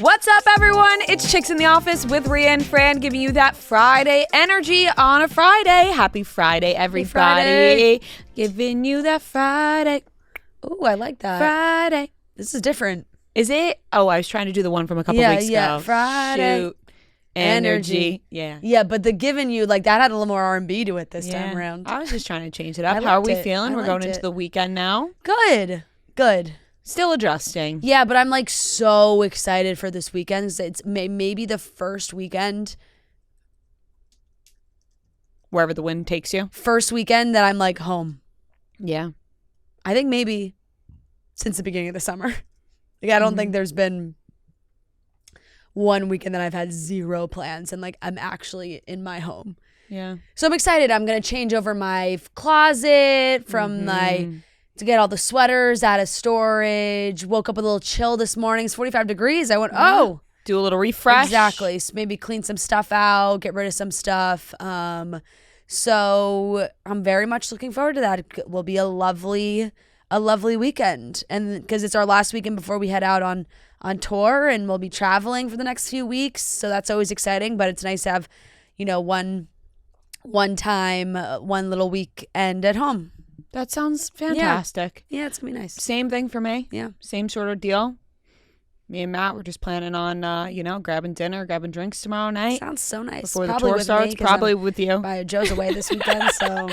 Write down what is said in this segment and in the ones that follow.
What's up, everyone? It's Chicks in the Office with Ria and Fran, giving you that Friday energy on a Friday. Happy Friday, everybody. Friday. Giving you that Friday. Ooh, I like that. Friday. This is different. Is it? Oh, I was trying to do the one from a couple weeks ago. Friday. Shoot. Energy. Yeah. Yeah, but the giving you, like, that had a little more R&B to it this time around. I was just trying to change it up. I How are liked we it. feeling? I We're going liked into it. the weekend now. Good. Still adjusting. Yeah, but I'm, like, so excited for this weekend. It's maybe the first weekend. Wherever the wind takes you. First weekend that I'm, like, home. Yeah. I think maybe since the beginning of the summer. Like, I don't think there's been one weekend that I've had zero plans and, like, I'm actually in my home. Yeah. So I'm excited. I'm going to change over my closet from to get all the sweaters out of storage. Woke up with a little chill this morning. It's 45 degrees. I went, Do a little refresh. Exactly. So maybe clean some stuff out, get rid of some stuff. So I'm very much looking forward to that. It will be a lovely weekend. And because it's our last weekend before we head out on tour, and we'll be traveling for the next few weeks. So that's always exciting, but it's nice to have, one little weekend at home. That sounds fantastic. Yeah, it's gonna be nice. Same thing for me. Yeah. Same sort of deal. Me and Matt were just planning on, grabbing dinner, grabbing drinks tomorrow night. Sounds so nice. Before Probably the tour with starts. me, 'cause Probably with you. Joe's away this weekend, so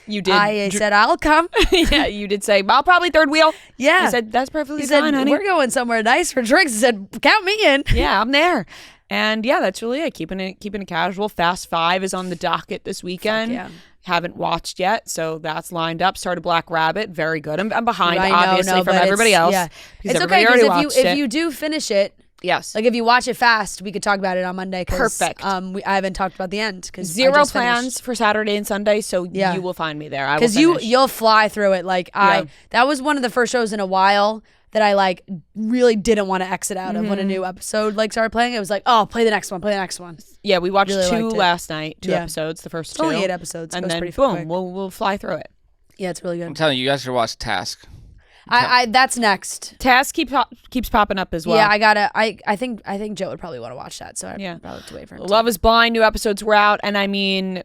You did. I said I'll come. Yeah, you did say, I'll probably third wheel. Yeah. I said, that's perfectly He said, fine, honey. we're going somewhere nice for drinks. He said, count me in. Yeah, I'm there. And yeah, that's really it. Keeping it casual. Fast 5 is on the docket this weekend. Yeah. Haven't watched yet, so that's lined up. Started Black Rabbit. Very good. I'm behind, I know, obviously, from but everybody else. Yeah. Because It's okay everybody already because watched if it. you do finish it, Yes. like if you watch it fast, we could talk about it on Monday. Perfect. I haven't talked about the end because Zero plans for Saturday and Sunday, so Yeah. you will find me there. I will because finish. you'll fly through it. Like that was one of the first shows in a while that I like really didn't want to exit out of when a new episode like started playing. It was like, oh, play the next one. Yeah, we watched Really 2 liked it. last night. 2 Yeah. episodes, the first It's 2. only 8 episodes. And Goes then pretty boom, quick. we'll fly through it. Yeah, it's really I'm good. telling you, you guys should watch Task. That's next. Task keeps popping up as well. Yeah, I think Joe would probably want to watch that, so I probably have to wait for him. Love is Blind, new episodes were out, and I mean,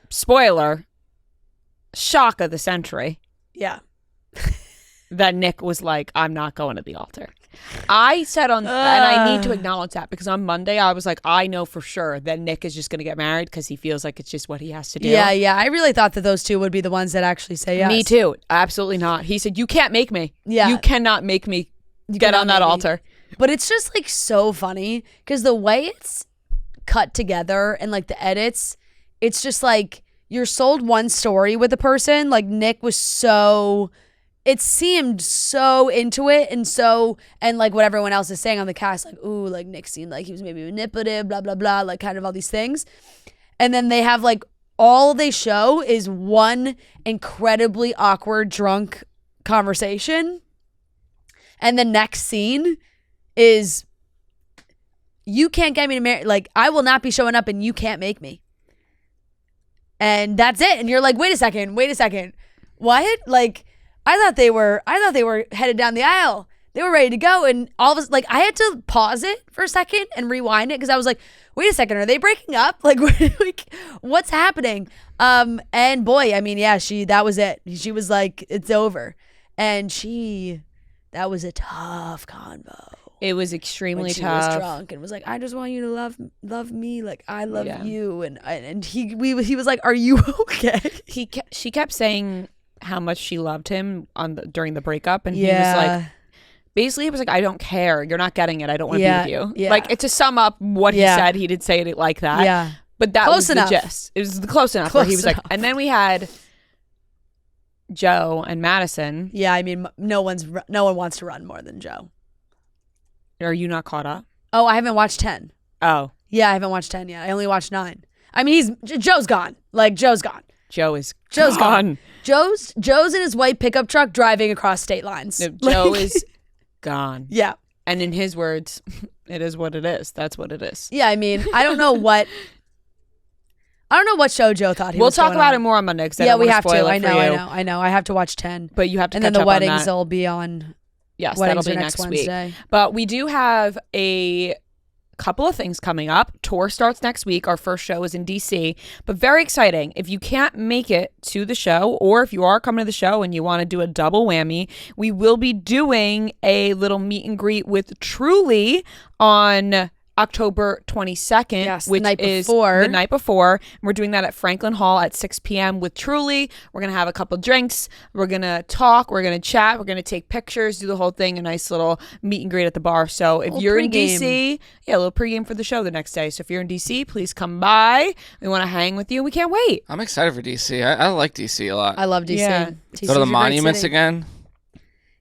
spoiler, shock of the century. Yeah. That Nick was like, I'm not going to the altar. I said and I need to acknowledge that because on Monday I was like, I know for sure that Nick is just going to get married because he feels like it's just what he has to do. Yeah. I really thought that those two would be the ones that actually say yes. Me too. Absolutely not. He said, you can't make me. Yeah. You cannot make me get on that altar. But it's just like so funny because the way it's cut together and like the edits, it's just like you're sold one story with a person. Like Nick was it seemed so into it and like what everyone else is saying on the cast, like, ooh, like Nick seemed like he was maybe manipulative, blah, blah, blah, like kind of all these things. And then they have like all they show is one incredibly awkward drunk conversation. And the next scene is, you can't get me to marry, like I will not be showing up and you can't make me. And that's it. And you're like, wait a second. What? Like, I thought they were headed down the aisle. They were ready to go. And all of us, like, I had to pause it for a second and rewind it because I was like, wait a second, are they breaking up? Like, what's happening? And boy, I mean, yeah, that was it. She was like, it's over. And that was a tough convo. It was extremely when she tough. was drunk and was like, I just want you to love me like I love you. And he was like, are you okay? She kept saying how much she loved him during the breakup, and he was like, basically, he was like, I don't care. You're not getting it. I don't want to be with you. Yeah. Like, to sum up what he said, he did say it like that. Yeah. But that Close was enough. the gist. It was close enough where he was like, and then we had Joe and Madison. Yeah, I mean, no one wants to run more than Joe. Are you not caught up? Oh, I haven't watched 10. Oh. Yeah, I haven't watched 10 yet. I only watched 9. I mean, Joe's gone. Like, Joe's gone. Joe's gone. Joe's in his white pickup truck driving across state lines. No, Joe is gone. Yeah. And in his words, it is what it is. That's what it is. Yeah, I mean, I don't know what show Joe thought he was We'll talk going about on. it more on Monday because we have to. I I know. I have to watch 10. But you have to and catch then the up weddings on that. will be on Yes, Weddings that'll are be next next Wednesday. week. But we do have a couple of things coming up. Tour starts next week. Our first show is in DC, but very exciting. If you can't make it to the show, or if you are coming to the show and you want to do a double whammy, we will be doing a little meet and greet with Truly on October 22nd, Yes, which the night is before. the night before. We're doing that at Franklin Hall at 6 p.m. with Truly. We're going to have a couple drinks. We're going to talk. We're going to chat. We're going to take pictures, do the whole thing, a nice little meet and greet at the bar. So if you're in DC, a little pregame for the show the next day. So if you're in DC, please come by. We want to hang with you. We can't wait. I'm excited for DC. I like DC a lot. I love DC. Yeah. DC's Go to a the great monuments city. again.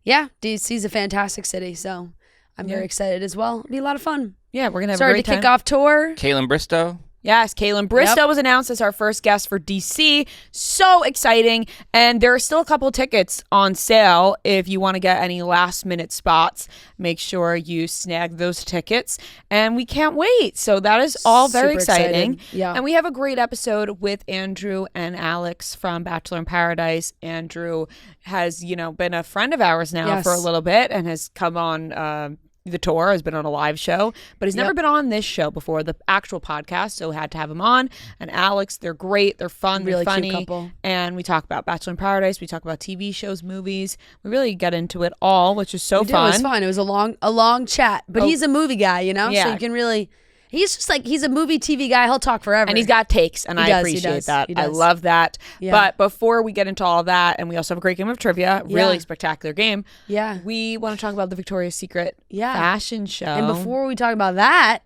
Yeah, DC's a fantastic city, so I'm very excited as well. It'll be a lot of fun. Yeah, we're going to have a Sorry great to time. kick off tour. Caitlin Bristow. Yes, Kaylin Bristow was announced as our first guest for DC. So exciting. And there are still a couple tickets on sale. If you want to get any last minute spots, make sure you snag those tickets. And we can't wait. So that is all very Super excited. exciting. Yeah. And we have a great episode with Andrew and Alex from Bachelor in Paradise. Andrew has, been a friend of ours now Yes. for a little bit and has come on the tour, has been on a live show, but he's never been on this show before, the actual podcast, so had to have him on. And Alex, they're great, they're fun, Really they're cute funny, couple. and we talk about Bachelor in Paradise, we talk about TV shows, movies, we really get into it all, which is so It fun. was fun. It was a long chat, but he's a movie guy, so Yeah. you can really. He's just like, he's a movie TV guy. He'll talk forever. And he's got takes, and I does, he appreciate does, that. he I does. love that. Yeah. But before we get into all that, and we also have a great game of trivia, really Yeah. spectacular game, Yeah. we want to talk about the Victoria's Secret Yeah. fashion show. And before we talk about that,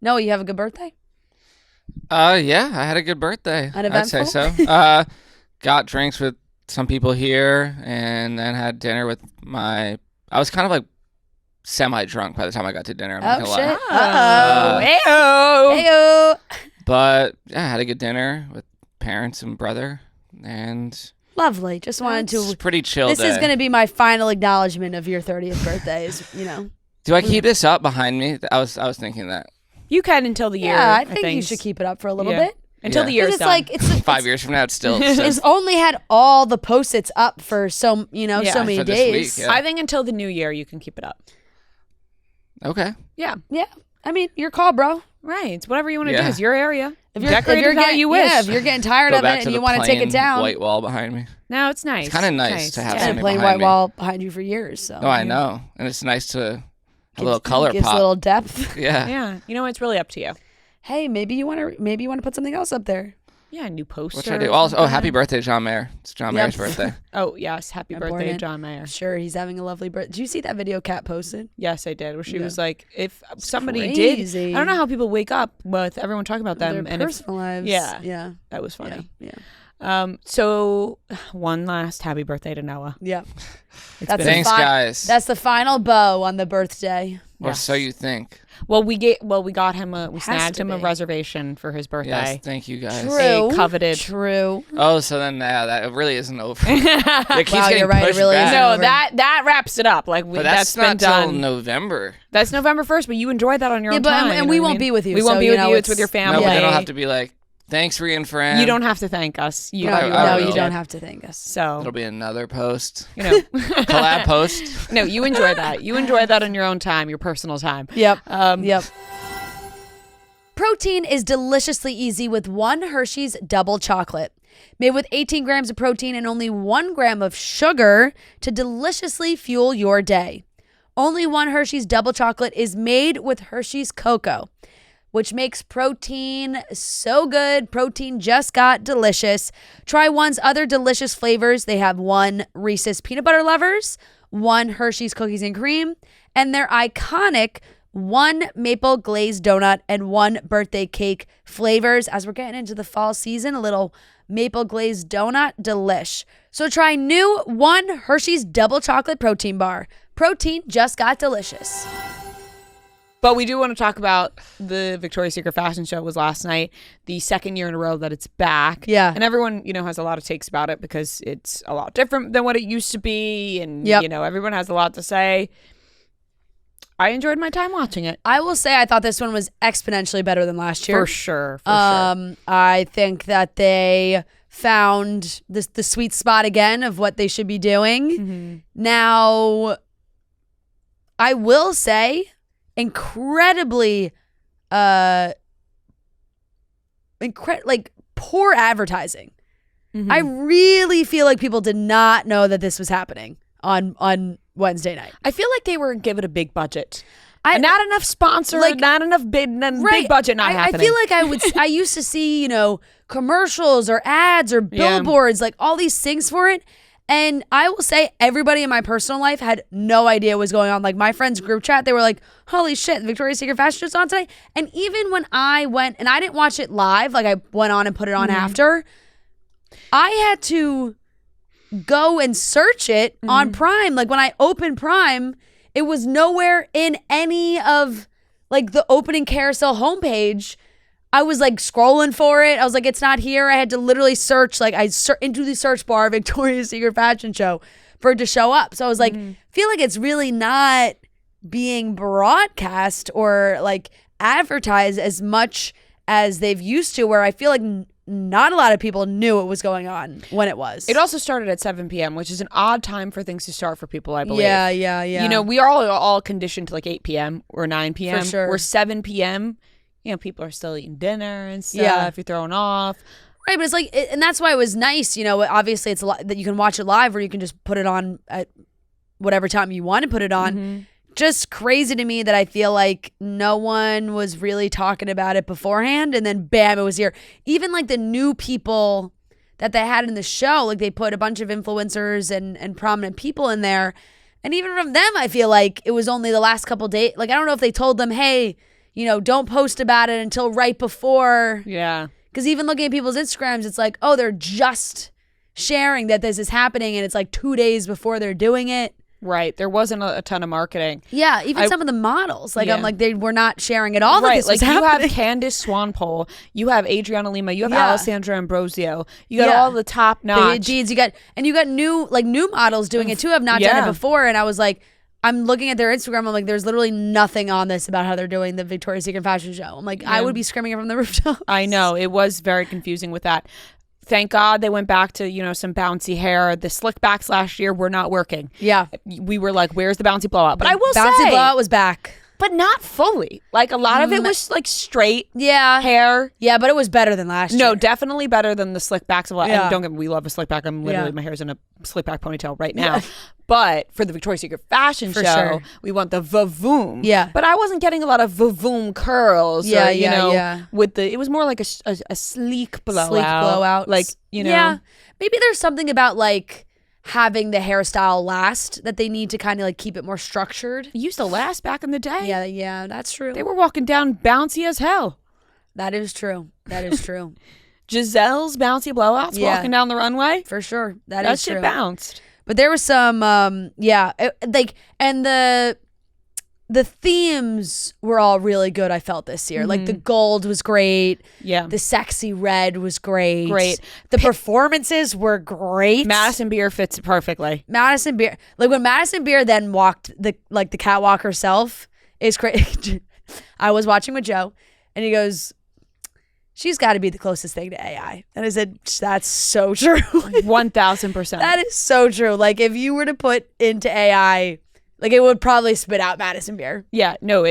Noah, you have a good birthday? Yeah, I had a good birthday. I'd say so. Got drinks with some people here, and then had dinner with I was kind of like semi-drunk by the time I got to dinner. I'm not Oh, gonna shit. lie. Uh-oh. Hey-oh. Heyo. But yeah, I had a good dinner with parents and brother, and Lovely. Just wanted it's to. pretty chill This day. is going to be my final acknowledgement of your 30th birthday. Do I keep this up behind me? I was thinking that. You can until the year. Yeah, I think you should keep it up for a little Yeah. bit. Until Yeah. the year's It's done. like it's 5 years from now, it's still. It's only had all the post-its up for so many For this days. week, yeah. I think until the new year you can keep it up. Okay. Yeah. Yeah. I mean, your call, bro. Right. It's whatever you want to Yeah. do. It's your area. If Decorate it how getting, you wish. Yeah, if you're getting tired Go of back it to and the you want to take it plain down, white wall behind me. No, it's nice. It's kind of nice to have it's Yeah. been something plain behind white me. wall behind you for years. So No, I know, and it's nice to a little color gives pop. a little depth. Yeah. Yeah. You know, it's really up to you. Hey, maybe you want to put something else up there. Yeah, a new poster. What should I do? or Also, something. happy birthday, John Mayer. It's John Yep. Mayer's birthday. Oh, yes. Happy birthday, Important. John Mayer. Sure, he's having a lovely birthday. Did you see that video Kat posted? Yes, I did. Where she Yeah. was like, if somebody crazy. did, I don't know how people wake up with everyone talking about them. Their And if, personal lives. yeah. Yeah. that was funny. Yeah. So one last happy birthday to Noah. Yeah. It's That's been- the Thanks, guys. That's the final bow on the birthday. Or Yes. so you think. Well, we got him we Has snagged to him a be. reservation for his birthday. Yes, thank you guys. True. A coveted. True. Oh, so then that it really isn't over. It keeps Wow, getting you're right, it pushed really back. isn't No, over. that wraps it up. Like But that's that's been not till done. November. That's November 1st, but you enjoyed that on your Yeah, own but time. and you know we what I won't mean? be with you, We won't so, be you with know, you. It's with your it's- family. No, but they don't have to be like, thanks, Ria and Fran. You don't have to thank us. You No, you I no, will. you don't have to thank us. So It'll be another post. collab post. No, you enjoy that. You enjoy that on your own time, your personal time. Yep. Um, Yep. Protein is deliciously easy with one Hershey's double chocolate. Made with 18 grams of protein and only 1 gram of sugar to deliciously fuel your day. Only one Hershey's double chocolate is made with Hershey's cocoa, which makes protein so good. Protein just got delicious. Try one's other delicious flavors. They have one Reese's Peanut Butter Lovers, one Hershey's Cookies and Cream, and their iconic one maple glazed donut and one birthday cake flavors. As we're getting into the fall season, a little maple glazed donut delish. So try new one Hershey's double chocolate protein bar. Protein just got delicious. But we do want to talk about the Victoria's Secret fashion show was last night, the second year in a row that it's back. Yeah. And everyone, has a lot of takes about it because it's a lot different than what it used to be. And, Yep. everyone has a lot to say. I enjoyed my time watching it. I will say I thought this one was exponentially better than last year. For sure. For sure. I think that they found the sweet spot again of what they should be doing. Now, I will say incredibly poor advertising. I really feel like people did not know that this was happening on Wednesday night. I feel like they were given a big budget. Not enough sponsor, not enough big budget not happening. I feel like I used to see, commercials or ads or billboards, like all these things for it. And I will say everybody in my personal life had no idea what was going on. Like my friends' group chat, they were like, holy shit, Victoria's Secret fashion show's on today. And even when I went, and I didn't watch it live, like I went on and put it on after, I had to go and search it on Prime. Like when I opened Prime, it was nowhere in any of like the opening carousel homepage. I was like scrolling for it. I was like, it's not here. I had to literally search, like into the search bar, Victoria's Secret fashion show for it to show up. So I was like, feel like it's really not being broadcast or like advertised as much as they've used to, where I feel like not a lot of people knew what was going on when it was. It also started at 7 p.m., which is an odd time for things to start for people, I believe. Yeah. We are all conditioned to like 8 p.m. or 9 p.m. For sure. Or 7 p.m., people are still eating dinner and stuff. If you're throwing off. Right, but it's like, and that's why it was nice, obviously it's a lot that you can watch it live, or you can just put it on at whatever time you want to put it on. Just crazy to me that I feel like no one was really talking about it beforehand, and then bam, it was here. Even like the new people that they had in the show, like they put a bunch of influencers and prominent people in there, and even from them, I feel like it was only the last couple days. Like I don't know if they told them, hey, don't post about it until right before. Yeah. Because even looking at people's Instagrams, it's like, oh, they're just sharing that this is happening, and it's like 2 days before they're doing it. Right. There wasn't a ton of marketing. Yeah. Even some of the models. Like, I'm like, they were not sharing at all that this was happening. You have Candace Swanpole. You have Adriana Lima. You have Alessandra Ambrosio. You got all the top notch. You got new models doing it too. Have not done it before. And I was like, I'm looking at their Instagram. I'm like, there's literally nothing on this about how they're doing the Victoria's Secret fashion show. I'm like, I would be screaming it from the rooftops. I know. It was very confusing with that. Thank God they went back to, some bouncy hair. The slick backs last year were not working. Yeah. We were like, where's the bouncy blowout? But I will say. Bouncy blowout was back. But not fully. Like a lot of it was like straight hair. Yeah, but it was better than last year. No, definitely better than the slick backs. And don't get me, we love a slick back. I'm literally, my hair's in a slick back ponytail right now. Yeah. But for the Victoria's Secret fashion show, we want the vavoom. Yeah. But I wasn't getting a lot of vavoom curls. With it was more like a sleek blowout. Sleek blowout. Like, Yeah. Maybe there's something about like having the hairstyle last that they need to kind of like keep it more structured. It used to last back in the day. Yeah, that's true. They were walking down bouncy as hell. That is true. Giselle's bouncy blowouts walking down the runway. For sure. That is true. Shit bounced. But there was some, and the themes were all really good, I felt, this year. Like the gold was great. Yeah. The sexy red was great. The performances were great. Madison Beer fits perfectly. Madison Beer. Like when Madison Beer then walked the catwalk herself is crazy. I was watching with Joe and he goes, she's got to be the closest thing to AI. And I said, that's so true. 1,000%. That is so true. Like if you were to put into AI, like it would probably spit out Madison Beer. Yeah, no,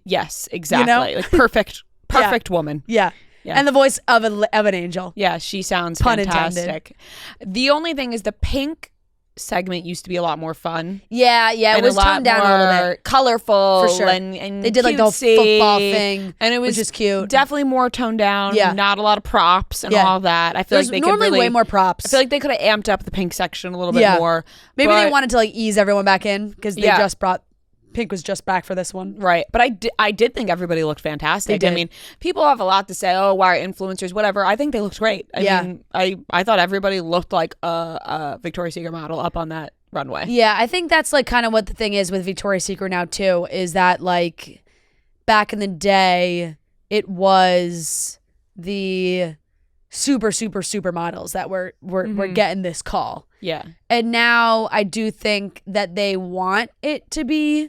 yes, exactly. Like perfect woman. Yeah. And the voice of an angel. Yeah, she sounds Pun fantastic. Intended. The only thing is the pink segment used to be a lot more fun. Yeah, it was toned down a little bit. Colorful. For sure. And they did like the whole football thing, and it was which is cute. Definitely more toned down. Yeah. Not a lot of props and all that. I feel like they normally could really, way more props. I feel like they could have amped up the pink section a little bit more. Maybe they wanted to like ease everyone back in because they just brought pink was just back for this one. Right. But I did think everybody looked fantastic. They did. I mean, people have a lot to say, oh, why are influencers, whatever. I think they looked great. I mean, I thought everybody looked like a Victoria's Secret model up on that runway. Yeah, I think that's like kind of what the thing is with Victoria's Secret now too, is that like back in the day, it was the super models that were getting this call. Yeah. And now I do think that they want it to be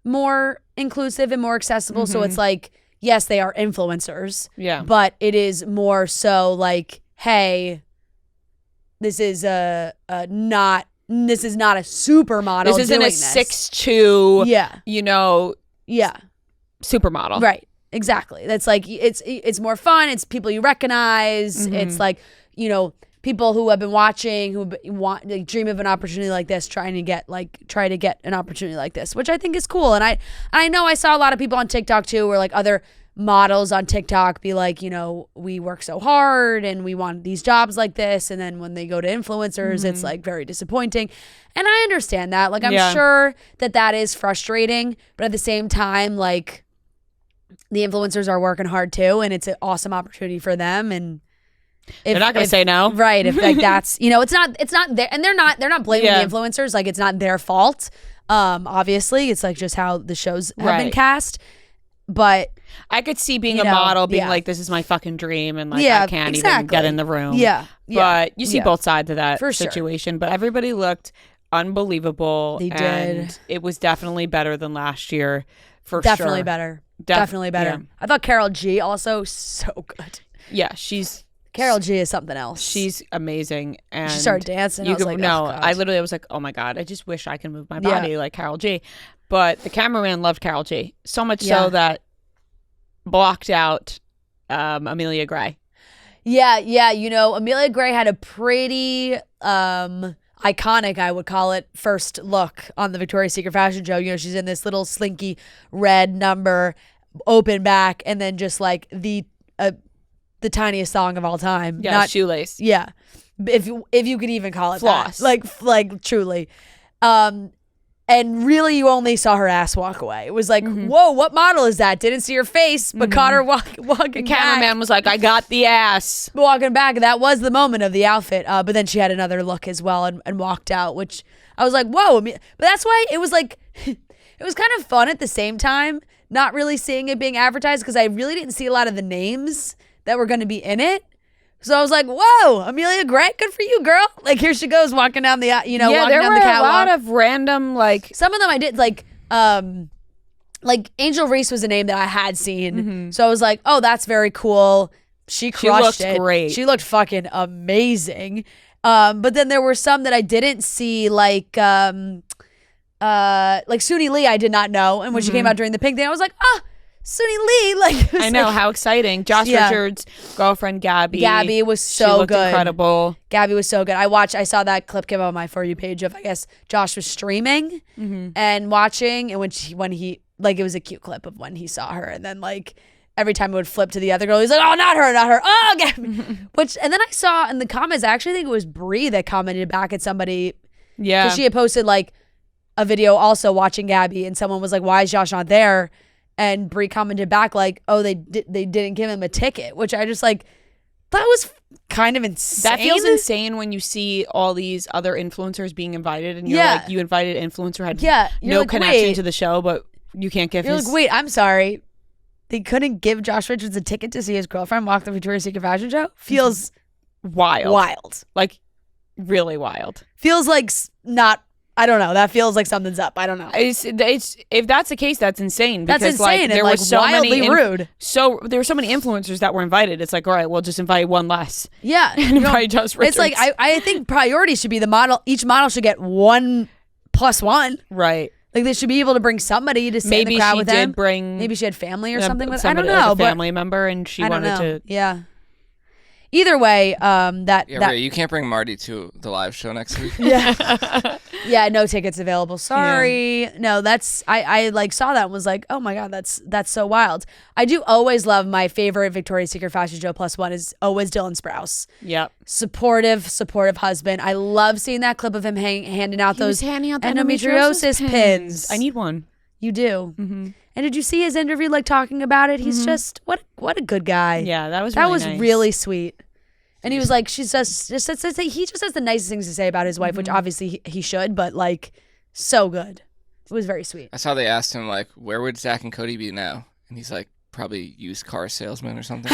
more inclusive and more accessible. So it's like, yes, they are influencers. Yeah. But it is more so like, hey, this is not a supermodel. This isn't a 6'2", supermodel. Right. Exactly. That's like, it's more fun. It's people you recognize. It's like, people who have been watching, who dream of an opportunity like this, try to get an opportunity like this, which I think is cool. And I know I saw a lot of people on TikTok too, where like other models on TikTok be like, we work so hard and we want these jobs like this. And then when they go to influencers, it's like very disappointing. And I understand that. Like, I'm sure that is frustrating, but at the same time, like, the influencers are working hard too, and it's an awesome opportunity for them. And they're not going to say no. Right. If like that's, it's not their, and they're not blaming the influencers. Like, it's not their fault. Obviously it's like just how the shows have been cast. But I could see being a model being like, this is my fucking dream, and like I can't even get in the room. But you see both sides of that situation. Sure. But everybody looked unbelievable. They did. And it was definitely better than last year, for sure. Definitely better. Definitely better. Yeah. I thought Carol G also so good. Yeah, Carol G is something else. She's amazing. And she started dancing. I was like, oh my God, I just wish I could move my body like Carol G. But the cameraman loved Carol G so much so that blocked out Amelia Gray. Yeah. Amelia Gray had a pretty iconic, I would call it, first look on the Victoria's Secret fashion show. She's in this little slinky red number, open back, and then just like the tiniest song of all time. Yeah, not shoelace. Yeah, if you could even call it floss. That. Like truly. And really, you only saw her ass walk away. It was like, whoa, what model is that? Didn't see her face, but caught her walking back. The cameraman was like, I got the ass. Walking back. That was the moment of the outfit. But then she had another look as well and walked out, which I was like, whoa. But that's why it was like, it was kind of fun at the same time, not really seeing it being advertised, because I really didn't see a lot of the names that were going to be in it. So I was like, whoa, Amelia Gray, good for you, girl. Like, here she goes walking down the, walking down the catwalk. Yeah, there were a lot of random, like. Some of them I did, like Angel Reese was a name that I had seen. So I was like, oh, that's very cool. She crushed it. She looked great. She looked fucking amazing. But then there were some that I didn't see, like Suni Lee I did not know. And when she came out during the pink thing, I was like, Suni Lee, like, I know, how exciting. Josh Richards' girlfriend Gabby was so looked good, incredible. Gabby was so good. I saw that clip come on my For You page of, I guess, Josh was streaming and watching, and when he like, it was a cute clip of when he saw her, and then like every time it would flip to the other girl, he's like, oh, not her, oh, Gabby. And then I saw in the comments, I actually think it was Brie that commented back at somebody, because she had posted like a video also watching Gabby, and someone was like, why is Josh not there? And Brie commented back like, oh, they didn't give him a ticket, which I just like, that was kind of insane. That feels insane when you see all these other influencers being invited, and you're like, you invited an influencer, had no like, connection to the show, but you can't give his. Like, wait, I'm sorry. They couldn't give Josh Richards a ticket to see his girlfriend walk the Victoria's Secret fashion show? Feels wild. Like, really wild. Feels like not. I don't know. That feels like something's up. I don't know. It's if that's the case, that's insane. Because, that's insane. Like, there was so wildly rude. So there were so many influencers that were invited. It's like, all right, we'll just invite one less. Yeah, and invite Josh Richards. It's like I think priority should be the model. Each model should get 1+1. Right. Like, they should be able to bring somebody to sit in the crowd with them. Maybe she had family or something with. I don't know. Like a family member, and she wanted to. Yeah. Either way, you can't bring Marty to the live show next week. Yeah, no tickets available. Sorry. No, that's I like saw that and was like, oh my God, that's so wild. I do always love, my favorite Victoria's Secret fashion show +1 is always Dylan Sprouse. Yep. Supportive husband. I love seeing that clip of him handing out those endometriosis pins. I need one. You do. Mm-hmm. And did you see his interview, like, talking about it? He's just what a good guy. Yeah, that was nice. Really sweet. And he was like, he just has the nicest things to say about his wife, which obviously he should, but like, so good. It was very sweet. I saw they asked him, like, where would Zach and Cody be now? And he's like, probably used car salesman or something.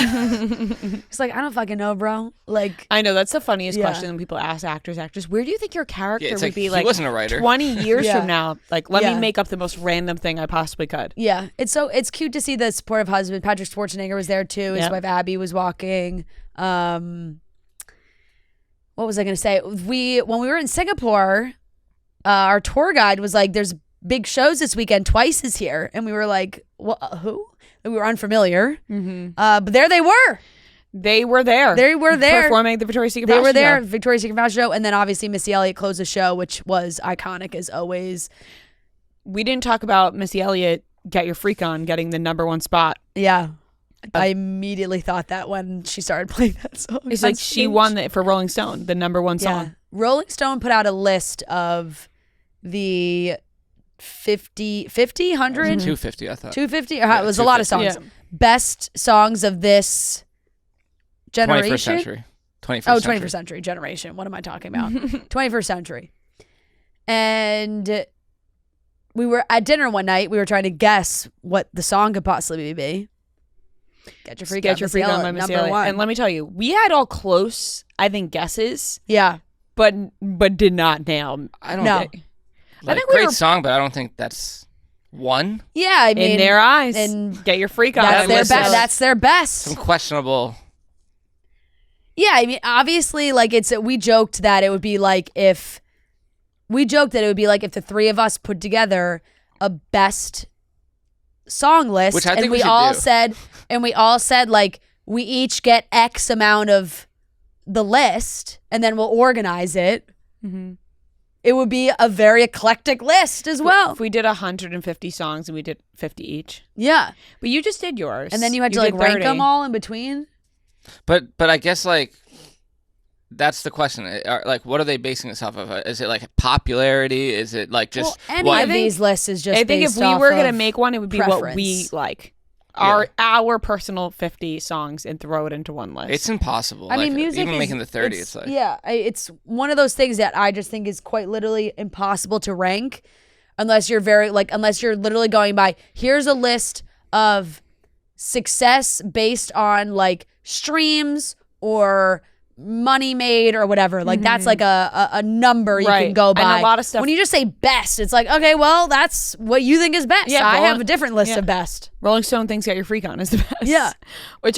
He's like, I don't fucking know, bro. Like, I know, that's the funniest question when people ask actors, where do you think your character would be, like, he wasn't a writer. 20 years from now? Like, let me make up the most random thing I possibly could. Yeah, it's cute to see the supportive husband. Patrick Schwarzenegger was there too. His wife Abby was walking. What what was I going to say? When we were in Singapore, our tour guide was like, there's big shows this weekend. Twice is here. And we were like, who? And we were unfamiliar. Mm-hmm. But there they were. They were there. They were there. Performing at the Victoria's Secret Fashion Show. They were there, show. Victoria's Secret Fashion Show. And then obviously Missy Elliott closed the show, which was iconic as always. We didn't talk about Missy Elliott, Get Your Freak On, getting the #1 spot. Yeah. I immediately thought that when she started playing that song. It's like she won it for Rolling Stone, the #1 song. Yeah. Rolling Stone put out a list of the 50, 100? 250, I thought. 250? It was a lot of songs. Yeah. Best songs of this generation. 21st century. 21st century generation. What am I talking about? 21st century. And we were at dinner one night. We were trying to guess what the song could possibly be. Get Your Freak On by Missy Elliott. And let me tell you, we had all close, I think, guesses. Yeah. But did not nail. I don't know. I think great song, but I don't think that's one. Yeah, I mean, in their eyes, and Get Your Freak On. That's their best. Some questionable. Yeah, I mean, obviously, like we joked that it would be like if the three of us put together a best song list, which I think we all said like we each get X amount of the list, and then we'll organize it. Mm-hmm. It would be a very eclectic list as well. If we did 150 songs and we did 50 each. Yeah. But you just did yours. And then you had to like rank them all in between. But I guess like that's the question. Like, what are they basing this off of? Is it like popularity? Is it like just any of these lists is just I think if we were going to make one, it would be preference. What we like. Our personal 50 songs and throw it into one list. It's impossible. I mean, music even making the 30, it's like it's one of those things that I just think is quite literally impossible to rank unless you're literally going by here's a list of success based on like streams or money made or whatever. Like that's like a number you can go by. And a lot of stuff. When you just say best, it's like, okay, well, that's what you think is best. Yeah, I have a different list of best. Rolling Stone thinks Get Your Freak On is the best. Yeah. Which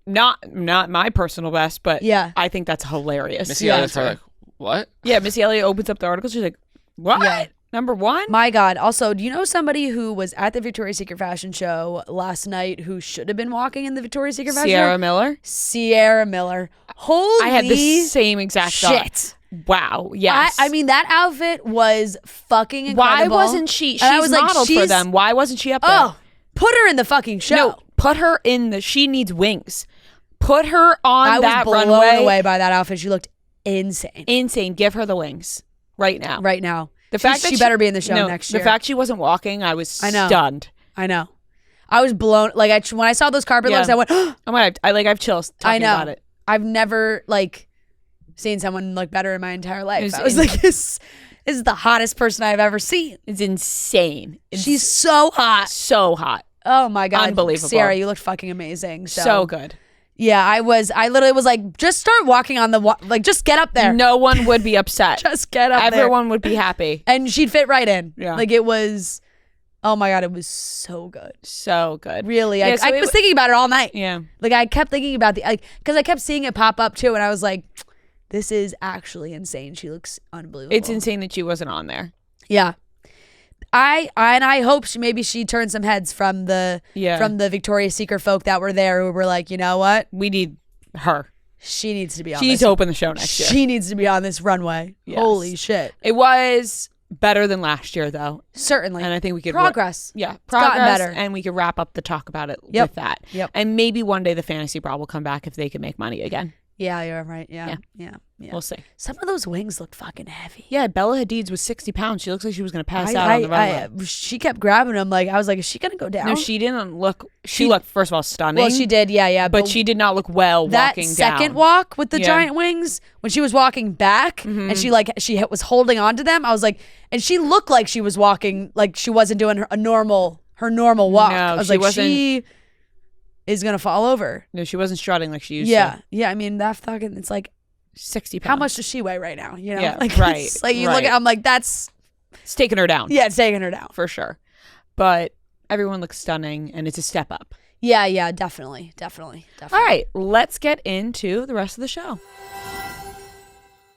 not my personal best, but I think that's hilarious. Missy Elliott's like, what? Yeah, Missy Elliott opens up the article. She's like, what? Yeah. #1? My God. Also, do you know somebody who was at the Victoria's Secret Fashion Show last night who should have been walking in the Victoria's Secret Fashion Show? Sierra Miller. Holy I had the same exact shit. Thought. Wow. Yes. I mean, that outfit was fucking incredible. Why wasn't she? She's modeled for them. Why wasn't she up there? Oh, put her in the fucking show. No, put her in she needs wings. Put her on that runway. I was blown away by that outfit. She looked insane. Insane. Give her the wings right now. Right now. The fact that she better be in the show next year. The fact she wasn't walking, I was stunned. I know. I was blown. Like when I saw those carpet looks, I went, oh my God. I have chills talking about it. I've never seen someone look better in my entire life. I was like, this is the hottest person I've ever seen. It's insane. She's so hot. So hot. Oh my God. Unbelievable. Sierra, you looked fucking amazing. So good. Yeah, I literally was like, just start walking on just get up there. No one would be upset. Just get up there. Everyone would be happy. And she'd fit right in. Yeah. Like it was, oh my God, it was so good. So good. Really. Yeah, I was thinking about it all night. Yeah. Like I kept thinking about because I kept seeing it pop up too. And I was like, this is actually insane. She looks unbelievable. It's insane that she wasn't on there. Yeah. I hope maybe she turned some heads from the Victoria's Secret folk that were there who were like, you know what? We need her. She needs to be on She needs to open the show next year. She needs to be on this runway. Yes. Holy shit. It was better than last year though. Certainly. And I think we could progress. Progress. Gotten better. And we could wrap up the talk about it with that. Yep. And maybe one day the Fantasy Bra will come back if they can make money again. Yeah, you're right. Yeah. We'll see. Some of those wings looked fucking heavy. Yeah, Bella Hadid's was 60 pounds. She looks like she was going to pass out on the runway. She kept grabbing them. I was like, is she going to go down? No, she didn't look. She looked, first of all, stunning. Well, she did. Yeah. But she did not look well walking down. That second walk with the giant wings, when she was walking back and she was holding on to them, I was like, and she looked like she was walking like she wasn't doing her normal walk. No, I was like, she is gonna fall over. No, she wasn't strutting like she used to. Yeah. I mean, that fucking, it's like 60 pounds. How much does she weigh right now? You know, yeah, right. Like you look at, I'm like, it's taking her down. Yeah, it's taking her down for sure. But everyone looks stunning, and it's a step up. Yeah, definitely. All right, let's get into the rest of the show.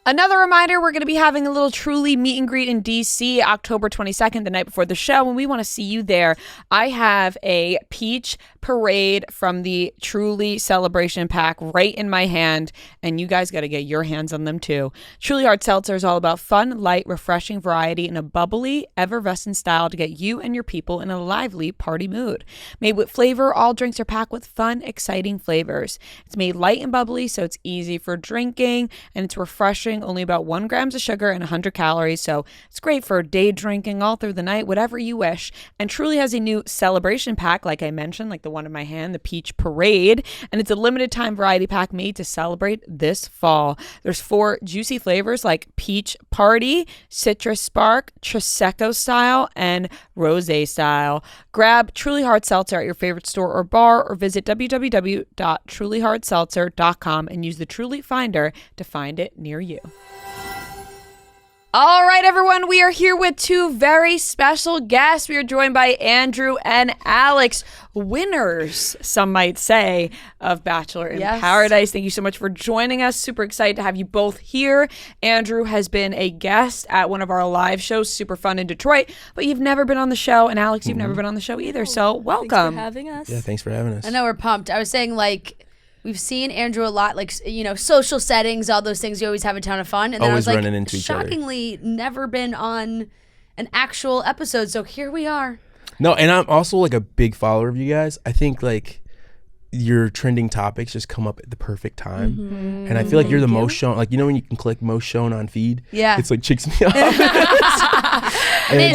Another reminder, we're going to be having a little Truly meet and greet in DC October 22nd, the night before the show, and we want to see you there. I have a peach parade from the Truly celebration pack right in my hand, and you guys got to get your hands on them too. Truly Hard Seltzer is all about fun, light, refreshing variety in a bubbly, effervescent style to get you and your people in a lively party mood. Made with flavor, all drinks are packed with fun, exciting flavors. It's made light and bubbly, so it's easy for drinking, and it's refreshing, only about 1 gram of sugar and 100 calories, so it's great for day drinking all through the night, whatever you wish. And Truly has a new celebration pack, like I mentioned, like the one in my hand, the Peach Parade, and it's a limited time variety pack made to celebrate this fall. There's 4 juicy flavors like Peach Party, Citrus Spark, Prosecco style, and Rosé style. Grab Truly Hard Seltzer at your favorite store or bar, or visit www.trulyhardseltzer.com and use the Truly Finder to find it near you. All right, everyone, we are here with 2 very special guests. We are joined by Andrew and Alex, winners, some might say, of Bachelor in Paradise. Thank you so much for joining us. Super excited to have you both here. Andrew has been a guest at one of our live shows, super fun in Detroit, but you've never been on the show, and Alex, you've never been on the show either, so welcome. Thanks for having us. Yeah, thanks for having us. I know we're pumped. I was saying, like, we've seen Andrew a lot, like, you know, social settings, all those things. You always have a ton of fun. And then Always I was running like, into each other. shockingly, never been on an actual episode. So here we are. No, and I'm also like a big follower of you guys. I think like your trending topics just come up at the perfect time. Mm-hmm. And I feel like you're the most shown. Like, you know when you can click most shown on feed? Yeah. It's like chicks me up. It is.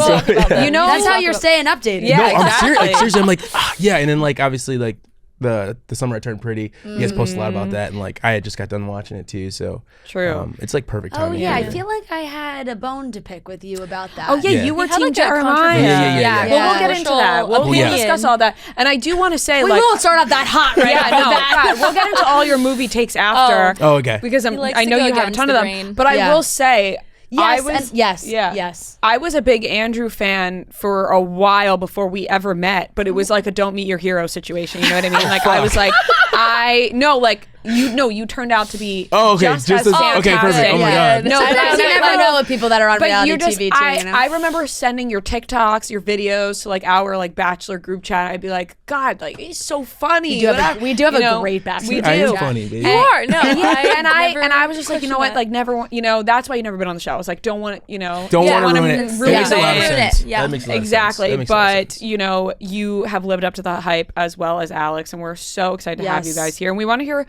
You know, That's how you're staying updated. Yeah, no, exactly. I'm serious. Like, seriously, I'm like, yeah. And then like obviously like the Summer I Turned Pretty, you guys post a lot about that, and like I had just got done watching it too, so True. it's like perfect Oh, timing. yeah. I feel like I had a bone to pick with you about that. Oh, yeah, Yeah. you were We had, Team like, that Jeremiah. controversy. Yeah. Well, we'll get into that. We'll opinion. discuss all that. And I do want to say, We like, won't start out that hot right yeah, off the no, bat. God, we'll get into all your movie takes after. Oh, okay. Because He likes I to know go you have a against ton the of them. grain. But I Yeah. will say, Yes. yes. I was a big Andrew fan for a while before we ever met, but it was like a don't meet your hero situation. You know what I mean? Like I was like, you turned out to be just as fantastic. okay, perfect. Oh my God. No, Sometimes you never know with people that are on but reality you just, TV too. You know? I remember sending your TikToks, your videos to like our like Bachelor group chat. I'd be like, God, like he's so funny. We do have a great Bachelor. We do. I am funny, baby. You are. No. And I was just like, you know what, like never want, that's why you never been on the show. I was like, don't want to, Don't want want to to ruin it. ruin That makes a lot of it. sense. Yeah. That makes a lot of sense. Exactly, That makes a lot of but sense. you have lived up to the hype as well as Alex, and we're so excited to have you Yes. guys here. And we want to hear,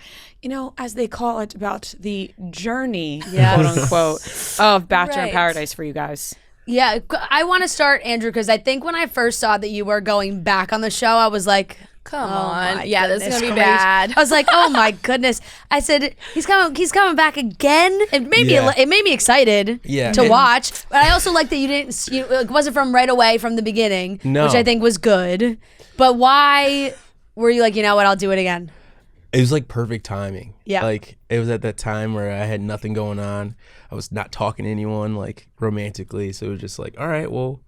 as they call it, about the journey, Yes. quote unquote, of Bachelor in Right. Paradise for you guys. Yeah, I want to start, Andrew, because I think when I first saw that you were going back on the show, I was like, Come oh on. my Yeah, this is goodness going to be gracious. bad. I was like, oh my goodness. I said, he's coming back again. It made me excited to And- watch. But I also like that it wasn't from right away from the beginning, No. which I think was good. But why were you like, you know what, I'll do it again? It was like perfect timing. Yeah. Like it was at that time where I had nothing going on. I was not talking to anyone like romantically. So it was just like, all right, well,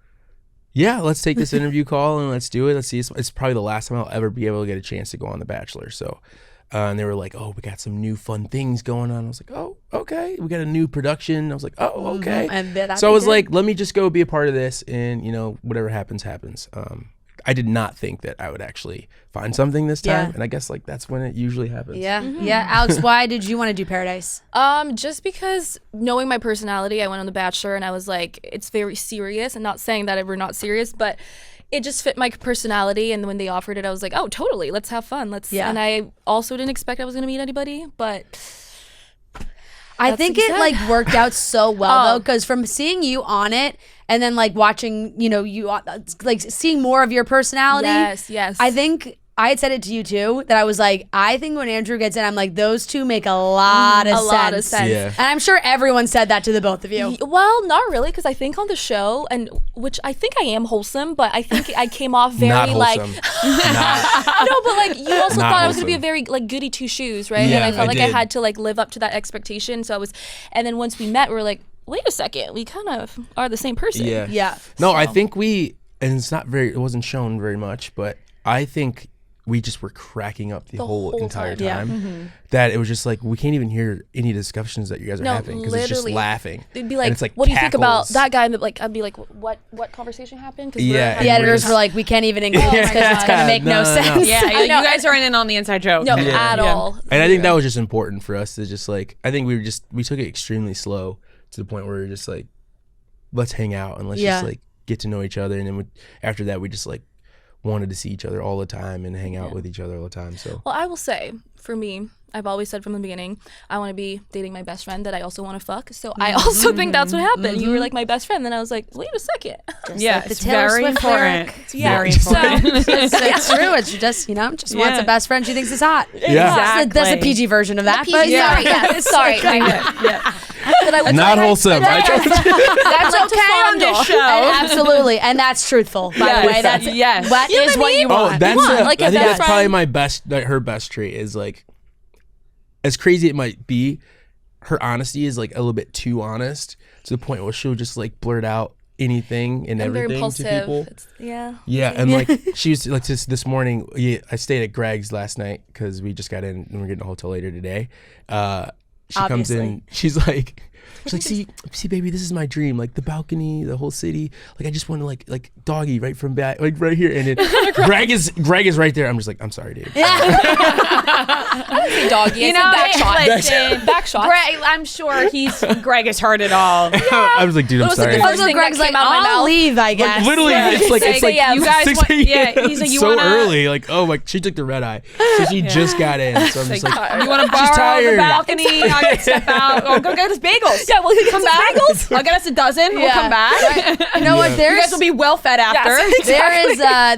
yeah, let's take this interview call and let's do it. Let's see. It's probably the last time I'll ever be able to get a chance to go on The Bachelor. So, and they were like, oh, we got some new fun things going on. I was like, oh, okay. We got a new production. I was like, oh, okay. And So I was like, let me just go be a part of this, and whatever happens, happens. I did not think that I would actually find something this time, and I guess like that's when it usually happens. Yeah. Yeah. Alex, why did you want to do Paradise? Just because knowing my personality, I went on The Bachelor and I was like, it's very serious. And not saying that we're not serious, but it just fit my personality. And when they offered it, I was like, oh, totally. Let's have fun. And I also didn't expect I was going to meet anybody, but I think it like worked out so well though, because from seeing you on it and then like watching, you like seeing more of your personality. Yes. I think I had said it to you too, that I was like, I think when Andrew gets in, I'm like, those two make a lot of sense. Yeah. And I'm sure everyone said that to the both of you. Well, not really, because I think on the show, and which I think I am wholesome, but I think I came off very Not like wholesome. Not- no, but like you also Not thought I was gonna be a wholesome. very like goody two shoes, right? Yeah, and I felt I like I did. had to like live up to that expectation. So I was, and then once we met, we were like, wait a second, we kind of are the same person. Yeah. No, I think and it wasn't shown very much, but I think we just were cracking up the whole entire time. time. That it was just like we can't even hear any discussions that you guys are having because it's just laughing. They'd be like, it's like what do you think about cackles. that guy? And like I'd be like, what conversation happened? Cause Yeah, The editors were like, we can't even engage because it's gonna make no sense. Yeah, I know. you guys aren't in on the inside joke. No, at all. And I think that was just important for us to just like, I think we took it extremely slow to the point where we were just like, let's hang out and let's just like get to know each other. And then after that, we just like wanted to see each other all the time and hang out with each other all the time. So, well, I will say for me, I've always said from the beginning, I want to be dating my best friend that I also want to fuck. So I also think that's what happened. You were like my best friend. Then I was like, wait a second. Yeah, like the it's Taylor very Swift important. lyric. It's very important. It's true. It's just just wants a best friend she thinks is hot. yeah. That's a PG version of that. PG, but sorry. But I would Not wholesome. That's okay on fondle. this show. Absolutely, and that's truthful. By the way, that's that is what you want. That's like I a think best that's probably friend. my best, like her best trait is like, as crazy it might be, her honesty is like a little bit too honest to the point where she'll just like blurt out anything and I'm very everything impulsive. to people. Yeah, and like she was like this morning. I stayed at Greg's last night because we just got in and we're getting a hotel later today. She comes in. She's like, see, baby, this is my dream. Like the balcony, the whole city. Like I just want to like doggy right from back, like right here. And then Greg is right there. I'm just like, I'm sorry, dude. I didn't say doggy. I said back shot. Greg, I'm sure Greg has heard it all. I was like, dude, I'm It was like sorry. the first thing Greg's that came like, out of my I'll mouth. leave, I guess. Like literally, it's like 6 a.m. You guys 6 want- a.m. yeah, he's like, you so wanna- early. Like, oh my, she took the red eye, so she just got in. So I'm just like, You want to she's borrow the tired. balcony? I can step out. Oh, go get us bagels. Yeah, well, Come back. I'll get us a dozen. We'll come back. You know what? You guys will be well fed after.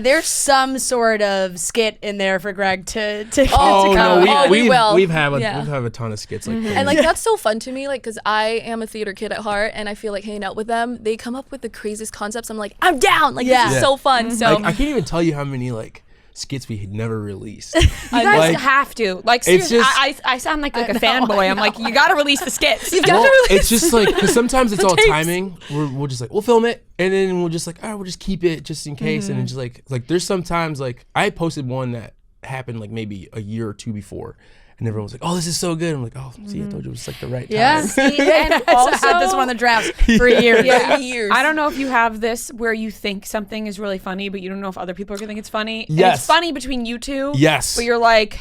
There's some sort of skit in there for Greg to Oh come. no, we will. we've had Yeah. a ton of skits like that. And like that's so fun to me, like because I am a theater kid at heart, and I feel like hanging out with them, they come up with the craziest concepts. I'm like, I'm down. Like this is so fun. So Like, I can't even tell you how many like skits we had never released. You guys Like, have to. Like, it's seriously, just- I sound like a fanboy. I'm like, you got to release the skits. Well, it's just like, because sometimes it's all timing. We'll just like, we'll film it, and then we'll just like, all right, we'll just keep it just in case. And it's just like there's sometimes like I posted one that happened like maybe a year or two before, and everyone was like, oh, this is so good. I'm like, oh, see, I told you it was like the right time. Yeah. And I also, had this one on the drafts for years. years. I don't know if you have this where you think something is really funny, but you don't know if other people are going to think it's funny. And Yes. it's funny between you two. Yes. But you're like,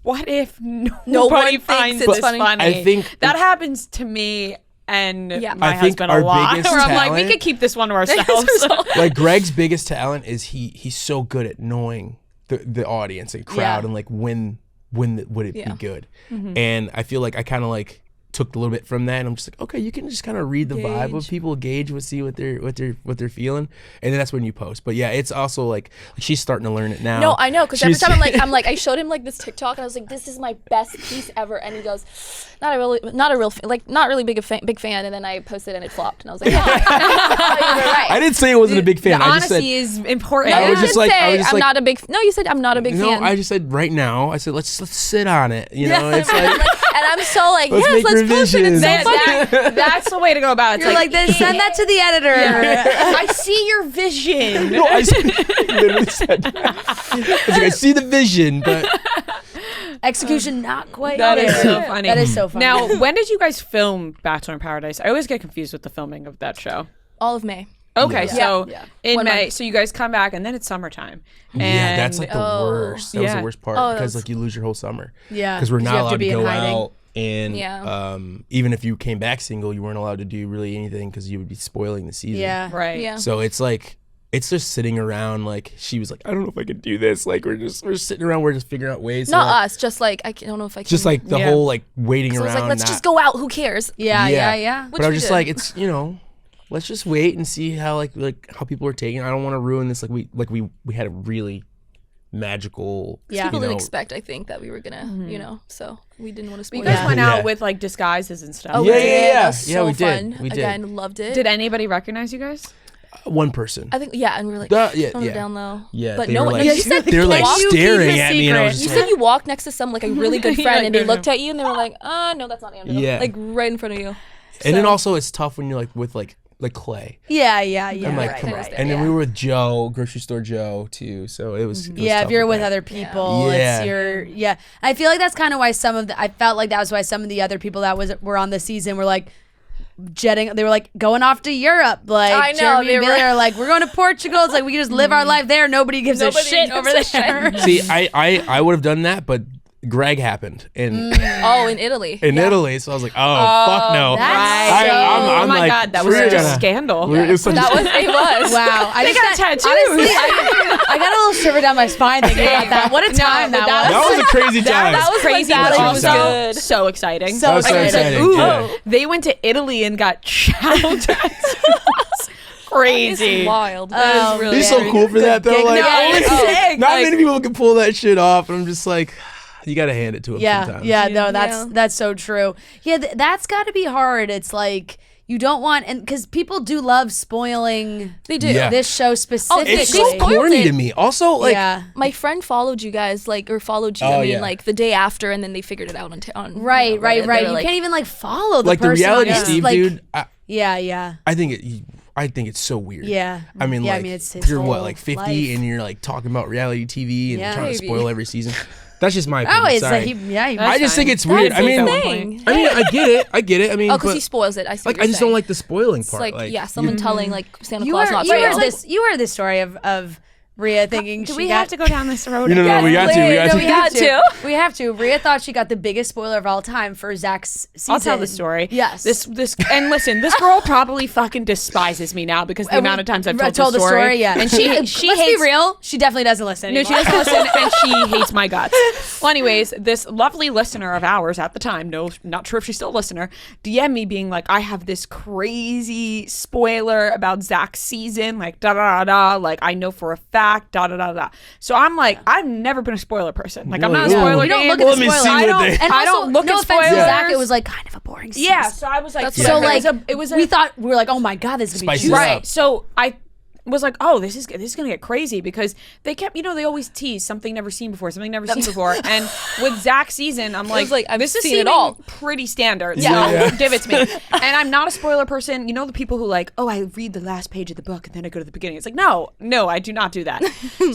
what if nobody one finds thinks this it's funny? funny? I think that happens to me and my I think husband our a lot. biggest Where I'm like, we talent- could keep this one to ourselves. Like Greg's biggest talent is he's so good at knowing the audience and crowd and like when would it be good. And I feel like I kind of like took a little bit from that, and I'm just like, okay, you can just kind of read the vibe of people, gauge see what they're feeling, and then that's when you post. But yeah, it's also like she's starting to learn it now. No, I know, because every She's- time I'm like, I showed him like this TikTok, and I was like, this is my best piece ever, and he goes, not really big fan, and then I posted and it flopped, and I was like, oh, you were right. I didn't say I wasn't a big fan. The I just said honesty is important. I You was didn't just like- I say was just I'm like- not a big. No, you said I'm not a big no, fan. I just said right now. I said let's sit on it. You know, it's like and I'm so like, Let's make let's post it. It's so revisions. funny. That's the way to go about it. It's You're like, then send that to the editor. I see your vision. no, I literally said that. I was like, I see the vision, but Execution not quite. That is there. so funny. That is so funny. Now, when did you guys film Bachelor in Paradise? I always get confused with the filming of that show. All of May. Okay, so Yeah. in 1 May, month. so you guys come back and then it's summertime. And yeah, that's like the Oh. worst. That was Yeah. the worst part Oh, because that's- like you lose your whole summer. Yeah, because we're 'cause you not have to allowed to be in go hiding. out, and Yeah. even if you came back single, you weren't allowed to do really anything because you would be spoiling the season. Yeah. right. Yeah. So it's like it's just sitting around. Like she was like, I don't know if I can do this. Like we're sitting around. We're just figuring out ways. Not to, like, us. Just like I don't know if I can. Just like the Yeah. whole like waiting So I around. was like, let's not- just go out. Who cares? Yeah. But I was we just did. like, it's let's just wait and see how like how people are taking it. I don't want to ruin this. Like we had a really magical. Yeah. People you didn't know, expect, I think, that we were gonna, so we didn't want to spoil You guys it. went Yeah. out with like disguises and stuff. Oh, Yeah, we yeah, did. yeah. That was Yeah, so we did. fun. We did. Again, loved it. Did anybody recognize you guys? One person. I think, yeah, and we were like, Yeah, tone yeah. it down low. Yeah, but they no were one. like- You said They were like Can you staring keep a at me, and I was secret? just you said you walked next to some like a really good You're friend, like, and they no, no. looked at you, and they were like, no, that's not Andrew. Yeah. Like right in front of you. And then So- also it's tough when you're like with like like Clay. Yeah. I'm like, right, come on. right. And then we were with Joe, grocery store Joe too. So it was. It was Yeah, tough if you're with that. other people, it's your I feel like that's kind of why I felt like that was why some of the other people that were on the season were like jetting. They were like going off to Europe. Like I know, Jeremy and they Billy were- are like, we're going to Portugal. It's like we can just live our life there. Nobody gives a shit over there. See, I would have done that, but Greg happened in in Italy. Italy. So I was like, fuck no. That's Oh I'm my like, God, that was we're such a gonna- scandal. It was It was. Wow. I They got tattoos. Honestly, I got a little shiver down my spine thinking about that. What a time that was. That was a crazy time. That was Crazy, like, but that also was good. so exciting. So That was so exciting. Ooh, Yeah. they went to Italy and got chow tattoos. Crazy. It's wild. Oh, It is really He's so cool for that though. Gig Like, night. it's sick. not Like- many people can pull that shit off. And I'm just like, you got to hand it to him sometimes. No, that's so true. Yeah, that's got to be hard. It's like you don't want, and because people do love spoiling They do. Yeah. this show specifically. It's so spoiled corny it. to me. Also, like, yeah, My friend followed you guys, or followed you, Oh, I mean, yeah. like the day after, and then they figured it out on right. Reddit. They were You like, can't even like follow the like the person on reality Insta, Steve like, dude. Yeah. I think it's so weird. Yeah. I mean, Yeah, like, I mean, it's his you're what, whole like 50 life. and you're like talking about reality TV and Yeah. trying to Maybe. spoil every season. That's just my opinion. Oh, it's Sorry. like he I just think it's weird. I That's mean, the thing. I get it. I mean, Oh, because but, he spoils it. I see. like, what I you're just don't saying. like the spoiling It's part. like, someone telling like Santa you Claus heard, not you real. heard this. You heard this story of Rhea thinking Do she we got. have to go down this road? No, again? we got to. We got No, to. we have got to. We have to. Rhea thought she got the biggest spoiler of all time for Zach's season. I'll tell the story. Yes. This and listen, this girl probably fucking despises me now because the amount of times I've told the story. Yeah, And she let's hates be real. She definitely doesn't listen. No, she anymore. doesn't listen, and she hates my guts. Well, anyways, this lovely listener of ours at the time, not sure if she's still a listener, DM me being like, I have this crazy spoiler about Zach's season, like da-da-da-da, like I know for a fact, da-da-da-da. So I'm like, I've never been a spoiler person. Like, I'm not a Ooh. spoiler You don't game. look at Well, the let me see spoiler. what I they- don't, And I also, don't look no at offense spoilers. to Zach, it was like kind of a boring season. Yeah, so I was like, That's So Yeah. like it was we thought we were like, oh my god, this is gonna be Spicy juicy. up. right. So I was like, oh, this is gonna get crazy because they kept, they always tease something never seen before, and with Zach's season, I'm like, like, I've this is seen it seeming all. pretty standard. Yeah. So give it to me. And I'm not a spoiler person. You know the people who like, oh, I read the last page of the book and then I go to the beginning. It's like, no, I do not do that.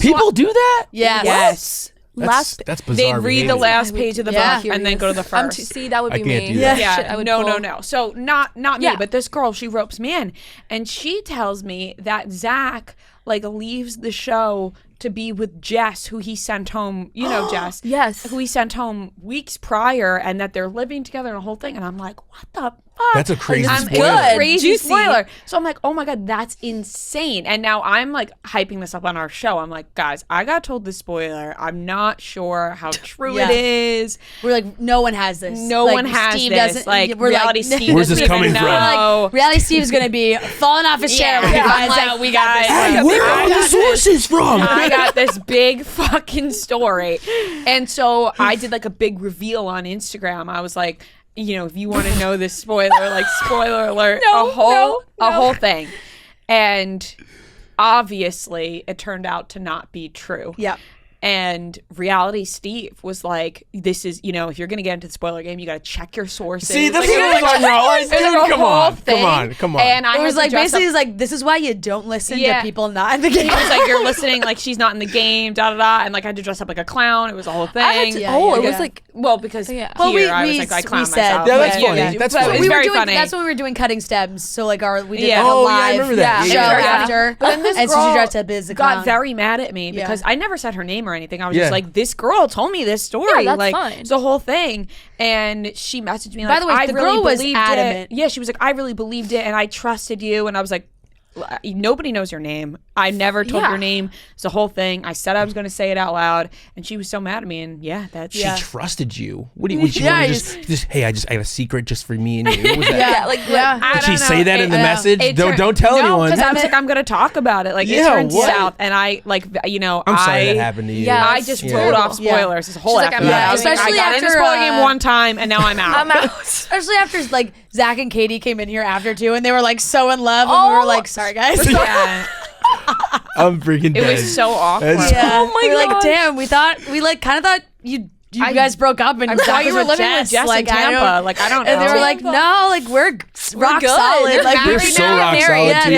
People do that? Yes. That's bizarre. They read the behavior. last page of the Yeah. book and then go to the first. See, that would I be can't me. do that. Yeah, Shit, I would no. pull. So not me, Yeah. but this girl, she ropes me in, and she tells me that Zach like leaves the show to be with Jess, who he sent home. You know Jess, Yes. who he sent home weeks prior, and that they're living together and a whole thing. And I'm like, what the fuck? That's a crazy I'm spoiler. good. Crazy Juicy. spoiler. So I'm like, oh my god, that's insane. And now I'm like hyping this up on our show. I'm like, guys, I got told this spoiler. I'm not sure how true Yeah. it is. We're like, no one has this. No Like, one has Steve this. doesn't. Like, we're reality like, Steve Where's doesn't this coming even from? know. like, reality Steve's gonna be falling off his chair. Yeah. Guys, I'm like, we got this. guys, Where are all the sources from? I got this big fucking story. And so I did like a big reveal on Instagram. I was like, if you want to know this spoiler, like spoiler alert, a whole thing. And obviously it turned out to not be true. Yep. And reality Steve was like, this is, if you're going to get into the spoiler game, you got to check your sources. See, that's Like, what I was talking about. Like, it was a dude, come whole on. thing. Come on. And I It was had to like dress basically, up- it's like this is why you don't listen Yeah. to people not in the game. He was like, you're listening, like she's not in the game, da da da, and like I had to dress up like a clown. It was a whole thing. I had to, Yeah, it yeah. was like because Yeah. Well, here we- I was we- like, I we clown said- myself. Yeah, that's But funny. That's but funny. It was we were very doing. funny. That's when we were doing cutting stems. So like we did Yeah. like a Oh, yeah, I live remember that. show Yeah. after. But then this and so girl she dressed up as a clown. got very mad at me because Yeah. I never said her name or anything. I was Yeah. just like, this girl told me this story. Yeah, that's like, fine. it's the whole thing. And she messaged me like, By the way, I the really girl was believed adamant. it. Yeah, she was like, I really believed it and I trusted you. And I was like, nobody knows your name. I never told Yeah. your name. It's the whole thing. I said I was going to say it out loud, and she was so mad at me. And yeah, that's She trusted you. What do you? Would you Yeah, want to just? Hey, I got a secret just for me and you. What was that? Yeah, like yeah. I Did she don't say know. that in the It- message? it Don't turned- tell no, anyone. because I was like, I'm going to talk about it. Like it Yeah, turned what? south, and I like I'm sorry that happened to you. Yeah. I just Yeah. wrote off Yeah. spoilers. This whole She's like, after I'm that. out. I was like, Especially I got in the after, spoiler game one time, and now I'm out. I'm out. Especially after like Zach and Katie came in here after too, and they were like so in love, and we were like, sorry guys. Yeah. I'm freaking It dead. was so awkward. That's- Yeah. Oh my we were like, gosh. damn, we like kind of thought you'd you guys broke up and I thought you were living with Jess in Tampa. Like, I don't know. And they were like, no, like, we're rock good. solid. Like, They're so rock solid, too.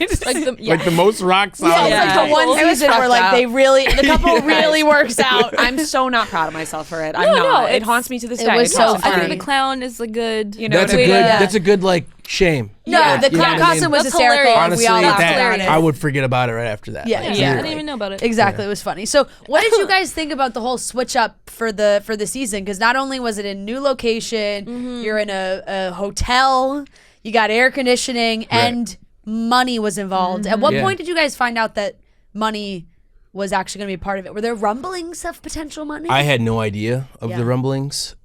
It's actually like the most rock solid. Yeah, it's like the one season where like the couple really works out. I'm so not proud of myself for it. I'm not. It haunts me to this day. was so I think funny. the clown is a good. You know, that's a good like shame. No, the clown costume was That's hysterical. hilarious. Honestly, We all laughed that, about it. I would forget about it right after that. Yeah, Like, exactly. I didn't even know about it. Exactly, it was funny. So, what did you guys think about the whole switch up for the season? Because not only was it a new location, you're in a hotel, you got air conditioning, and money was involved. At what point did you guys find out that money was actually going to be a part of it? Were there rumblings of potential money? I had no idea of the rumblings.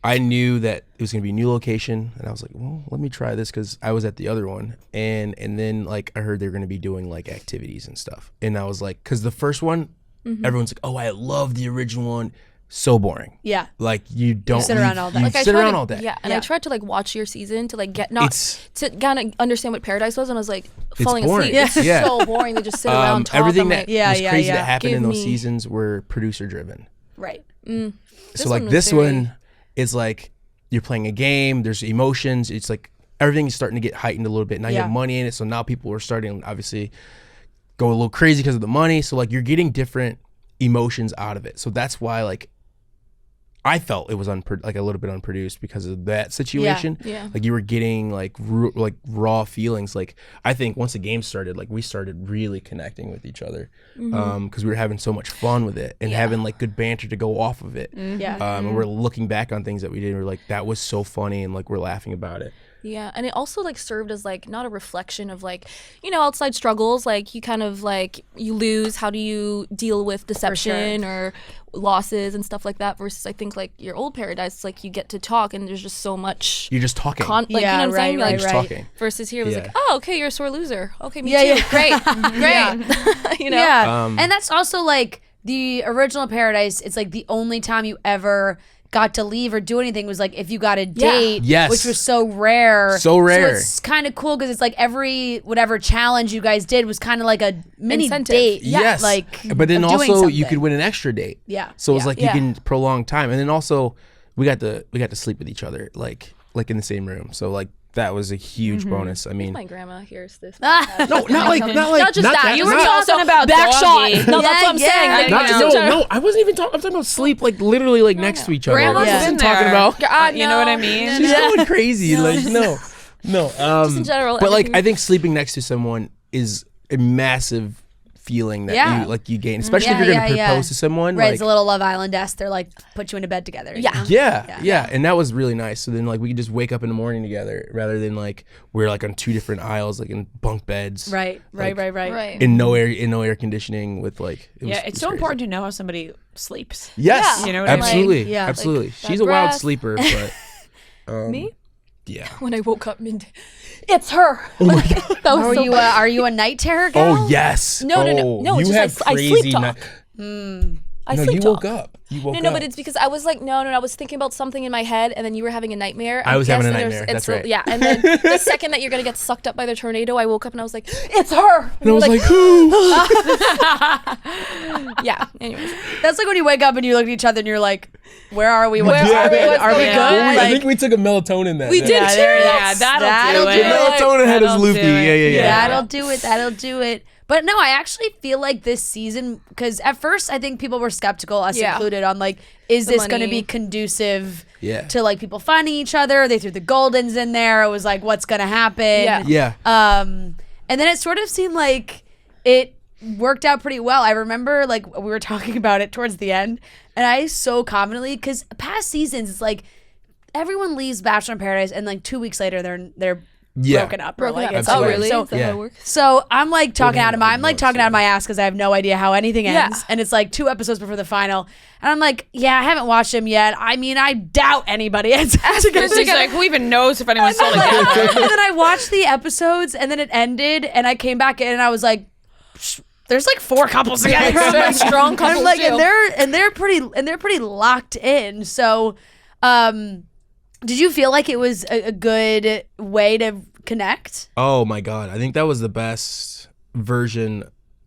I knew that it was going to be a new location, and I was like, well, let me try this because I was at the other one. And then, like, I heard they were going to be doing, like, activities and stuff. And I was like, because the first one, everyone's like, oh, I love the original one. So boring. Yeah. Like, you don't sit around all day. You Like, sit around all day. Yeah, and I tried to like watch your season to like get to kind of understand what Paradise was, and I was like falling boring. asleep. It's Yeah. so boring. They just sit around talk. Everything I'm that like, was crazy that happened Give in those me- seasons were producer driven. Right. So like this one is like you're playing a game, there's emotions, it's like everything's starting to get heightened a little bit. Now you have money in it, so now people are starting to obviously go a little crazy because of the money. So like you're getting different emotions out of it. So that's why like I felt it was like a little bit unproduced because of that situation. Yeah. Like you were getting like raw feelings. Like I think once the game started, like we started really connecting with each other because we were having so much fun with it and having like good banter to go off of it. And we're looking back on things that we did. And we're like, that was so funny, and like we're laughing about it. Yeah, and it also like served as like not a reflection of like, you know, outside struggles. Like you kind of like you lose. How do you deal with deception or losses and stuff like that? Versus I think like your old Paradise, like you get to talk and there's just so much. You're just talking. Like you know what I'm saying? Like, just talking. Versus here it was like, oh, okay, you're a sore loser. Okay, me too. Yeah. Great, great. You know. Yeah. And that's also like the original Paradise. It's like the only time you ever got to leave or do anything was like if you got a date, which was so rare. So it's kind of cool because it's like every whatever challenge you guys did was kind of like a mini Incentive. date. Yes. Like, but then of doing also you something. could win an extra date. Yeah. So it's like you Yeah. can prolong time, and then also we got to sleep with each other like in the same room. So like that was a huge bonus. I mean, My grandma hears this. no, not like Not just that. You were not- talking about back doggy. shot. No, that's what I'm saying. Like, Not just in general. no, I wasn't even talking. I'm talking about sleep, like literally, like next to each other. Grandma's I been wasn't there. talking about. You know what I mean? She's going crazy. Like no. Just in general. But like, everything- I think sleeping next to someone is a massive feeling that you gain, especially if you're gonna propose to someone. Right, like, it's a little Love Island-esque. They're like put you in a bed together. you know? Yeah, and that was really nice. So then like we could just wake up in the morning together rather than like we're like on two different aisles, like in bunk beds. Right. Right. In no air conditioning with like It's so important to know how somebody sleeps. Yes, Yeah. You know what I mean? absolutely, Like, yeah. absolutely. Like, She's that a wild breath. sleeper, but Me? yeah. When I woke up midday, it's her. Oh my God. That was Are so you funny. are you a night terror gal? Oh yes. No. Oh, It's you just have I sleep crazy talk. I No, sleep you talk. woke up. You woke up. No, but it's because I was like, no, I was thinking about something in my head, and then you were having a nightmare. I was yes, having a and there's- nightmare, it's that's right. Yeah, and then the second that you're gonna get sucked up by the tornado, I woke up and I was like, it's her. and I was like, who? Yeah. Anyways, That's like when you wake up and you look at each other and you're like, where are we? Where are we? What's Are we going good? on? I Like, think we took a melatonin that we night. did Yeah, too. there it Yeah, is. that'll do do it. Melatonin had us That'll loopy. do it. Yeah. That'll do it. But no, I actually feel like this season, because at first I think people were skeptical, us Yeah. included, on like, is this going to money. be conducive Yeah. to like people finding each other? They threw the Goldens in there. It was like, what's going to happen? Yeah. Yeah. And then it sort of seemed like it worked out pretty well. I remember like we were talking about it towards the end, and I so confidently, because past seasons, it's like everyone leaves Bachelor in Paradise, and like 2 weeks later they're Yeah. broken up. Or, Broken like, up. it's Oh, over. really? So, Is that how it works? so I'm like talking out of my, I'm like Broken up, talking out of my ass because I have no idea how anything ends, Yeah. and it's like 2 episodes before the final, and I'm like, yeah, I haven't watched them yet. I mean, I doubt anybody ends up together. It's just like, who even knows if anyone's still together? And then I watched the episodes, and then it ended, and I came back in, and I was like, there's like 4 couples together. Some strong And couples I'm like, too. and they're pretty locked in. So, did you feel like it was a good way to connect? Oh my God. I think that was the best version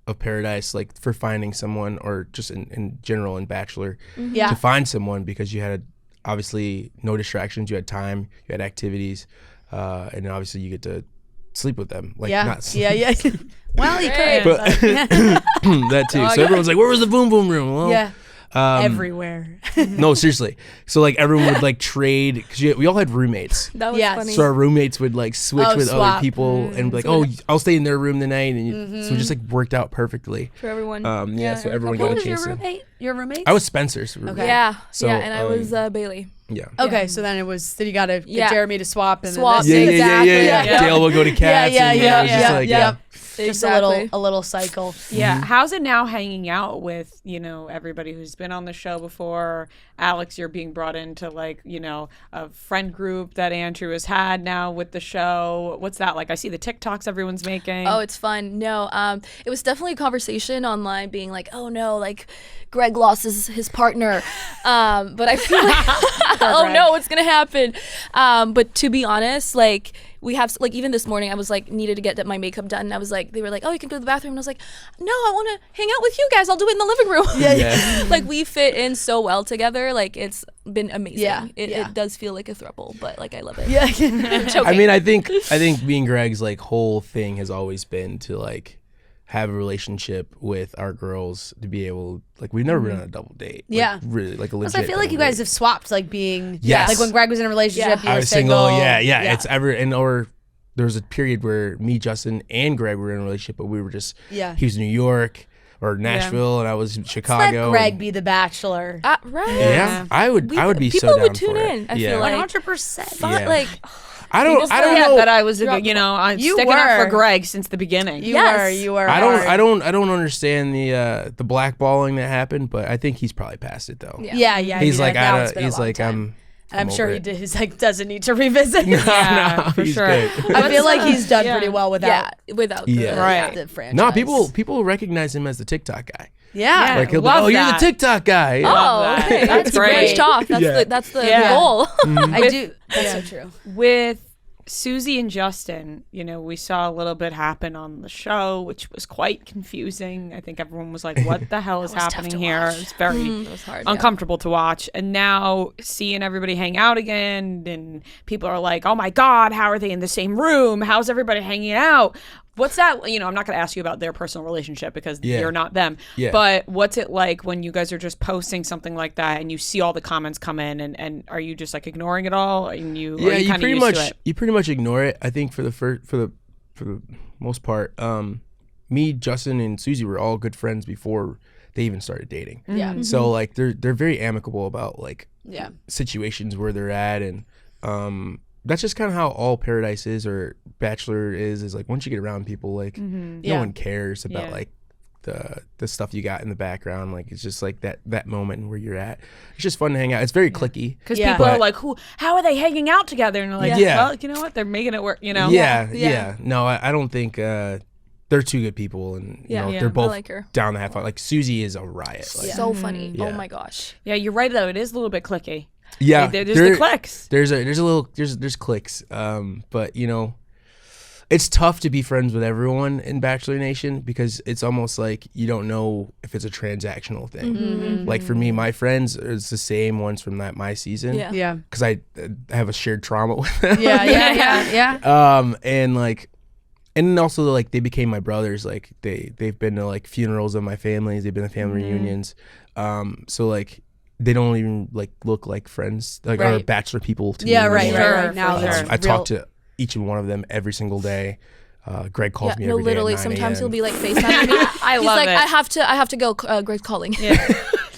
of Paradise, like for finding someone, or just in general in Bachelor, Yeah. to find someone, because you had obviously no distractions, you had time, you had activities, and obviously you get to sleep with them. Like not sleep. Yeah. Well, you could. But that too. So everyone's like, where was the boom boom room? Well, everywhere. no, seriously. So like everyone would like trade, because we all had roommates. That was funny. So our roommates would like switch with swap. other people and be like, oh, I'll stay in their room tonight. And so it just like worked out perfectly. For everyone. So everyone What got a was your chance. roommate? Your roommate? I was Spencer's roommate. Okay. Yeah. So, and I was Bailey. Yeah. Okay, so then then you got to get Jeremy to swap. And Swap. Then this- Yeah. Dale will go to Cats. Yeah. Just Just a little cycle. Yeah. How's it now hanging out with, everybody who's been on the show before? Alex, you're being brought into like, a friend group that Andrew has had now with the show. What's that like? I see the TikToks everyone's making. Oh, it's fun. No, it was definitely a conversation online being like, oh no, like Greg lost his partner. But I feel like, oh no, what's going to happen? But to be honest, like, we have, like, even this morning I was like, needed to get my makeup done, and I was like, they were like, oh, you can go to the bathroom, and I was like, no, I want to hang out with you guys, I'll do it in the living room. Yeah. Like, we fit in so well together. Like, it's been amazing. Yeah. It does feel like a throuple, but like, I love it. Yeah. I'm joking. I mean, I think me and Greg's like whole thing has always been to like have a relationship with our girls, to be able, like, we've never been on a double date. Yeah. Like, really, like a legit. I feel like you guys have swapped, like being, Yes. like when Greg was in a relationship, you I were was single. single. Yeah. It's or there was a period where me, Justin, and Greg were in a relationship, but we were just, he was in New York or Nashville, and I was in Chicago. Let Greg be the Bachelor. Right. Yeah. I would be so people down would tune for in. it. I feel like 100%. Yeah. like I don't know that I was, I'm You sticking up were. for Greg since the beginning. You were. I don't understand the blackballing that happened, but I think he's probably past it though. Yeah. He's like, now it's been a he's long like, time. I'm over sure he it. did. He's like, doesn't need to revisit. No, for he's sure. good. I feel like he's done pretty well without without the franchise. No, people recognize him as the TikTok guy. Yeah. Like he'll be, love oh, you're the that. TikTok guy. Oh, okay. That's It's great. British talk. That's the goal. I do. That's so true. With Susie and Justin, we saw a little bit happen on the show, which was quite confusing. I think everyone was like, what the hell is happening here? It's very was hard, uncomfortable to watch. And now seeing everybody hang out again, and people are like, oh my God, how are they in the same room? How's everybody hanging out? What's that? I'm not going to ask you about their personal relationship because you're not them. Yeah. But what's it like when you guys are just posting something like that and you see all the comments come in, and are you just like ignoring it all? And you pretty much ignore it. I think for the most part, me, Justin, and Susie were all good friends before they even started dating. Yeah. Mm-hmm. So like they're very amicable about like situations where they're at, and that's just kind of how all Paradise is, or Bachelor is like once you get around people, like no one cares about like the stuff you got in the background. Like it's just like that moment where you're at. It's just fun to hang out. It's very cliquey. Because people are like, how are they hanging out together? And you're like, well, you know what? They're making it work, Yeah. No, I don't think they're two good people, and they're both down to have fun. Like Susie is a riot. Like, so funny. Oh my gosh. Yeah, you're right though. It is a little bit cliquey. Yeah, there's the cliques. There's cliques. But it's tough to be friends with everyone in Bachelor Nation, because it's almost like you don't know if it's a transactional thing. Mm-hmm. Like for me, my friends, it's the same ones from my season. Yeah. Because I have a shared trauma with them. Yeah. And also like they became my brothers. Like they've been to like funerals of my families. They've been to family reunions. So like they don't even like look like friends, like our Bachelor people to me. Right. Now I talk to each and one of them every single day. Greg calls me every day. Literally, at 9 sometimes a.m. he'll be like FaceTiming me. He's love like, it. I have to go. Greg's calling.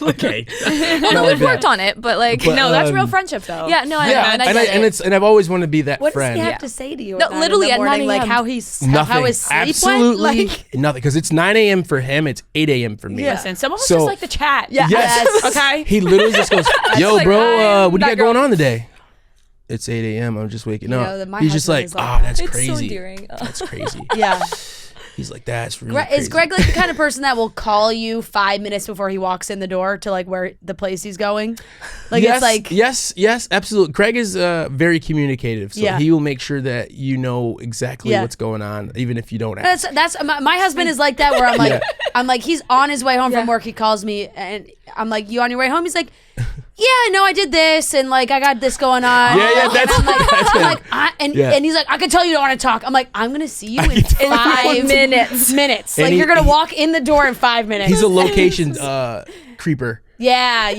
Okay. Well, no, we've worked on it, but like, But, No, that's real friendship though. yeah, no, Yeah, and I get it. and I've always wanted to be that What does friend. he have to say to you? No, at 9 literally in the at 9 morning? Like a.m. how he's Nothing. how his sleep Absolutely went? Like, nothing. Because it's 9 a.m. for him. It's 8 a.m. for me. Listen, some of us So- just like to chat. Yes. Okay. He literally just goes, "Yo, like, bro, what do you that got going on today?" It's 8 a.m. I'm just waking up. my He's just husband like, is like "Oh, that's It's so crazy. endearing. That's crazy." yeah. He's like, "That's really crazy." Is Greg like the kind of person that will call you 5 minutes before he walks in the door to like where the place he's going? Like yes, it's like yes, absolutely. Craig is very communicative, so Yeah. he will make sure that you know exactly what's going on, even if you don't ask. that's my husband is like that where I'm like I'm like, he's on his way home from work. He calls me and I'm like, you on your way home? He's like, yeah, no, I did this and like I got this going on. Yeah, that's and he's like, I can tell you don't want to talk. I'm like, I'm gonna see you in 5 minutes. And like you're gonna walk in the door in 5 minutes. He's a location creeper. Yeah.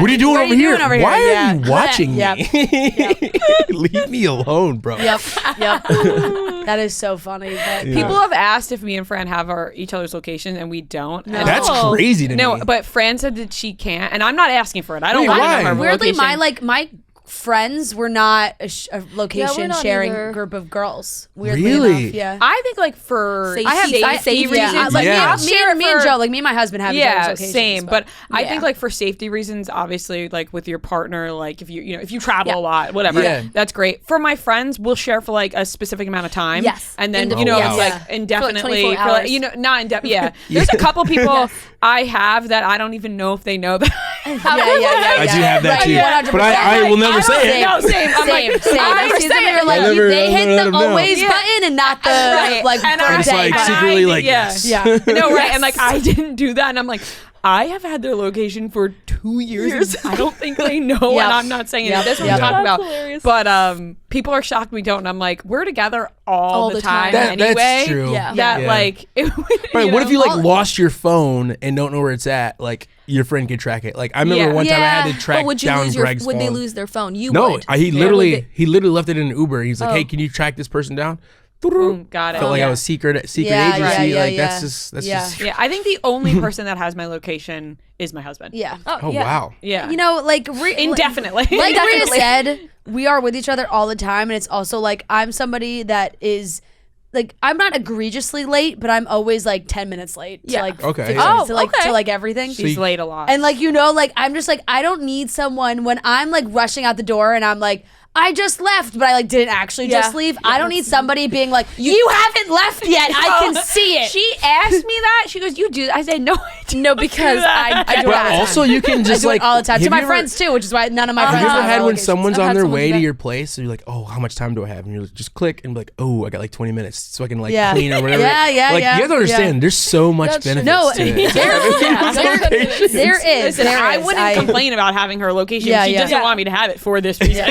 What are you doing over here? Why are you watching me? Yep. Leave me alone, bro. Yep. That is so funny. But People have asked if me and Fran have each other's location, and we don't. No. And That's crazy to me. No, but Fran said that she can't, and I'm not asking for it. I don't Wait, want why? to know her weirdly, location. my friends were not a location not sharing either. group of girls. Weirdly Really? enough, yeah. I think like for safety reasons. Yeah, like Yeah. me and Joe, like me and my husband have each other's Yeah, locations, same. But I yeah. think like for safety reasons, obviously, like with your partner, like if you travel a lot, whatever, Yeah. that's great. For my friends, we'll share for like a specific amount of time. Yes. And then Oh, wow. it's like indefinitely, 24 for, like, hours. not indefinitely. Yeah. There's a couple people I have that I don't even know if they know that. Yeah. I do have that Right, too. 100%. But I will never say it. No, same. I'm like, Same. I I never see say them, it. you're like, I never they hit let the them know. always button and not the Right. like And for I'm a day like button. secretly like yeah. yes. Yeah. No, right. And like I didn't do that, and I'm like, I have had their location for 2 years. And I don't think they know, and I'm not saying it. That's what Yep. I'm talking about. That's hilarious. But people are shocked we don't. And I'm like, we're together all the time That- anyway. That's true. Yeah. That Yeah. like, Right, what if you like lost your phone and don't know where it's at? Like your friend could track it. Like I remember Yeah. one time I had Yeah. to track But would you down lose Greg's would phone. they lose their phone? You No, would. he Or literally would he literally left it in an Uber. He's like, Oh. "Hey, can you track this person down?" Boom, got it. Felt like yeah. I was secret Yeah, agency. yeah, like yeah. that's Yeah. just Yeah, I think the only person that has my location is my husband. Yeah. oh wow. Yeah. You know, like Indefinitely. Like Ria Definitely. said, we are with each other all the time, and it's also like I'm somebody that is like I'm not egregiously late, but I'm always like 10 minutes late. To, Yeah. like Okay, 15 yeah. minutes to, like okay. to like everything. She's late a lot. And like like I'm just like I don't need someone when I'm like rushing out the door and I'm like I just left, but I like didn't actually just leave. I don't need somebody being like you haven't left yet. I can see it. She asked me that. She goes, "You do?" I said, "No, I do." No, because I do it all But the time. also you can I just do like it all the time to have my you ever- friends too, which is why none of my Have friends you ever have had when locations. someone's I've on had their someone way do to that. your place and you're like, oh, how much time do I have? And you're like, just click and be like, oh, I got like 20 minutes so I can like Yeah. clean or whatever. Yeah, Like yeah, you have to understand, yeah. there's so much That's true. benefits No, to it. there is. Listen, there I is. wouldn't complain about having her location. Yeah, She yeah. doesn't Yeah. want me to have it for this reason.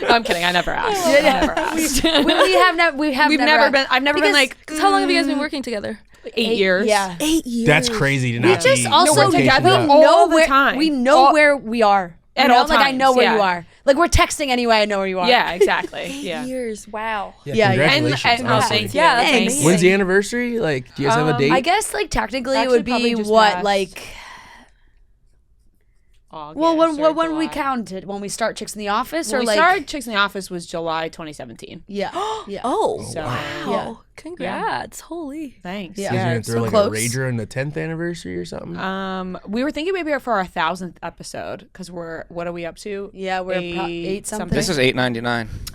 I'm kidding. I never asked. I never asked. We've never been. I've never been like. Because how long have you guys been working together? 8 years. Yeah. 8 years. That's crazy to We not just be also we're location together up. all know the where time. we know where we are. You At know? all Like I know times, where yeah. you are. Like we're texting anyway. I know where you are. Yeah, exactly. 8 Yeah. years. Wow. Yeah, yeah. Congratulations. And honestly. thank you. Yeah, that's Thanks. amazing. When's the anniversary? Like, do you guys have a date? I guess like technically it Actually, would be probably just what passed. like August well or when we July. counted when we start Chicks in the Office When or we like started Chicks in the Office was July 2017. yeah yeah Oh, So wow. Yeah. Congrats. Holy. thanks. Yeah. You guys are gonna so throw like close. a rager in the 10th anniversary or something? We were thinking maybe for our 1000th episode because what are we up to? yeah we're eight something. This is $8.99.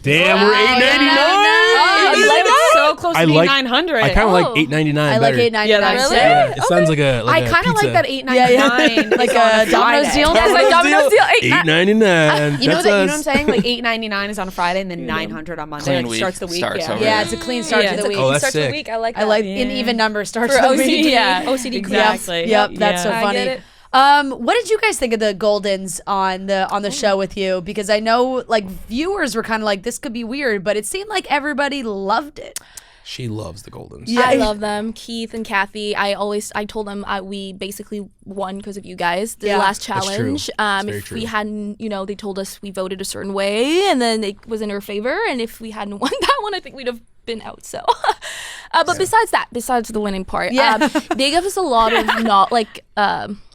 Damn, we're Oh, $8.99. you like it so close I to like. 900. I kind of like Oh. $8.99 I like better. $8.99. Yeah, that's Really? Yeah, it sounds like a I kind of like that $8.99. Like a Domino's deal? Yeah, it's like Domino's deal. $8.99. You know That's that? You know us. what I'm saying? Like $8.99 is on a Friday and then 900 on Monday. Clean Like week starts the week. starts Yeah. over. Yeah, it's a clean start Yeah, to it's the a week. Oh, that's Starts the sick. week. I like that. I like Yeah. an even number starts For the OCD. week. Yeah. OCD. Exactly. Yep, that's so Yeah. I funny. get it. What did you guys think of the Goldens on the show with you? Because I know like viewers were kind of like this could be weird, but it seemed like everybody loved it. She loves the Goldens. Yeah. I love them, Keith and Kathy. I told them we basically won because of you guys. The Yeah. last That's true. challenge. That's very If true. we hadn't, they told us we voted a certain way, and then it was in our favor. And if we hadn't won that one, I think we'd have been out. So, but besides the winning part, Yeah. they gave us a lot of not like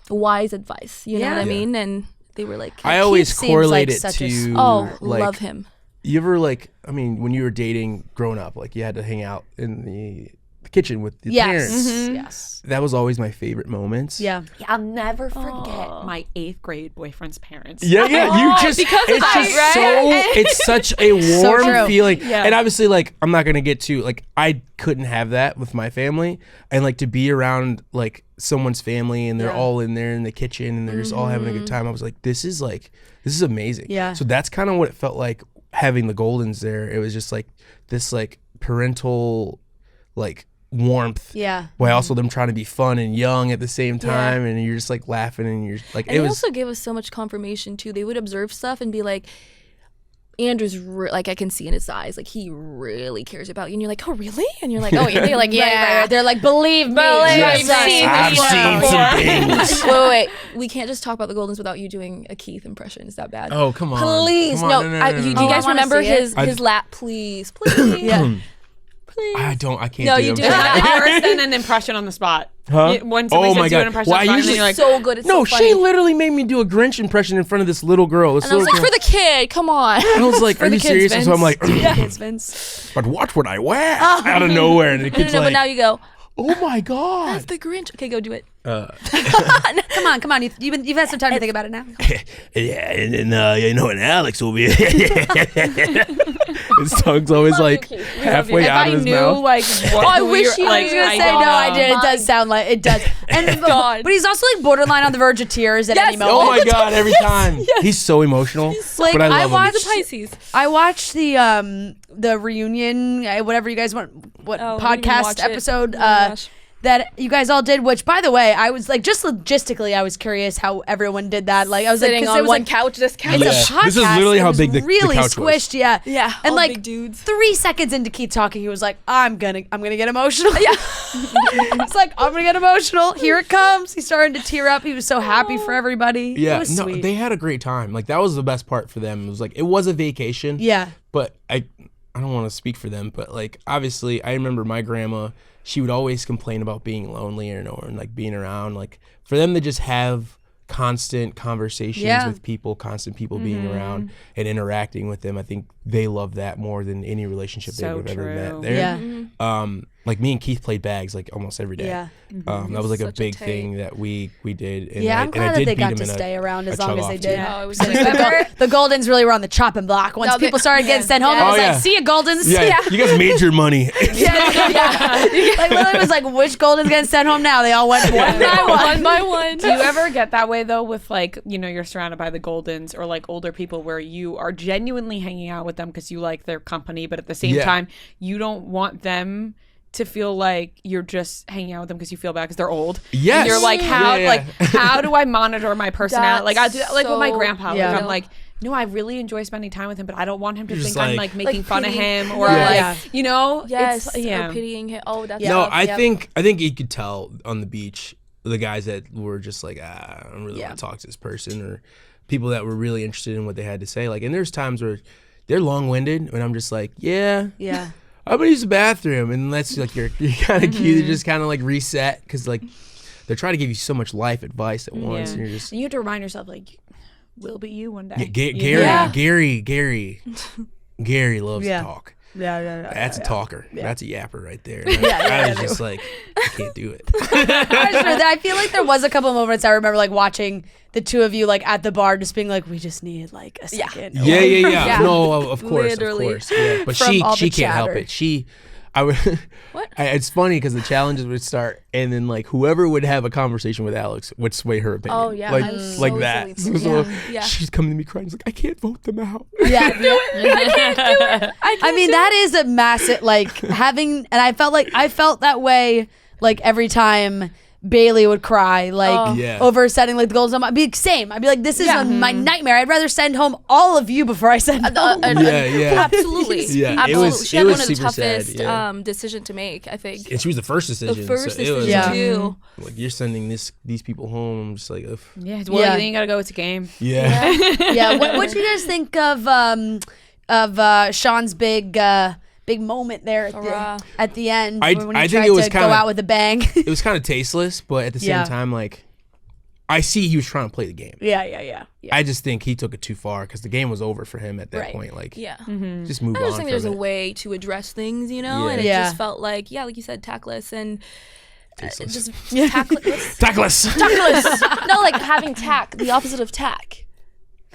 wise advice. You know what I Yeah. mean? And they were like, I always seems correlate like it such a to like, love him. You ever like? I mean, when you were dating, growing up, like you had to hang out in the kitchen with your parents. Yes. That was always my favorite moments. Yeah. I'll never forget my 8th grade boyfriend's parents. Yeah, you just because of it's that, just right? it's such a warm true. feeling. Yeah. And obviously like I'm not going to get to like I couldn't have that with my family and like to be around like someone's family and they're all in there in the kitchen and they're just all having a good time. I was like this is amazing. Yeah. So that's kind of what it felt like having the Goldens there. It was just like this like parental like warmth. Yeah. While also them trying to be fun and young at the same time, and you're just like laughing and you're like, and they also gave us so much confirmation too. They would observe stuff and be like, Andrew's like, I can see in his eyes, like he really cares about you, and you're like, oh really? And you're like, oh yeah. They're like, yeah. They're like, believe me. I've seen some things. Wait. We can't just talk about the Goldens without you doing a Keith impression. Is that bad? Oh come on. Please, come on. no. Do you guys remember his lap? Please. Yeah. I can't. No, do you them. do It's not. not worse than an impression on the spot. Huh? When somebody says do an impression on the spot, and then you're like, So good. It's No, so funny. she literally made me do a Grinch impression in front of this little girl. And I was like, for the kid, come on. I was like, are the you kids, serious? And so I'm like, Kids, Vince. but watch what I wear out of nowhere. And the kid's No, like, but now you go, oh my God. that's the Grinch. Okay, go do it. Come on. You've had some time to think about it now. Yeah, and and Alex will be. His tongue's always like halfway if out I of his knew mouth. like what I who wish you're- he like, was I was gonna gonna say no, I did. It Mine. does sound like it does. And God. but he's also like borderline on the verge of tears at any Yes. moment. Oh my God! Every time he's so emotional, Like, but I I love watched- him. He's a Pisces. I watched the reunion, whatever you guys want, what Oh, I didn't even podcast watch it. episode Oh my gosh. that you guys all did. Which, by the way, I was like, just logistically, I was curious how everyone did that. Like, I was Sitting like, 'cause on it was one like, couch, this couch. it's Yeah. a podcast. This is literally It how was big the really couch was. squished. Yeah, Yeah, and all like big dudes. 3 seconds into Keith talking, he was like, I'm gonna get emotional. Yeah, it's like I'm gonna get emotional. Here it comes. He's starting to tear up. He was so happy for everybody. It Yeah, was no, sweet. they had a great time. Like that was the best part for them. It was like it was a vacation. Yeah. But I don't want to speak for them, but like obviously I remember my grandma, she would always complain about being lonely or like being around. Like for them to just have constant conversations with people, constant people being around and interacting with them, I think they love that more than any relationship they So would have ever met true. there. Yeah. Like me and Keith played bags like almost every day. Yeah. That was like a Such a big tight- thing that we did. And Yeah, I, I'm and I glad that did they beat got him to in stay around a as long as chug-off, they too. did. Oh, it was The Goldens really were on the chopping block. Once No, people started getting sent home, Yeah. it was Oh, like, yeah. see ya, Goldens. Yeah, you guys made your money. Like literally it was like, which Goldens getting sent home now? They all went one by one. One by one. Do you ever get that way though with like, you're surrounded by the Goldens or like older people where you are genuinely hanging out with them because you like their company, but at the same Yeah. time, you don't want them to feel like you're just hanging out with them because you feel bad because they're old. Yes. And you're like, how Yeah, yeah. like how do I monitor my personality? Like I do that like with my so grandpa. Yeah. Like I'm like, no, I really enjoy spending time with him, but I don't want him to You're think just I'm like- like making fun of pitying- him or Yes. like Yes. it's yeah. Or pitying him. Oh, that's No, love. I Yep. think you could tell on the beach the guys that were just like, I don't really want to talk to this person, or people that were really interested in what they had to say. Like, and there's times where they're long-winded, and I'm just like, yeah, Yeah. I'm gonna use the bathroom, and that's like you're kind of cute to just kind of like reset because like they're trying to give you so much life advice at once, and you're just And you have to remind yourself like, will be you one day. Gary loves Yeah. to talk. Yeah. That's a talker. That's a yapper right there. I was just like, I can't do it. I feel like there was a couple moments I remember like watching the two of you like at the bar just being like, we just need like a second. Yeah. Yeah. No, of course, Literally. of course. Yeah. But From all she the can't help chatter. it. I would. What? It's funny because the challenges would start, and then like whoever would have a conversation with Alex would sway her opinion. Oh, yeah. like I'm so like that. silly too. So Yeah. she's coming to me crying. She's like, I can't vote them out. Yeah. I mean, that is a massive like having, and I felt that way like every time Bailey would cry like Yeah. over sending like the goals. I'd be like, same. I'd be like, this is my nightmare. I'd rather send home all of you before I send home. Yeah. Absolutely. Yeah, it Absolutely. was- She it had was one of the super sad, toughest yeah. decision to make, I think. And she was the first decision. The first so it was decision, Yeah. too. like you're sending these people home. I'm just like, ugh. Yeah, well, Yeah. then you gotta go. It's a game. Yeah. Yeah. What do you guys think of Sean's big moment there Hurrah. at the end I when he think tried it was to go kinda- out with a bang? It was kind of tasteless, but at the same Yeah. time, like, I see he was trying to play the game. Yeah. I just think he took it too far because the game was over for him at that Right. point. Like, Yeah. just move I on just think from there's a it. way to address things, you know, Yeah. and it Yeah. just felt like, like you said, tactless and Tasteless. just tactless. Tactless. Tactless. No, like having tack, the opposite of tack,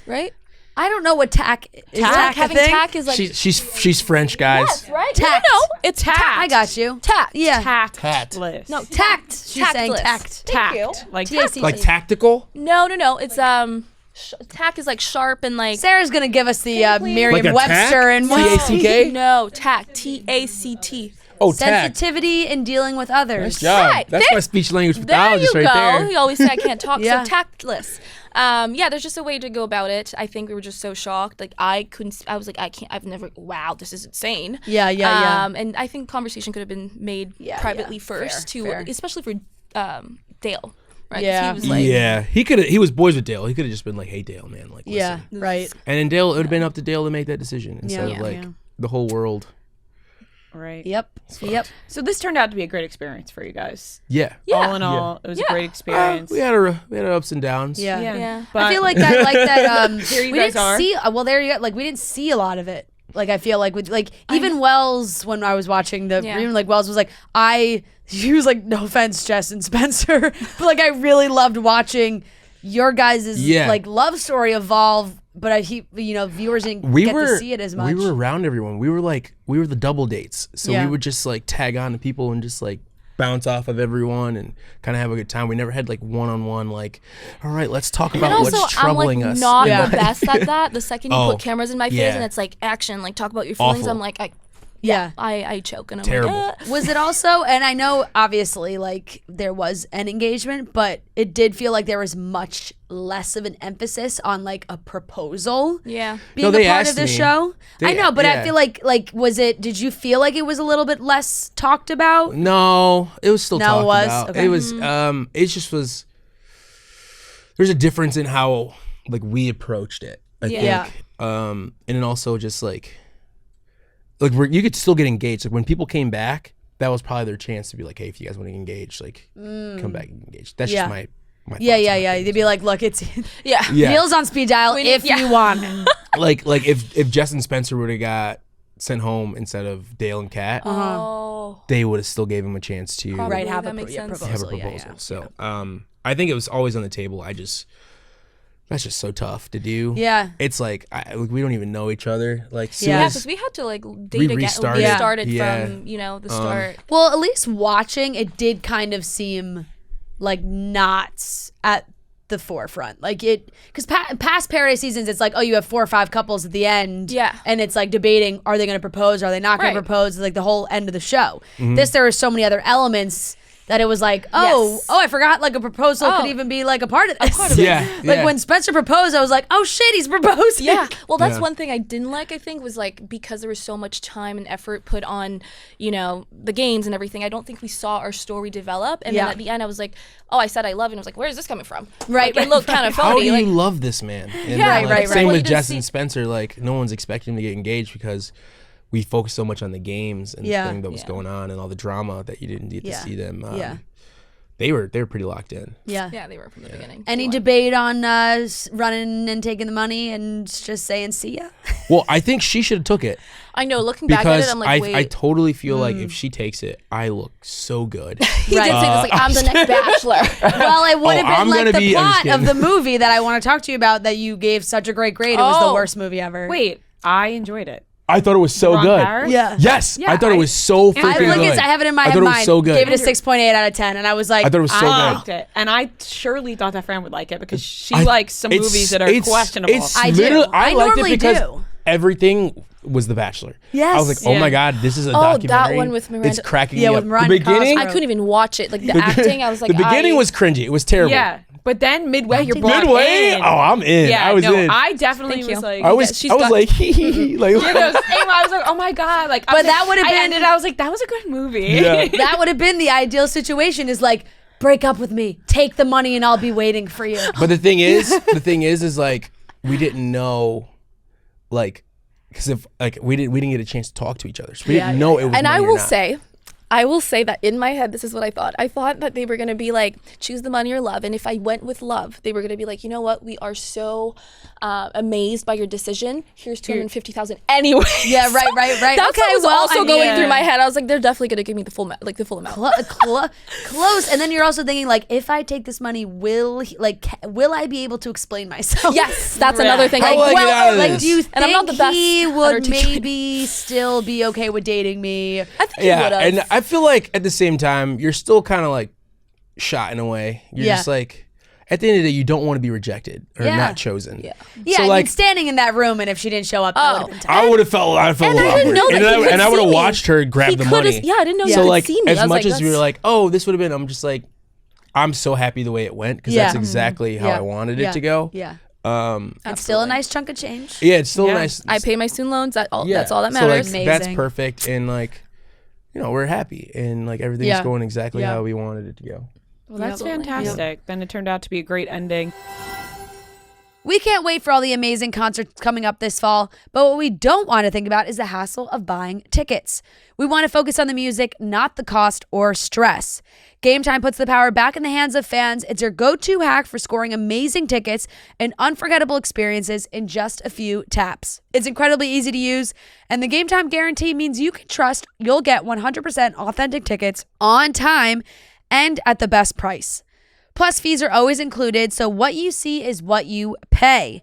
right? I don't know what tack is. Tack, a having thing? tack is like She's French, guys. yes, right? Tact. No, it's tact. I got you. tact. Yeah. Tactless. No, Tact. She's saying Tactless. tact. Thank you. Like T-A-C-T. Like tactical. No. It's tack is like sharp and like Sarah's gonna give us the please? Merriam-Webster Like a and tack? T-A-C-K? No, tact. TACT. sensitivity in dealing with others. Nice job. Right. That's my speech language There pathologist you right go. there. You always say I can't talk, Yeah. so tactless. Yeah, there's just a way to go about it. I think we were just so shocked. Like I was like, I can't. I've never. Wow, this is insane. Yeah. And I think conversation could have been made privately first, fair. especially for Dale. Right? 'Cause Yeah. he was like, Yeah, he was boys with Dale. He could have just been like, "Hey, Dale, man, like, Yeah, listen." right. And then Dale, it would have been up to Dale to make that decision instead of like the whole world. Right. Yep. So this turned out to be a great experience for you guys. Yeah. All in all, it was a great experience. We had our ups and downs. Yeah. Yeah. But I feel like that. Here you we guys didn't are. see. Well, there you go. Like we didn't see a lot of it. Like I feel like with even Wells when I was watching even like Wells was like he was like, no offense, Jess and Spencer, but like I really loved watching your guys' like love story evolve. But viewers didn't get to see it as much. We were around everyone. We were the double dates. So Yeah. we would just like tag on to people and just like bounce off of everyone and kind of have a good time. We never had like one-on-one like, all right, let's talk about and also, what's troubling I'm like us. not Yeah. the best at that. The second you Oh, put cameras in my face yeah. and it's like action, like talk about your feelings, Awful. I'm like, Yeah. I choke and I'm Terrible. like, Was it also, and I know obviously like there was an engagement, but it did feel like there was much less of an emphasis on like a proposal yeah. being No, they a part of asked the me. show. I know, but I feel like did you feel like it was a little bit less talked about? No, it was still No, it talked was? about. Okay. It was it just was there's a difference in how like we approached it. I Yeah. think. And then also just like you could still get engaged. Like when people came back, that was probably their chance to be like, hey, if you guys want to get engaged, like come back and engage. That's Yeah. just my thoughts Yeah. on things. They'd be like, look, it's Yeah. Yeah. Deal's on speed dial if you want it. like if Jess and Spencer would have got sent home instead of Dale and Kat, Oh. they would have still gave him a chance to Probably. Right, have that a makes sense. proposal. have a Yeah, proposal. yeah. So I think it was always on the table. That's just so tough to do. Yeah. It's like we don't even know each other. Like soon Yeah. Yeah, as because we had to like date We again. restarted. We Yeah. started Yeah. from the start. Well, at least watching it did kind of seem like not at the forefront. Like because past Paradise seasons, it's like, oh, you have 4 or 5 couples at the end. Yeah. And it's like debating, are they going to propose? Are they not going to Right. propose? It's like the whole end of the show. Mm-hmm. There are so many other elements that it was like, Yes. I forgot like a proposal could Oh. even be like a part of this. Yeah, Like yeah. when Spencer proposed, I was like, oh shit, he's proposing. Yeah. Well, that's Yeah. one thing I didn't like, I think, was like because there was so much time and effort put on, the games and everything, I don't think we saw our story develop. And Yeah. then at the end, I was like, oh, I said I love you. And I was like, where is this coming from? Right, Like, it looked kind of how phony. do Like, you love this man? And Yeah, then, right, Same right. with You Jess didn't and see- Spencer. Like no one's expecting him to get engaged because we focused so much on the games and Yeah. everything that was going on and all the drama that you didn't get Yeah. to see them. Yeah. They were pretty locked in. Yeah. yeah, they were from the beginning. Any They were. debate on running and taking the money and just saying see ya? Well, I think she should have took it I know, looking back at because it, I'm like, wait. I totally feel like if she takes it, I look so good. He did say this, like, I'm the next bachelor. Well, it would Oh, have I'm been gonna like the be- I'm just plot of kidding. the movie that I want to talk to you about that you gave such a great grade. It was the Oh. worst movie ever. Wait, I enjoyed it. I thought it was so Ron good. Paris? Yeah. Yes, Yeah, I thought it was so freaking I feel like good. I have it in my I thought it was mind. so good. Gave it a 6.8 out of 10, and I was like, I thought it was so I good. liked it, and I surely thought that Fran would like it because she I- likes some movies that are questionable. I do. I liked normally it because do. everything was The Bachelor. Yes. I was like, oh Yeah. my god, this is a Oh, that documentary. one with Miranda- It's cracking Yeah, me with up. Miranda The beginning, Cosgrove. I couldn't even watch it. Like, the acting, I was like, the beginning was cringy. It was terrible. Yeah, but then midway you're brought Midway, in. oh, I'm in. Yeah, I was no, in. I definitely Thank was you. like, I was like, hee hee hee. Like, yeah, no, same. I was like, oh my god, like. But that would've been- I was like, that was a good movie. Yeah. That would have been the ideal situation is like, break up with me, take the money, and I'll be waiting for you. But the thing is like we didn't know, like, because if like we didn't get a chance to talk to each other, so we didn't know it was. And money I or will not. say that in my head, this is what I thought. I thought that they were going to be like, choose the money or love. And if I went with love, they were going to be like, you know what? We are so amazed by your decision. Here's $250,000 anyway. Yeah, right. That's Okay, what was well, also I going mean, through my head. I was like, they're definitely going to give me the full amount. Close. And then you're also thinking like, if I take this money, will I be able to explain myself? Yes, that's another thing. How will I get out of Like, this? do you think And I'm not the best he at would articulating. maybe still be okay with dating me? I think he Yeah, would have. and I feel like at the same time you're still kind of like shot in a way. You're Yeah. just like, at the end of the day, you don't want to be rejected or Yeah. not chosen. Yeah, So, I like, mean, standing in that room, and if she didn't show up, that would have been tough. I would have felt a little I didn't awkward. know that he could and I would see have me. watched her grab He the could've- money. Yeah, I didn't know So he like, could see me. as I was much like, as we were that's- like, oh, this would have been, I'm just like, I'm so happy the way it went because that's Yeah. exactly how Yeah. I wanted Yeah. it to go. Yeah, Um, it's still a nice chunk of change. yeah, it's still Yeah. nice. I pay my student loans. That's all that So like, matters. that's Amazing. perfect, and like, we're happy, and like everything's Yeah. going exactly Yeah. how we wanted it to go. Well, that's Absolutely. fantastic. Then it turned out to be a great ending. We can't wait for all the amazing concerts coming up this fall, but what we don't want to think about is the hassle of buying tickets. We want to focus on the music, not the cost or stress. Game Time puts the power back in the hands of fans. It's your go-to hack for scoring amazing tickets and unforgettable experiences in just a few taps. It's incredibly easy to use, and the Game Time guarantee means you can trust you'll get 100% authentic tickets on time and at the best price. Plus, fees are always included, so what you see is what you pay.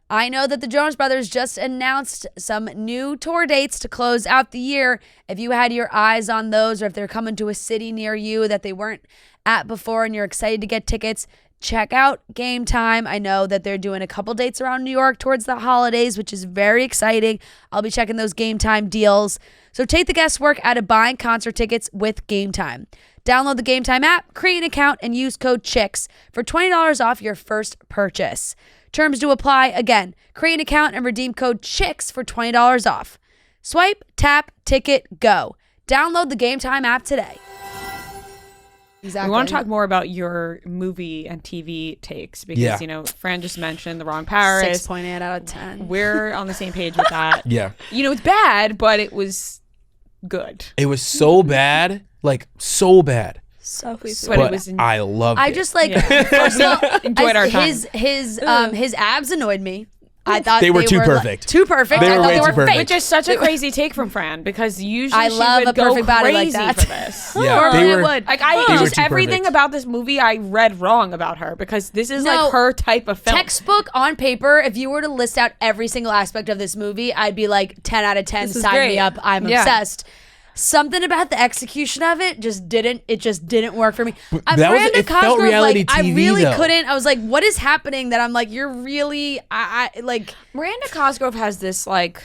I know that the Jonas Brothers just announced some new tour dates to close out the year. If you had your eyes on those, or if they're coming to a city near you that they weren't at before and you're excited to get tickets, check out Game Time. I know that they're doing a couple dates around New York towards the holidays, which is very exciting. I'll be checking those Game Time deals. So take the guesswork out of buying concert tickets with Game Time. Download the Game Time app, create an account, and use code CHICKS for $20 off your first purchase. Terms do apply. Again, create an account and redeem code CHICKS for $20 off. Swipe, tap, ticket, go. Download the Game Time app today. Exactly. We want to talk more about your movie and TV takes because, Yeah. Fran just mentioned The Wrong Paris. 6.8 out of 10. We're on the same page with that. Yeah, It's bad, but it was good. it was so bad, like so bad, So But sweet. it was I loved I it. just like first of all, Enjoyed our time. his abs annoyed me. I thought They were too like, perfect. too perfect. They I were thought way they too were perfect. fake. Which is such a crazy take from Fran because usually I she love would a go perfect body like crazy that. for this. Yeah, Normally they it were- would. Like they were just too everything perfect. about this movie I read wrong about her because this is No, like her type of film. Textbook on paper, if you were to list out every single aspect of this movie, I'd be like 10 out of 10. This is Sign me great. up. I'm Yeah. obsessed. Something about the execution of it just didn't work for me. that was- Miranda it felt Cosgrove, reality like, I TV really though. couldn't. I was like, what is happening that I'm like, you're really, I like, Miranda Cosgrove has this like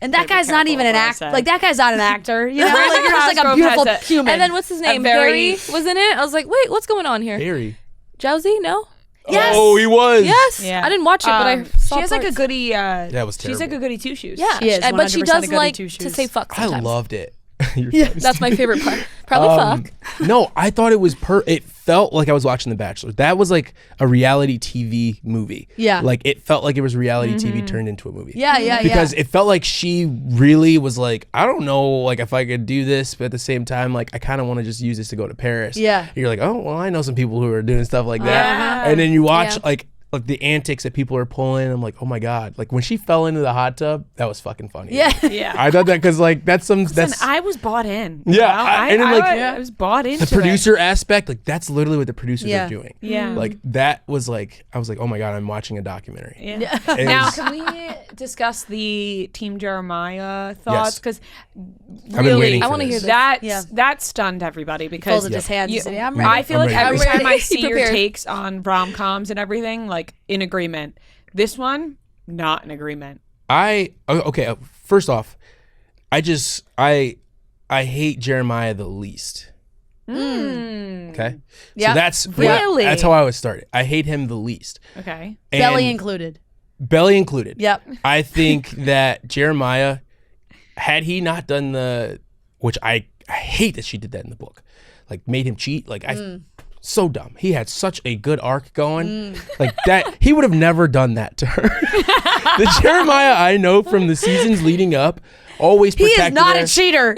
and that Gotta be guy's not careful even an what I act. say. Like that guy's not an actor. You know, like you're just like a Cosgrove beautiful has human. And then what's his name? very- Harry was in it. I was like, wait, what's going on here? Harry. Jousy? No. Yes. Oh, he was. Yes. Yeah. I didn't watch it, but I saw she has like a parts. goody That was she's like terrible. a goody two shoes. Yeah, She is but she 100% a does goody like two to shoes. say fuck I sometimes. loved it. That's my favorite part. Probably fuck. No, I thought it was it felt like I was watching The Bachelor. That was like a reality TV movie. Yeah. Like it felt like it was reality TV turned into a movie. Yeah. Because it felt like she really was like, I don't know, like if I could do this, but at the same time, like I kind of want to just use this to go to Paris. Yeah. And you're like, oh, well, I know some people who are doing stuff like that. Yeah. And then you watch Yeah. like the antics that people are pulling. I'm like, oh my God. Like when she fell into the hot tub, that was fucking funny. Yeah. Yeah. I thought that because like that's some, Listen, that's I was bought in. Yeah, and then, like, I was bought into the producer aspect. Like that's literally what the producers Yeah. are doing. Yeah. Like that was like, I was like, oh my God, I'm watching a documentary. it. Yeah. It Now, was- can we discuss the Team Jeremiah thoughts? Yes. Because I've been waiting I for wanna this. hear this. Yeah. That stunned everybody because Folded his hands and said, "Yeah, I'm ready." I feel I'm like ready. every I'm time I ready. see your Prepared. takes on rom-coms and everything, like in agreement. This one, not in agreement. Okay. First off, I hate Jeremiah the least. Okay. Yeah. So that's Really? that's how I would start it. I hate him the least. Okay. Belly And- included. belly included. Yep. I think that Jeremiah, had he not done which I hate that she did that in the book, like made him cheat. Like so dumb. He had such a good arc going, like that. He would have never done that to her. The Jeremiah I know from the seasons leading up always He protected is not her. a cheater.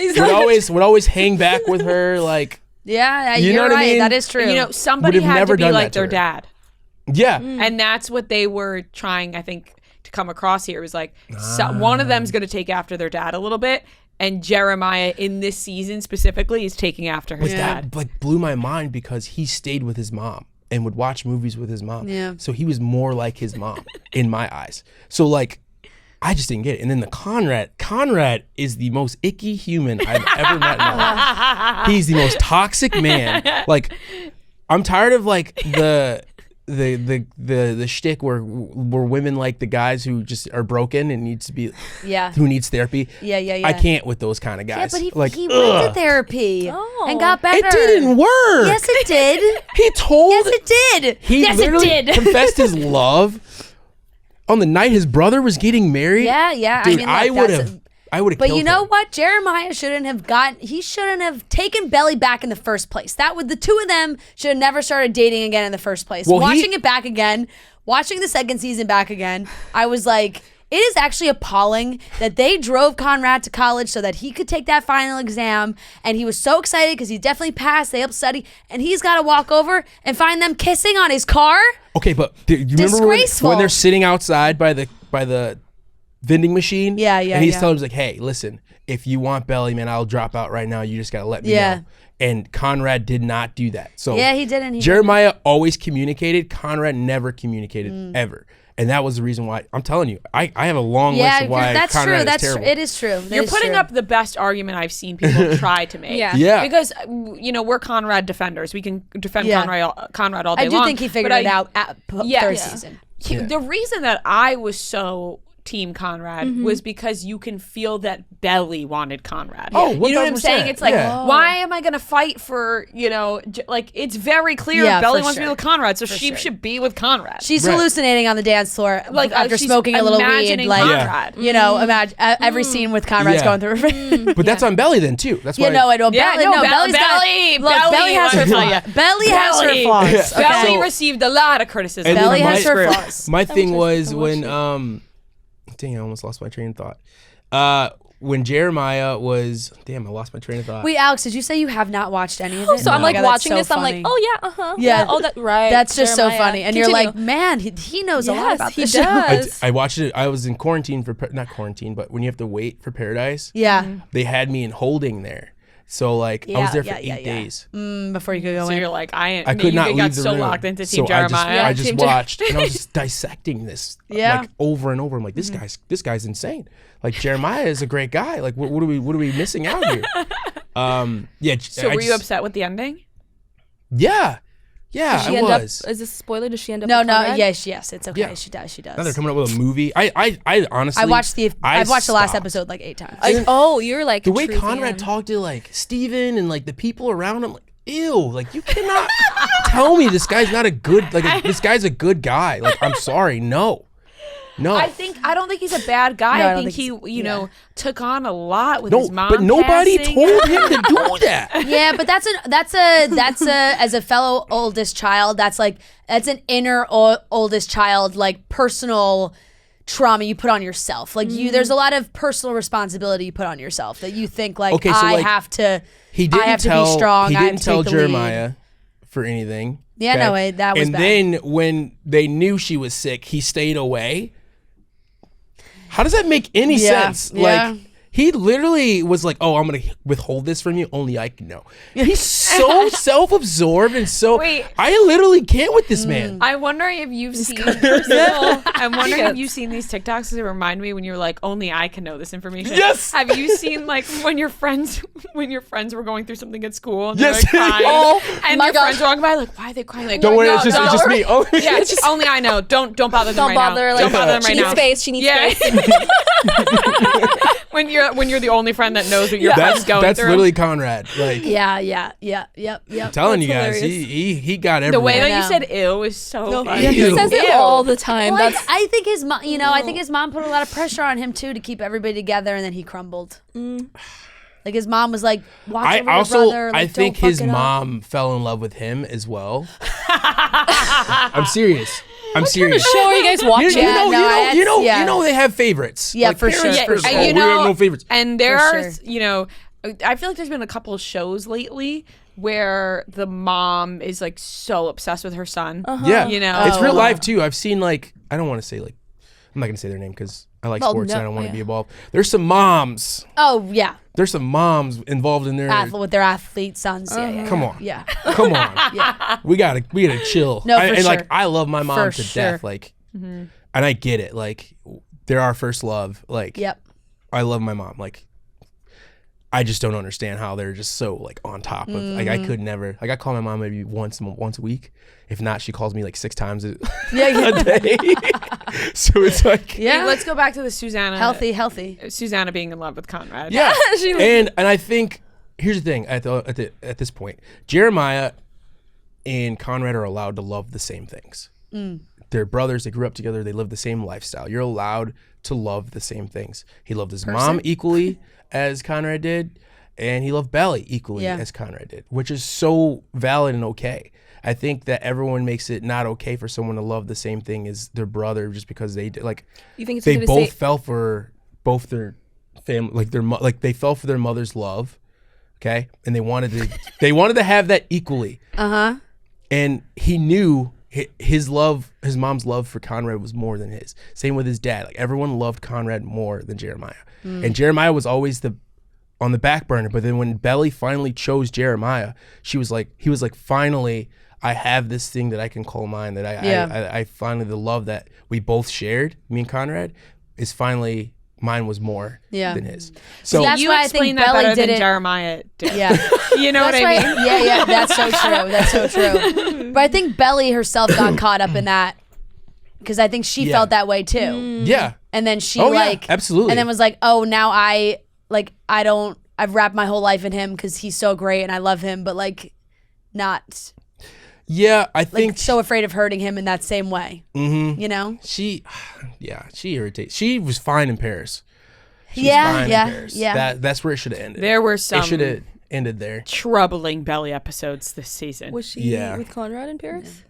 Would always hang back with her. Like Yeah, You you're know what I right. mean? That is true. You know, somebody Would have had never to be done like that to their her. dad. yeah. And that's what they were trying, I think, to come across here. It was like one of them's going to take after their dad a little bit. And Jeremiah in this season specifically is taking after his dad. That like blew my mind because he stayed with his mom and would watch movies with his mom. Yeah. So he was more like his mom in my eyes. So like, I just didn't get it. And then the Conrad is the most icky human I've ever met in my life. He's the most toxic man. Like, I'm tired of like the shtick where women like the guys who just are broken and who needs therapy. Yeah. I can't with those kind of guys. Yeah, but he went to therapy and got better. It didn't work. Yes, it did. He told. Yes, it did. He literally confessed his love on the night his brother was getting married. Yeah. Dude, I would have. But you know what? Jeremiah shouldn't have taken Belly back in the first place. The two of them should have never started dating again in the first place. Well, watching it back again, watching the second season back again, I was like, it is actually appalling that they drove Conrad to college so that he could take that final exam. And he was so excited because he definitely passed. They helped study. And he's got to walk over and find them kissing on his car. Okay, but do you remember when they're sitting outside by the vending machine? Yeah. And he's telling him, like, hey, listen, if you want Belly, man, I'll drop out right now. You just got to let me know. And Conrad did not do that. So he didn't. Jeremiah always communicated. Conrad never communicated ever. And that was the reason why. I'm telling you, I have a long list of why Conrad is terrible. It is true. You're putting up the best argument I've seen people try to make. Yeah. Because, we're Conrad defenders. We can defend Conrad all day long. I do think he figured it out at third season. The reason that I was so Team Conrad was because you can feel that Belly wanted Conrad. Oh, you know what I'm saying? It's like, why am I going to fight for, like, it's very clear Belly wants to be with Conrad, so she should be with Conrad. She's hallucinating on the dance floor after smoking a little weed. Like, Conrad. Imagine every scene with Conrad's going through her. But that's on Belly then, too. That's why. I don't. Belly has her flaws. Belly has her flaws. Belly received a lot of criticism. Belly has her flaws. My thing was when, dang, I almost lost my train of thought. When Jeremiah was, I lost my train of thought. Wait, Alex, did you say you have not watched any of it? So I'm like watching this. Funny. I'm like, oh yeah, yeah. Oh, that right. That's just Jeremiah. So funny, and Continue. you're like, man, he knows a lot about this. He does. I watched it. I was in quarantine not quarantine, but when you have to wait for Paradise, they had me in holding there. So like I was there for 8 days before you could go in. So you're like, I could not leave got the so room. locked into Team Jeremiah. I just watched and I was just dissecting this like over and over. I'm like, this guy's insane. Like Jeremiah is a great guy. Like what are we missing out here? So were you upset with the ending? Yeah. Yeah, I was. Is this a spoiler? Does she end up? No. Yes, it's okay. Yeah. She does. Now they're coming up with a movie. I honestly. I've watched the last episode like 8 times. You're like the way Conrad talked to like Steven and like the people around him. Like, ew! Like you cannot tell me this guy's not a good. This guy's a good guy. Like I'm sorry, no. I don't think he's a bad guy. I think he, took on a lot with his mom. But nobody told him to do that. Yeah, but that's as a fellow oldest child, that's an inner oldest child, like personal trauma you put on yourself. Like there's a lot of personal responsibility you put on yourself that you think like I have to be strong. He didn't tell Jeremiah for anything. Yeah, no, that was bad. And then when they knew she was sick, he stayed away. How does that make any sense? Yeah. Like he literally was like, "Oh, I'm gonna withhold this from you. Only I can know." He's so self-absorbed and so. Wait. I literally can't with this man. I'm wondering if you've seen. I'm wondering if you've seen these TikToks that remind me when you're like, "Only I can know this information." Yes. Have you seen like when your friends were going through something at school and Yes. they're like crying, and your friends are walking by like, "Why are they crying?" Like, Don't worry, no, it's just me. Oh, yeah, it's just only I know. Don't bother them Don't bother. Don't bother them She right needs now. space. She needs space. When you're the only friend that knows what your friend's going that's through. literally Conrad. Like Yep. I'm telling you guys, he got everywhere. The way that you said "ew" is so funny. Ew. He says it all the time. Well, I think his mom, I think his mom put a lot of pressure on him too to keep everybody together, and then he crumbled. Like his mom was like, "Watch over your brother." Like, I think don't fuck his it up. mom fell in love with him as well. I'm serious. I'm serious. Show are you guys watching? You know they have favorites. Yeah, like, for sure. parents, And we have no favorites. And there are, I feel like there's been a couple of shows lately where the mom is like so obsessed with her son. Yeah, it's real Oh. life too. I've seen like I'm not gonna say their name because I like sports and I don't want to be involved. There's some moms. Oh yeah, There's some moms involved in their with their athlete sons. Yeah. Come on. Yeah. Come on. Yeah. We gotta chill. No, for and sure. like I love my mom For to sure. death. Like and I get it. Like they're our first love. Like Yep. I love my mom. Like I just don't understand how they're just so like on top of like I could never like I call my mom maybe once a week. If not, she calls me like 6 times a day. So it's like Hey, let's go back to the Susanna. Healthy. Susanna being in love with Conrad. Yeah. and I think here's the thing at this point, Jeremiah and Conrad are allowed to love the same things. They're brothers. They grew up together. They live the same lifestyle. You're allowed to love the same things. He loved his mom equally as Conrad did, and he loved Belly equally as Conrad did, which is so valid and okay. I think that everyone makes it not okay for someone to love the same thing as their brother just because they like. You think it's they both fell for both their family, like they fell for their mother's love, okay, and they wanted to have that equally. And he knew his mom's love for Conrad was more than his. Same with his dad. Like everyone loved Conrad more than Jeremiah, and Jeremiah was always on the back burner. But then when Belly finally chose Jeremiah, he was like, finally, I have this thing that I can call mine. That I finally, the love that we both shared, me and Conrad, is finally mine was more than his. So that's you why I explain think that Belly better did than it. Jeremiah did. Yeah. You know what I mean? Yeah, that's so true. That's so true. But I think Belly herself got caught up in that because I think she felt that way too. Yeah. And then she absolutely. And then was like, oh, now I've wrapped my whole life in him because he's so great and I love him, but like not. Yeah, I think so afraid of hurting him in that same way. You know? She irritates. She was fine in Paris. She was Yeah, fine yeah, in Paris. yeah. That's where it should have ended. There were It should some have ended there. troubling Belly episodes this season. Was she Yeah. with Conrad in Paris?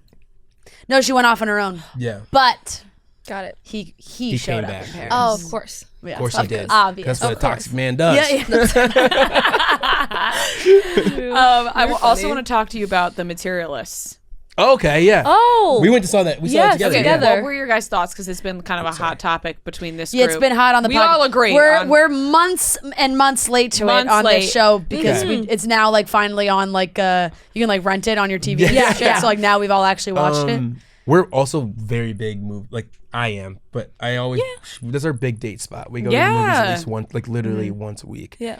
No, she went off on her own. Yeah. But Got it. he He showed came up back. in Paris. Oh, of course. Yeah, Of course he did. obvious. That's what Of a toxic man does. I also want to talk to you about The Materialists. Okay, yeah. Oh. We went to saw that. We saw Yes, it together. okay, yeah. together. What were your guys' thoughts? Because it's been kind of a hot topic between this Yeah, group. it's been hot on the We podcast. all agree. We're months and months late to Months it on late. this show because Okay. it's now like finally on like you can like rent it on your TV. Yeah. Yeah. So like now we've all actually watched it. We're also very big movie. Like I am, but I always that's our big date spot. We go to the movies at least once, like literally once a week. Yeah.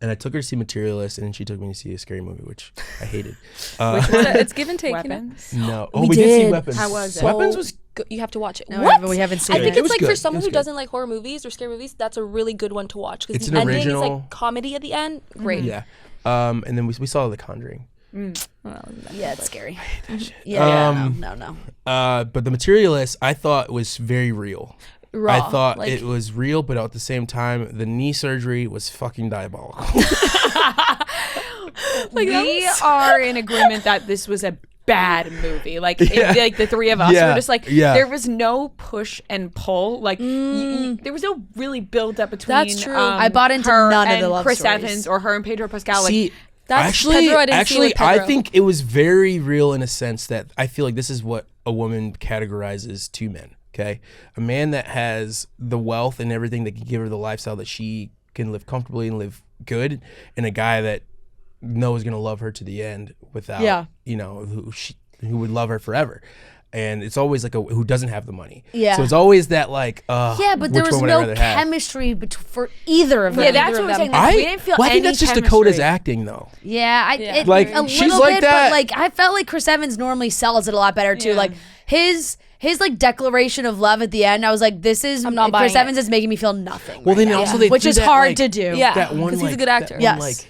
And I took her to see Materialist, and then she took me to see a scary movie, which I hated. It's give and take. You know? Weapons. No, We we did see did. Weapons. How was it? Weapons was You have to watch it. No, What? we haven't seen I think it. It it's was like for good. someone It was who good. doesn't like horror movies or scary movies, that's a really good one to watch because It's the an ending is original- like comedy at the end. Great. yeah. And then we saw The Conjuring. Yeah, it's scary. Yeah. No. But The Materialist, I thought was very real. Raw. I thought like, it was real, but at the same time, the knee surgery was fucking diabolical. We are in agreement that this was a bad movie. Like, like the three of us were just like, there was no push and pull. Like, there was no really build up between. That's true. I bought into her none of and the love Chris stories. Evans or her and Pedro Pascal. See, That's actually, Pedro I didn't see with I Pedro. think it was very real in a sense that I feel like this is what a woman categorizes two men. Okay, a man that has the wealth and everything that can give her the lifestyle that she can live comfortably and live good, and a guy that knows gonna love her to the end without, who would love her forever. And it's always like who doesn't have the money. Yeah. So it's always that like, Yeah, but there which was one would I no rather have? chemistry for either of them. Yeah, that's what I'm saying. I, We didn't feel well, I think any that's just chemistry. Dakota's acting though. Yeah, Like, a she's little like bit, that. but like I felt like Chris Evans normally sells it a lot better too. Yeah. Like his like declaration of love at the end, I was like, this is I'm not Chris buying Evans is making me feel nothing. Well, right then now, also they which threw is that, hard like, to do. Yeah. That one, 'cause he's a like, good actor. that Yes. one, like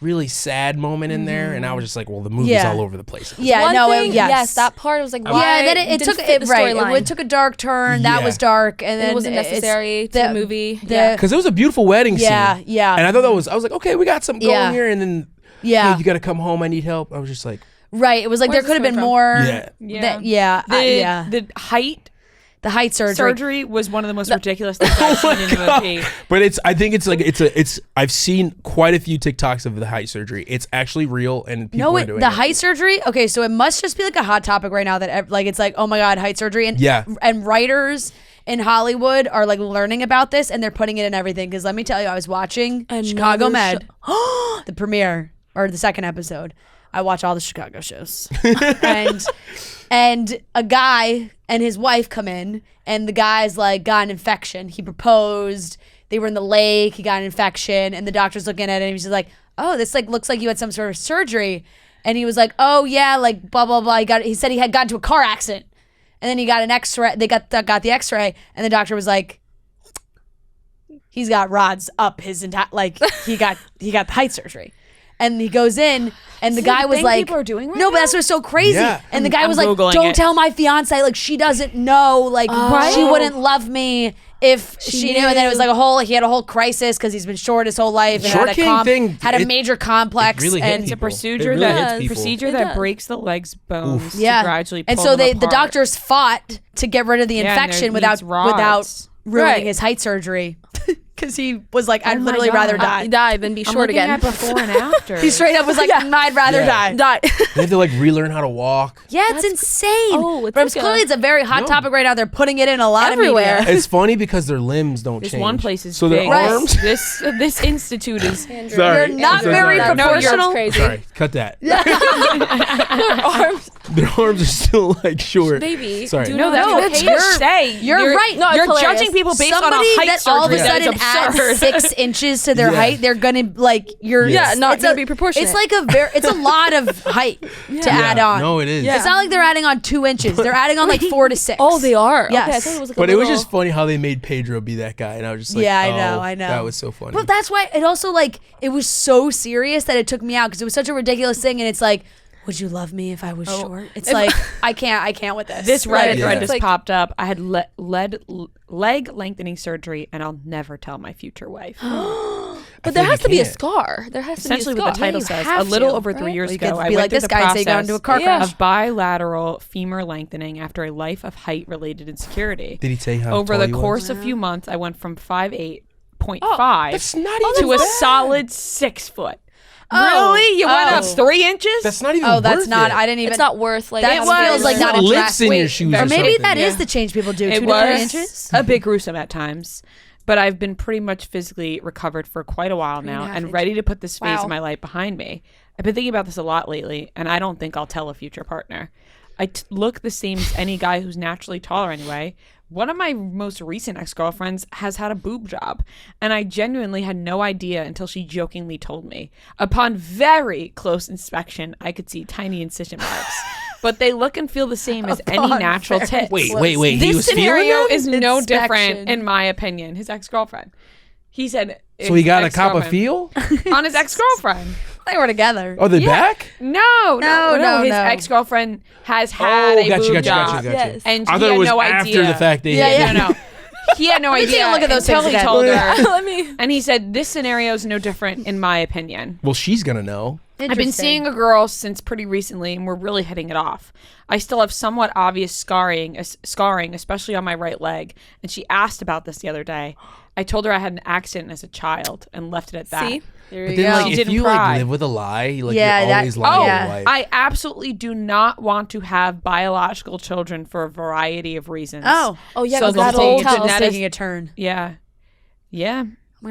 really sad moment in there, and I was just like, well, the movie's Yeah. all over the place. Yeah, One no, thing, yes. that part was like, Yeah, why then it didn't took fit it the right. storyline. It took a dark turn. That Yeah. was dark, and then it wasn't it's- necessary to the movie. Because it was a beautiful wedding Yeah, scene. yeah. And I thought I was like, okay, we got something Yeah. going here, and then Yeah. hey, you got to come home. I need help. I was just like, right. It was like Where's there could have this been coming more. Yeah. The height The height surgery was one of the most ridiculous things I've seen in a movie. but I think it's like I've seen quite a few TikToks of the height surgery. It's actually real, and people No, are doing the it. height surgery. Okay, so it must just be like a hot topic right now that like it's like, oh my god, height surgery, and Yeah. and writers in Hollywood are like learning about this and they're putting it in everything. Because let me tell you, I was watching Chicago Med, the premiere or the second episode. I watch all the Chicago shows, and a guy and his wife come in, and the guy's like got an infection. He proposed. they were in the lake. He got an infection, and the doctor's looking at it, and he's just like, "Oh, this like looks like you had some sort of surgery." And he was like, "Oh yeah, like blah blah blah." He said he had gotten into a car accident, and then he got an X-ray. They got the X-ray, and the doctor was like, "He's got rods up his entire like he got the height surgery." And he goes in, and the guy was like, people are doing right "No, but now? that's what's so crazy." Yeah. And the guy I'm was like, Googling "Don't it. tell my fiance. Like, she doesn't know. Like, she wouldn't love me if she knew." And then it was like he had a whole crisis because he's been short his whole life and Short had king thing, had a major complex. really hit and It's a people. procedure It really hits people. that breaks the legs bones yeah, to gradually pull and so them the apart. doctors fought to get rid of the Yeah, and infection there without needs rods. ruining Right. his height surgery. Because he was like, "I'd Oh my literally God. rather die." Die than be I'm short looking again. at before and after. He straight up was like, "I'd rather Yeah. die." They have to like relearn how to walk. Yeah, it's insane. Oh, it's but like clearly it's a very hot No. topic right now. They're putting it in a lot Everywhere. of media. It's funny because their limbs don't This change. one place is so big. their arms. This institute is Sorry, You're not I'm so very sorry. proportional. Crazy. Sorry, cut that. Arms, Their arms are still like short. baby. Sorry. Do no, not that's do what hate. you say. You're right. No, it's You're hilarious. judging people based on a Somebody height that all of a surgery. sudden That is adds absurd. 6 inches to their Yeah. height, they're gonna like you're Yeah, not it's gonna be proportionate. It's like it's a lot of height to add on. No, it is. Yeah. It's not like they're adding on 2 inches. They're adding on like 4 to 6. Oh, they are. Yes. Okay, I thought it was like But a it was little- just funny how they made Pedro be that guy, and I was just like, Yeah, I oh, know, I know. That was so funny. But that's why it also like it was so serious that it took me out because it was such a ridiculous thing, and it's like, would you love me if I was short? It's like I can't with this. This Right. Reddit thread Yeah. just Like- popped up. I had leg lengthening surgery, and I'll never tell my future wife. But there feel has like to be you a can't. scar. There has to be a Essentially, scar. what the title Yeah, you says. have A little to, over 3 right? years Well, you ago, could I be went like through this the guy and say you got into a car process crash. of bilateral femur lengthening after a life of height-related insecurity. Did he say how Over tall the he was? course of a few months, I went from 5'8.5 That's not to even a bad. solid 6 foot. Oh. Really? You went Oh. up 3 inches? That's not even. Oh, that's worth not. it. I didn't even. It's not worth like. That It was. feels like There's not a lifts in your Wait, shoes or or maybe something. that is Yeah. the change people do. It 2 to 3 was inches. a bit gruesome at times, but I've been pretty much physically recovered for quite a while now 3.5 and inches. ready to put this phase Wow. of my life behind me. I've been thinking about this a lot lately, and I don't think I'll tell a future partner. I look the same as any guy who's naturally taller anyway. One of my most recent ex-girlfriends has had a boob job, and I genuinely had no idea until she jokingly told me. Upon very close inspection, I could see tiny incision marks, but they look and feel the same as any Upon natural very tits. Wait. He This was feeling scenario that? is no different, Inspection. in my opinion. His ex-girlfriend. He said. So he his got a cop a ex-girlfriend- feel? on his ex-girlfriend. They were together. Are they back? No. His no. ex-girlfriend has had a boob job, Yes. and I he thought had it was no after idea. the fact that Yeah. No. He had no me take idea. a look at those until things he again. told her. Let me. And he said, "This scenario is no different, in my opinion." Well, she's gonna know. I've been seeing a girl since pretty recently, and we're really hitting it off. I still have somewhat obvious scarring, especially on my right leg. And she asked about this the other day. I told her I had an accident as a child and left it at that. See? There But you then, go. like, She if didn't you pry. like live with a lie, like Yeah, you're that- always lying Oh, to your wife. I absolutely do not want to have biological children for a variety of reasons. Oh, yeah, So 'cause the that whole whole Tell's genetic- taking a turn. Yeah.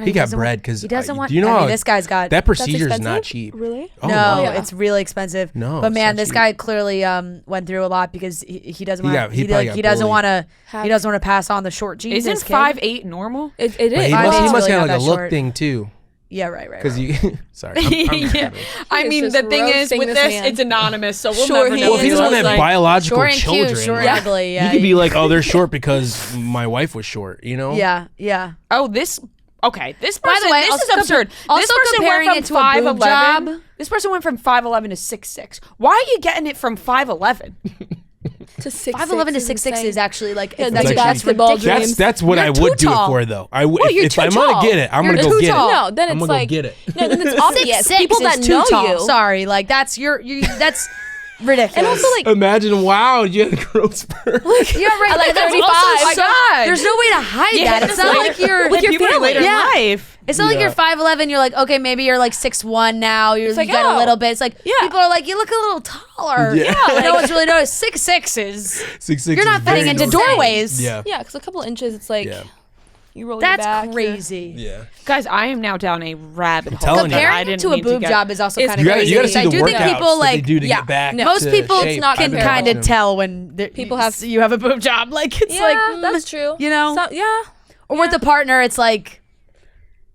He got bread because he doesn't want. Do you know I how mean, this guy's got. that That's procedure is expensive? not cheap? Really? Oh, no, Yeah. it's really expensive. No, but it's man, not this cheap. guy clearly went through a lot because he doesn't want. He probably got bullied. He doesn't want to pass on the short genes. Isn't his kid. 5'8" normal? It But is. he Five must, eight's he must really have not like a that look short. thing too. Yeah, right. Because you, sorry, I'm Yeah. I He is mean, just the thing is, roasting with this this, man. it's anonymous, so we'll Sure never he know. well, if he is. doesn't have Like, biological Short and children, cute, short Yeah. and ugly. Yeah, you could be like, oh, they're short because my wife was short. You know? yeah. Oh, this. Okay, this By person. the way, this also is absurd. also This person comparing went it from to a boob 5'11". job. This person went from 5'11" to 6'6". Why are you getting it from 5'11"? To 6'6" 5'11" to 6'6" insane. is actually like Yeah, it's that's like basketball ridiculous. dreams. That's what You're I too would do it tall. for though. Well, you're if too I'm tall. gonna get it, I'm You're gonna too go get tall. it. No, then I'm it's gonna like go get it. No, then it's obvious. 6'6" People is that too know tall. you. Sorry, like that's that's ridiculous. And also like Imagine, wow, you had a growth spurt. yeah, right. I like that's 35. also Oh my God. There's no way to hide that. It's not like you're with your family. later in Yeah. life. It's not like you're 5'11". You're like, okay, maybe you're like 6'1" now. You like, got a oh. little bit. It's like Yeah. people are like, you look a little taller. Yeah. No one's really noticed. 6'6" is 6'6" you're not is fitting very into normal. doorways. Yeah. yeah, because a couple inches, it's like Yeah. you roll That's your back. crazy. Yeah. Guys, I am now down a rabbit hole. telling you. that I Comparing it didn't to a mean boob get. job is also It's- kind of You gotta, crazy. you gotta see I the do think workouts people that they like do to yeah, get back. no. most to people shape. not can I've been kind watching of them. tell when People have- you have a boob job. Like it's Yeah, like that's true. you know? So, yeah. or with a partner, it's like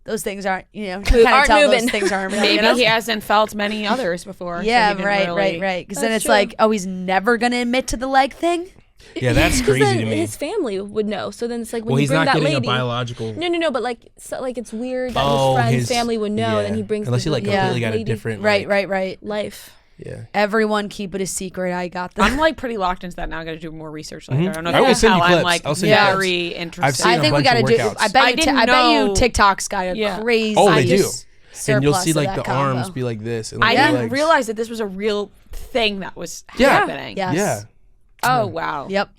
those things aren't, you know, kind of aren't tell moving. those things aren't moving. Maybe you know? he hasn't felt many others before. Yeah, so he didn't right. really- Because then That's it's true. like, oh, he's never gonna admit to the leg thing. Yeah, that's 'Cause crazy then to me. his family would know. So then it's like when Well, you he's bring not that getting lady. a biological. No, but like, so, like it's weird that Oh, his friend's his- family would know, yeah. and then he brings Unless the he like Yeah. completely got a lady different. Right. Like, life. Yeah. Everyone keep it a secret. I got this. I'm like pretty locked into that now. I got to do more research later. Mhm. I don't know I if will you send you can tell. I'm clips. like I'll send you very interested. I've seen I a think we bunch got to of do. workouts. I bet I you. didn't I bet you know- TikTok's got a Yeah. crazy. Oh, they do. just And you'll surplus see of like that the combo. arms be like this. And I like, the didn't legs. realize that this was a real thing that was Yeah. happening. Yes. Yeah. Oh wow. Yep.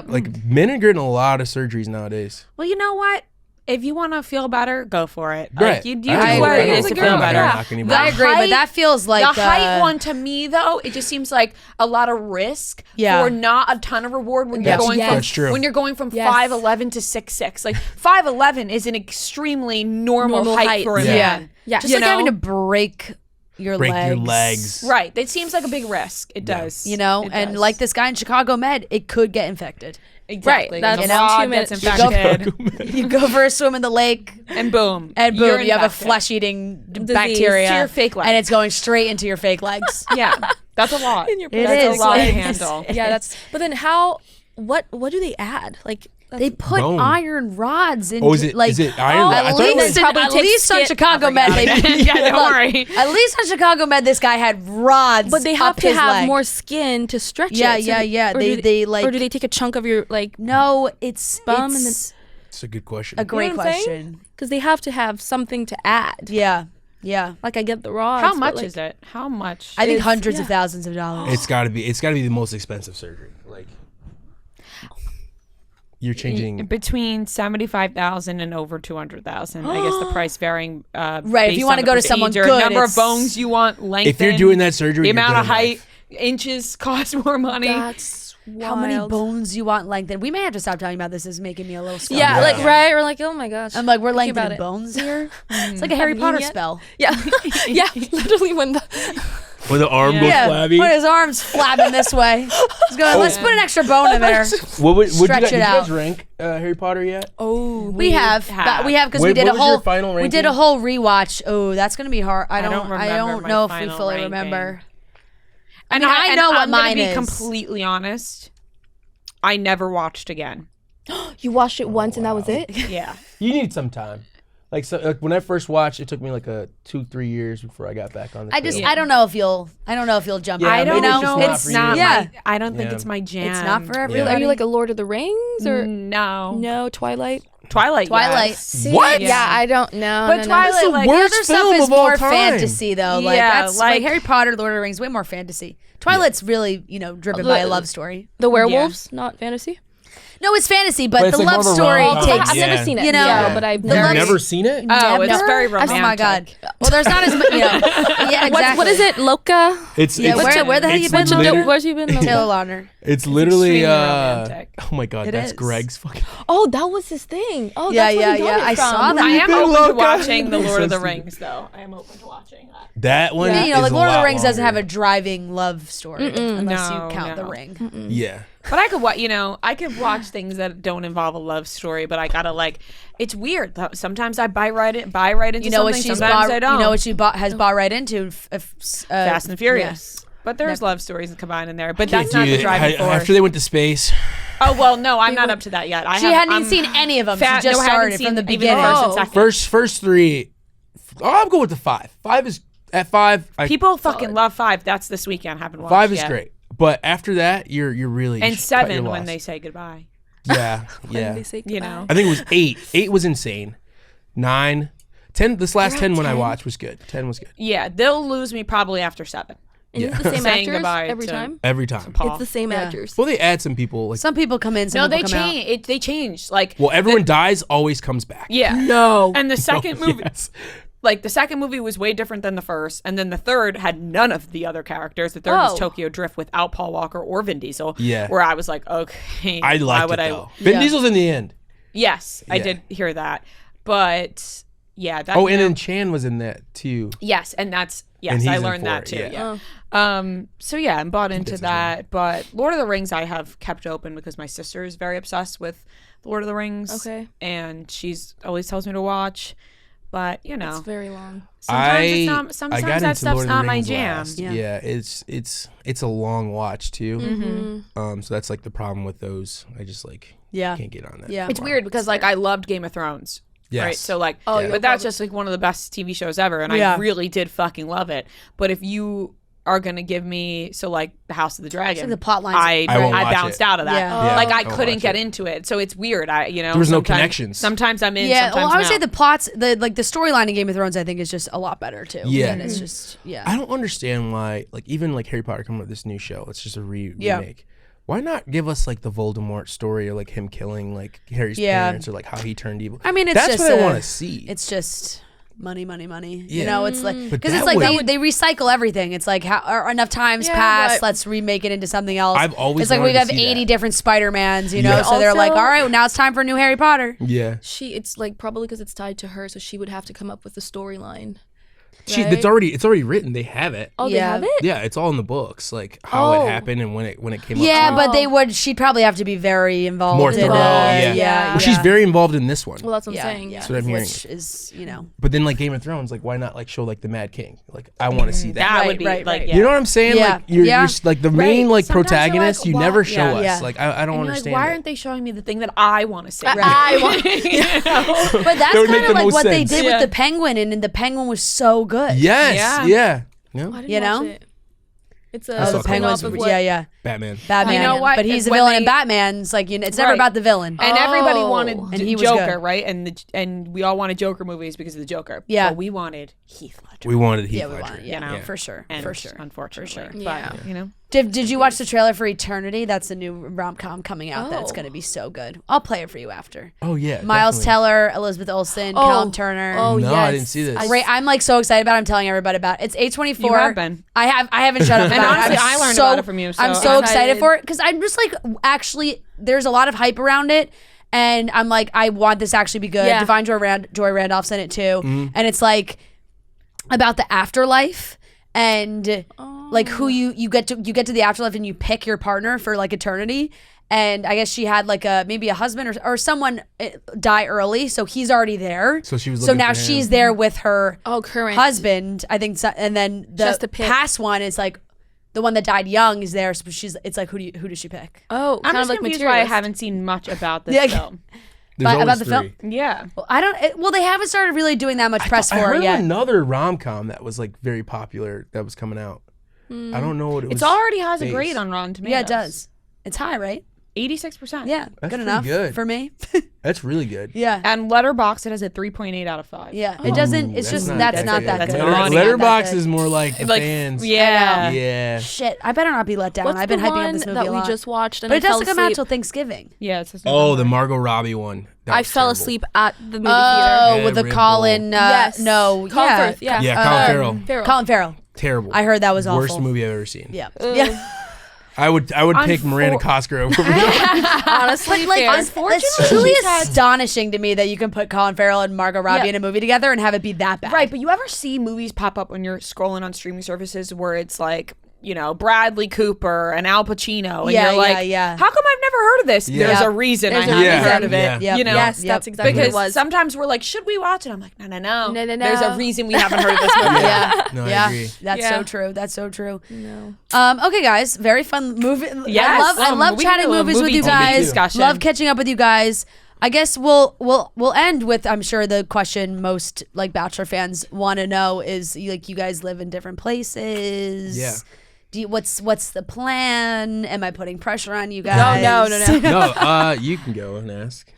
Like men are getting a lot of surgeries nowadays. Well, you know what? If you want to feel better, go for it. Right. Like, you do I what it agree. is to As a feel girl, better. yeah. Knock anybody. I agree, but that feels like the height one to me though. It just seems like a lot of risk Yeah. for not a ton of reward when you're Yes. going Yes. from That's true. when you're going from Yes. 5'11" to 6'6". Like 5'11" is an extremely normal height for a Yeah. man. Yeah. just You like know? having to break your legs. Right. It seems like a big risk. It does. You know, It and does. like this guy in Chicago Med, it could get infected. Exactly. Right, that's The you know, rod 2 gets minutes. infected, You go for a swim in the lake, and boom, and boom, you're you have a infected. flesh-eating bacteria To your fake legs. and it's going straight into your fake legs. Yeah, that's a lot. It That's is. a lot to It handle. is. Yeah, that's. But then how? What do they add? Like They put Bone. iron rods in. Oh, is it? like Is it iron? I at thought it was. least, probably at takes least on skin- Chicago Med, they Yeah, don't Look, worry. At least on Chicago Med, this guy had rods. But they have up to his have leg. more skin to stretch Yeah, it. yeah. or They- do they, like- or do they take a chunk of your like? No, it's Bum and it's It's a good question. a great what I'm saying? question. Because they have to have something to add. Yeah, yeah. Like I get the rods. How but, much like, is it? How much? I think It's- hundreds of yeah. thousands of dollars. It's got to be. It's got to be the most expensive surgery. Like you're changing. Between 75,000 and over 200,000. I guess the price varying. Right, if based you on wanna the go to someone procedure, good, number of it's- bones you want, length. If you're doing that surgery, the you're amount good of in life. height, inches cost more money. That's How many wild. bones you want lengthened? We may have to stop talking about this. This is making me a little stoned. Yeah, Yeah. like right. We're like, oh my gosh. I'm like, we're Thinking about lengthening it. bones here. It's like a Harry Haven't Potter eaten yet. spell. Yeah, yeah. Literally, when the With the arm goes Yeah, flabby. put his arms flapping this way. He's going, let's put an extra bone in there. What would you Stretch guys, it did you out. guys rank Harry Potter yet? We have because we Wait, did what a was your whole final we did a ranking? whole rewatch. Oh, that's gonna be hard. I don't don't remember my know if we final fully ranking. remember. And I mean, I know what I'm gonna mine be is. completely honest. I never watched again. you watched it once and that was it. Yeah. You need some time. Like, so, like when I first watched, it took me like 2-3 years before I got back on the. I just trail. I don't know if you'll jump. Yeah, on I it, don't you know. know. not It's for you. not. Yeah. I don't think Yeah. it's my jam. It's not for Yeah. everybody. Are you like a Lord of the Rings or No. no Twilight? Twilight. Twilight. yes. What? Yeah, I don't know. But no, no. Twilight, That's the like, worst Other stuff film is of all more time. fantasy though. Like Yeah, that's like like- Harry Potter, Lord of the Rings, way more fantasy. Twilight's really, driven by a love story. The werewolves, not fantasy. No, it's fantasy, but But it's the like love more of a story rom-com. takes. I've never seen it. You know, yeah, but I've the You've love- never seen it? Oh, it's Never? very Oh romantic. my god. Well, there's not as much. Yeah, exactly. What is it? Loca? It's Yeah, where the hell you been? Where's you been? Taylor Lautner. It's literally extremely romantic. oh my god, It that's is. Greg's fucking. Oh, that was his thing. Oh, Yeah, that's where he got it I from. saw that. I am been open to loca? watching The That's Lord of so the stupid. Rings, though. I am open to watching that. That one. Yeah, like is a Lord of the lot Rings doesn't have a longer. driving love story unless No, you count no. the ring. Yeah. But I could watch, I could watch things that don't involve a love story, but I gotta it's weird. Sometimes I buy right into You know what something, she's sometimes bought. I don't. You know what she has bought right into. Fast and Furious. But there's love stories combined in there. But that's Dude, not the driving force. after they went to space. Oh well, no, I'm not up to that yet. She hadn't even seen any of them. She just started from the beginning. First three. Oh, I'll go with the 5. 5 is at 5. People fucking love 5. That's this weekend. Haven't watched 5 is yet. great, but after that, you're really And you should cut your 7 when loss. they say goodbye. Yeah, yeah. They say You goodbye. know. I think it was 8. 8 was insane. 9, 10. This last 10 when I watched was good. 10 was good Yeah, they'll lose me probably after 7. And Yeah. it's the same Saying actors goodbye every to- time. every time. Paul. It's the same Yeah. actors. Well, they add some people. Like, Some people come in. Some No, they people come out. change. They change. Like well, everyone dies, always comes back. yeah. No. And the second movie, Yes. like the second movie was way different than the first, and then the third had none of the other characters. The third was Oh. Tokyo Drift without Paul Walker or Vin Diesel. Yeah. Where I was like, okay, I why liked would it I? though. Vin Diesel's in the end. Yes, I Yeah. did hear that, but yeah, that. Oh, and then Chan was in that too. yes, and that's And yes, he's I in learned for that it, too. yeah. Yeah. So yeah, I'm bought into his that. But Lord of the Rings, I have kept open because my sister is very obsessed with the Lord of the Rings. Okay. And she's always tells me to watch. But you know, It's very long. sometimes it's not. I Sometimes got that into stuff's Lord of the not my Rings jam. last. Yeah. Yeah, it's a long watch too. Mm-hmm. So that's like the problem with those. I just like can't get on that. Yeah. It's weird because like I loved Game of Thrones. Yes. Right. So like, yeah. but that's just like one of the best TV shows ever, and Yeah. I really did fucking love it. But if you are gonna give me like the House of the Dragon, So the plot lines. I won't watch bounced it. out of that. Yeah. Yeah, Like I I won't couldn't watch get it. into it, so it's weird. There was no connections. Sometimes I'm in. Yeah, sometimes well, I would I'm say out. the plots, the storyline in Game of Thrones, I think is just a lot better too. Yeah. And it's just I don't understand why, like, even like Harry Potter coming with this new show. It's just a Yeah. remake. Why not give us like the Voldemort story, or like him killing like Harry's parents, or like how he turned evil? I mean, it's that's just what I want to see. It's just money. You Yeah. know, it's like But because it's that like would- they recycle everything. It's like or enough times Yeah, passed, but- let's remake it into something else. I've always it's like wanted we to have see 80 that. different Spider-Mans, you know. Yeah. So they're like, Also- all right, well, now it's time for a new Harry Potter. Yeah, It's like probably because it's tied to her, so she would have to come up with the storyline. it's Right? already written. They have it. Oh, Yeah. they have it? Yeah, it's all in the books, like how Oh. it happened and when it came Yeah, up. but she'd probably have to be very involved. More in thorough. Yeah. Well, she's very involved in this one. Well, that's what I'm yeah, saying. yeah. That's what I'm hearing. Which is, you know, But then like Game of Thrones, like why not like show like the Mad King? Like I want to see that. that Right, would be right, like right. yeah. You know what I'm saying? Yeah. Like you're Yeah. like the main like Sometimes you're protagonist. like, you why- never show yeah. us. Yeah. Like I don't And you're understand. like, why that. aren't they showing me the thing that I want to see? I want. You know? but that's That would make kind the of like most what they sense. did Yeah. with the Penguin, and the Penguin was so good. Yes. Yeah. Yeah. Yeah. I didn't You know? watch it. It's I a saw The a Penguin's, couple spin-off of what- yeah. Batman. Batman. You know what? But he's the When villain they- in Batman's like, you know, it's never Right. about the villain. And everybody Oh. wanted And he was Joker, good. right? And we all wanted Joker movies because of the Joker. Yeah. But we wanted Heath Ledger. We wanted Heath yeah, we Ledger. want, yeah, You know? yeah, for sure, And for sure. unfortunately. Yeah. But, you know. Did you watch the trailer for Eternity? That's the new rom-com coming out. That's Oh. going to be so good. I'll play it for you after. Oh yeah. Miles definitely. Teller, Elizabeth Olsen, Callum Turner. Oh, No, yes. I didn't see this. Great. I'm like so excited about it. I'm telling everybody about it. It's A24. You have been. I haven't shut up And about honestly, it. I learned about it from you, so I'm so I'm excited excited. for it because I'm just like, actually, there's a lot of hype around it. And I'm like, I want this to actually be good. Yeah. Divine Joy Randolph's in it too. And it's like about the afterlife and like who you get to the afterlife and you pick your partner for like eternity. And I guess she had like maybe a husband or someone die early, so he's already there. So she was So looking now for him. she's there with her current husband, I think, and then has the to pick. past one is like the one that died young is there. So it's like who does she pick? Oh, I'm kind just of like confused why I Materialist. haven't seen much about this Yeah. film. There's always about the film? three. Yeah. Well, I don't. Well, they haven't started really doing that much press I for heard it yet. another rom com that was like very popular that was coming out. I don't know what it was. It already has a based. grade on Rotten Tomatoes. Yeah, it does. It's high, right? 86%. Yeah, That's good pretty enough good. for me. That's really good. Yeah, And Letterboxd, it has a 3.8 out of 5. yeah. It doesn't. It's That's just not- that's not that that's good. not It's not Letterbox that good. is more like the Like, fans. yeah. Yeah. Shit. I better not be let down. What's I've been the hyping one up this movie that a we lot. just watched and But I it fell doesn't come out asleep? till Thanksgiving. Yeah, it says Oh, November. the Margot Robbie one. That I was fell terrible. asleep at the movie Oh, theater. with the Every Colin. Yes. No. Colin yeah. Firth, yeah. Yeah, Colin Farrell. Farrell. Colin Farrell. Terrible. I heard that was awful. Worst movie I've ever seen. Yeah. Yeah. I would pick Miranda Cosgrove over. Honestly, Like, fair. it's truly astonishing to me that you can put Colin Farrell and Margot Robbie Yeah. in a movie together and have it be that bad. Right, but you ever see movies pop up when you're scrolling on streaming services where it's like, you know, Bradley Cooper and Al Pacino, and Yeah, you're like, yeah. how come I've never heard of this? Yeah. There's Yep. a reason There's I a haven't reason. heard of it. Yeah. Yep. You know, Yes, Yep. that's exactly because what it was. sometimes we're like, should we watch it? I'm like, no. No. There's a reason we haven't heard of this movie. Yeah. No, I yeah. agree. That's Yeah. so true. That's so true. No. Okay, guys, very fun movie. Yes. I love We can chatting do a movies with movie you TV guys. discussion. Love catching up with you guys. I guess we'll end with, I'm sure, the question most like Bachelor fans want to know is like, you guys live in different places. Yeah. What's the plan? Am I putting pressure on you guys? No. No, you can go and ask.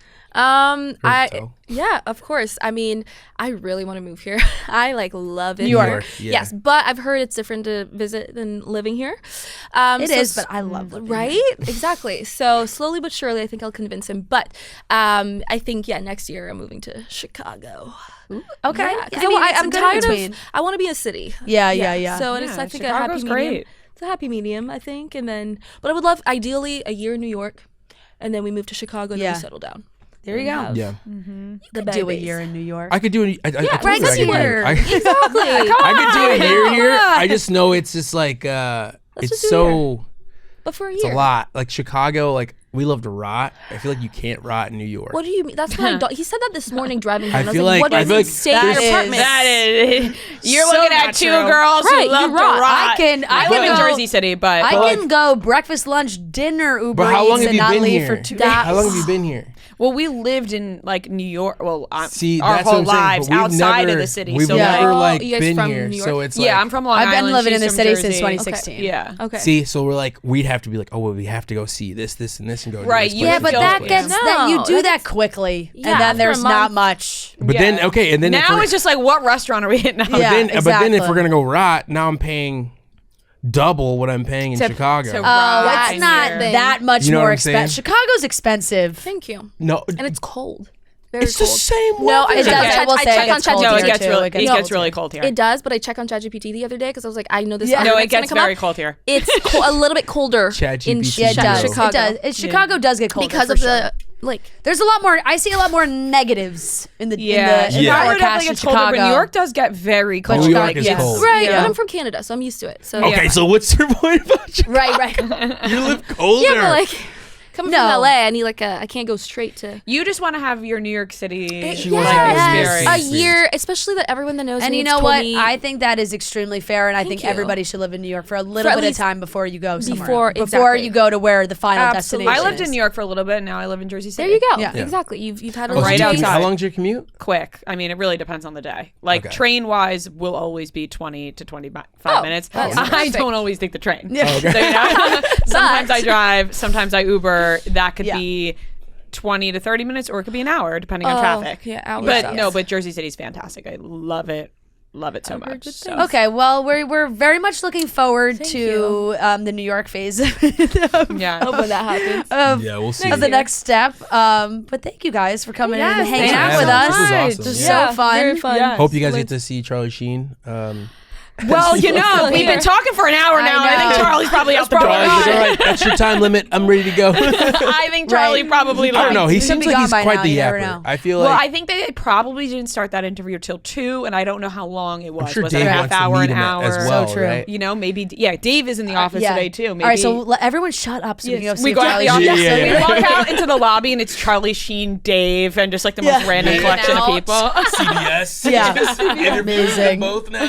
Yeah, of course. I mean, I really want to move here. I like love it. New York, here. yeah. Yes, but I've heard it's different to visit than living here. It is, but I love living right? here. Exactly. So slowly but surely, I think I'll convince him. But I think next year I'm moving to Chicago. Okay. Yeah, 'cause I mean, it's a I'm good tired between. of. I want to be in a city. Yeah. So it's Yeah, I think a happy Chicago's medium. great. It's a happy medium, I think. And then, but I would love ideally a year in New York, and then we move to Chicago and then Yeah. we settle down. There you go. Yeah. The Do a babies. year in New York. I could do it. I told you I right could do here. it. I Exactly. could do a year here. I just know it's just like just it's do a so But for a it's year. a lot. Like Chicago, like we love to rot. I feel like you can't rot in New York. What do you mean? That's what he said that this morning driving home. I I was feel like, like- what I does feel it like say in your apartment? That is. You're So looking at not two true. girls Right, who love you to rot. rot. I live in go- Jersey City, but I can go breakfast, lunch, dinner, Uber But how long Eats, have and you not been leave here? for 2 How long days. have you been here? well, we lived in like New York. Well, See, our that's whole what I'm saying, lives but we've outside never, of the city. We've so never like, like you guys been from here, New so York? it's like. yeah, I'm from Long I've Island. been living in she's the from city since Jersey. 2016. Yeah. Okay. See, so we're like, we'd have to be like, oh, well, we have to go see this, and this, and go. Right, To this you place Yeah, and but feel this that place. gets that you No, do that that's- quickly, Yeah, and then after a there's not month. much. But Yeah. then okay, and then if Now we're- it's just like, what restaurant are we hitting up? Yeah. but then if exactly. we're gonna go rot, now I'm paying double what I'm paying in To- Chicago. to Oh, Right. it's not Yeah. that much You know more what I'm saying? expensive. Chicago's expensive. Thank you. No, And it's cold. Very it's the cold. same. No, weather. It does. Okay. I will I say check it on gets cold No, here it gets too. really It gets it cold gets really here. cold here. It does, but I checked on ChatGPT the other day because I was like, I know this. No, argument's it gets gonna come very up. cold here. It's a little bit colder in ChatGPT. Yeah, it does. Chicago. It does. Chicago does get colder because for of sure. the like. There's a lot more. I see a lot more negatives in the Yeah, in the Yeah. Chicago forecast definitely in gets colder, Chicago. but New York does get very cold. New York Like, is yes. cold. Right, Yeah. but I'm from Canada, so I'm used to it. So Okay, Yeah. so what's your point about Chicago? Right. You live colder. yeah, but like coming No. from LA, I need like I can't go straight to. You just want to have your New York City She wants to have Yes. a A experience. year, especially that everyone that knows And me you has know told what? me I think that is extremely fair, and I think you. everybody should live in New York for a little at bit of least time before you go somewhere. before- before exactly. you go to where the final Absolutely. destination I lived is. in New York for a little bit. Now I live in Jersey City. there you go. Yeah. Exactly. You've had a Oh, so Right you outside. commute- How long's your commute? Quick. I mean, it really depends on the day. Like Okay. train wise, will always be 20 to 25 Oh, minutes. that's I perfect. don't always take the train. Yeah. Okay. So, you know, sometimes I drive. Sometimes I Uber. That could Yeah. be 20 to 30 minutes, or it could be an hour, depending on Oh, traffic. yeah, hours, But yes. no, but Jersey City's fantastic. I love it. Love it so I've heard much. good So. things. Okay, well, we're very much looking forward Thank to the New York phase Yeah. Hope when that happens. of, Yeah, we'll see. of the next step. But thank you guys for coming in Yes, and hanging thank out you with so us. This was much. awesome. Just Yeah. so fun. Very fun. Yes. Hope you guys get to see Charlie Sheen. Well, you know, Still we've here. been talking for an hour now. I think know. Charlie's probably out the door. Charlie's like, all right, that's your time limit. I'm ready to go. I think Charlie Right. probably I don't know. He He should seems be like gone he's by quite now, the you never yapper. know. I feel Well, like I think they probably didn't start that interview till 2, and I don't know how long it was. I'm sure was Dave it a half wants to hour, meet an him hour? as well, So true. right? You know, maybe. Yeah, Dave is in the office Yeah. today too. Maybe. All right, so everyone shut up so we can go Yes, see we if go out Charlie the office. Sheen's Yeah, So yeah, we yeah. walk out into the lobby, and it's Charlie Sheen, Dave, and just like the most Yeah. random Yeah. collection of Out. people. CBS. Yeah. Amazing. Both now.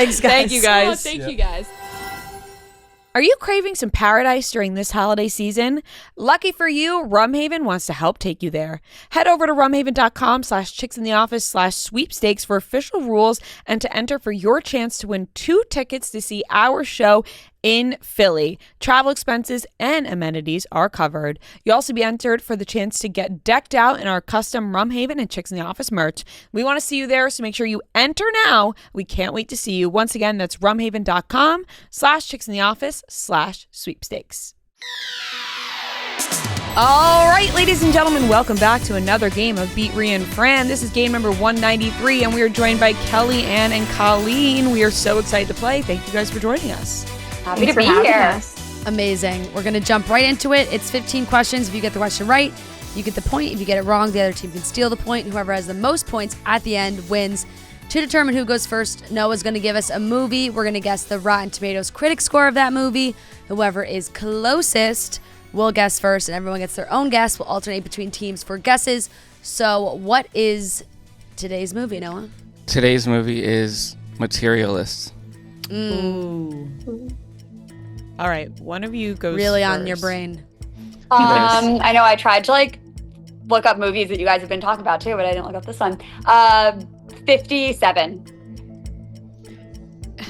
Thanks, guys. Thank you guys. Oh, thank you guys. Are you craving some paradise during this holiday season? Lucky for you, Rumhaven wants to help take you there. Head over to rumhaven.com/chicksintheoffice/sweepstakes for official rules and to enter for your chance to win 2 tickets to see our show in Philly. Travel expenses and amenities are covered. You'll also be entered for the chance to get decked out in our custom Rumhaven and Chicks in the Office merch. We want to see you there, so make sure you enter now. We can't wait to see you. Once again, that's rumhaven.com/chicksintheoffice/sweepstakes. All right, ladies and gentlemen, welcome back to another game of Beat Ria and Fran. This is game number 193, and we are joined by Kelly Anne and Colleen. We are so excited to play. Thank you guys for joining us. Happy to be here. Amazing. We're going to jump right into it. It's 15 questions. If you get the question right, you get the point. If you get it wrong, the other team can steal the point. Whoever has the most points at the end wins. To determine who goes first, Noah's going to give us a movie. We're going to guess the Rotten Tomatoes critic score of that movie. Whoever is closest will guess first, and everyone gets their own guess. We'll alternate between teams for guesses. So what is today's movie, Noah? Today's movie is Materialist. Ooh. All right, one of you goes Really first. on your brain. I know I tried to look up movies that you guys have been talking about too, but I didn't look up this one. 57.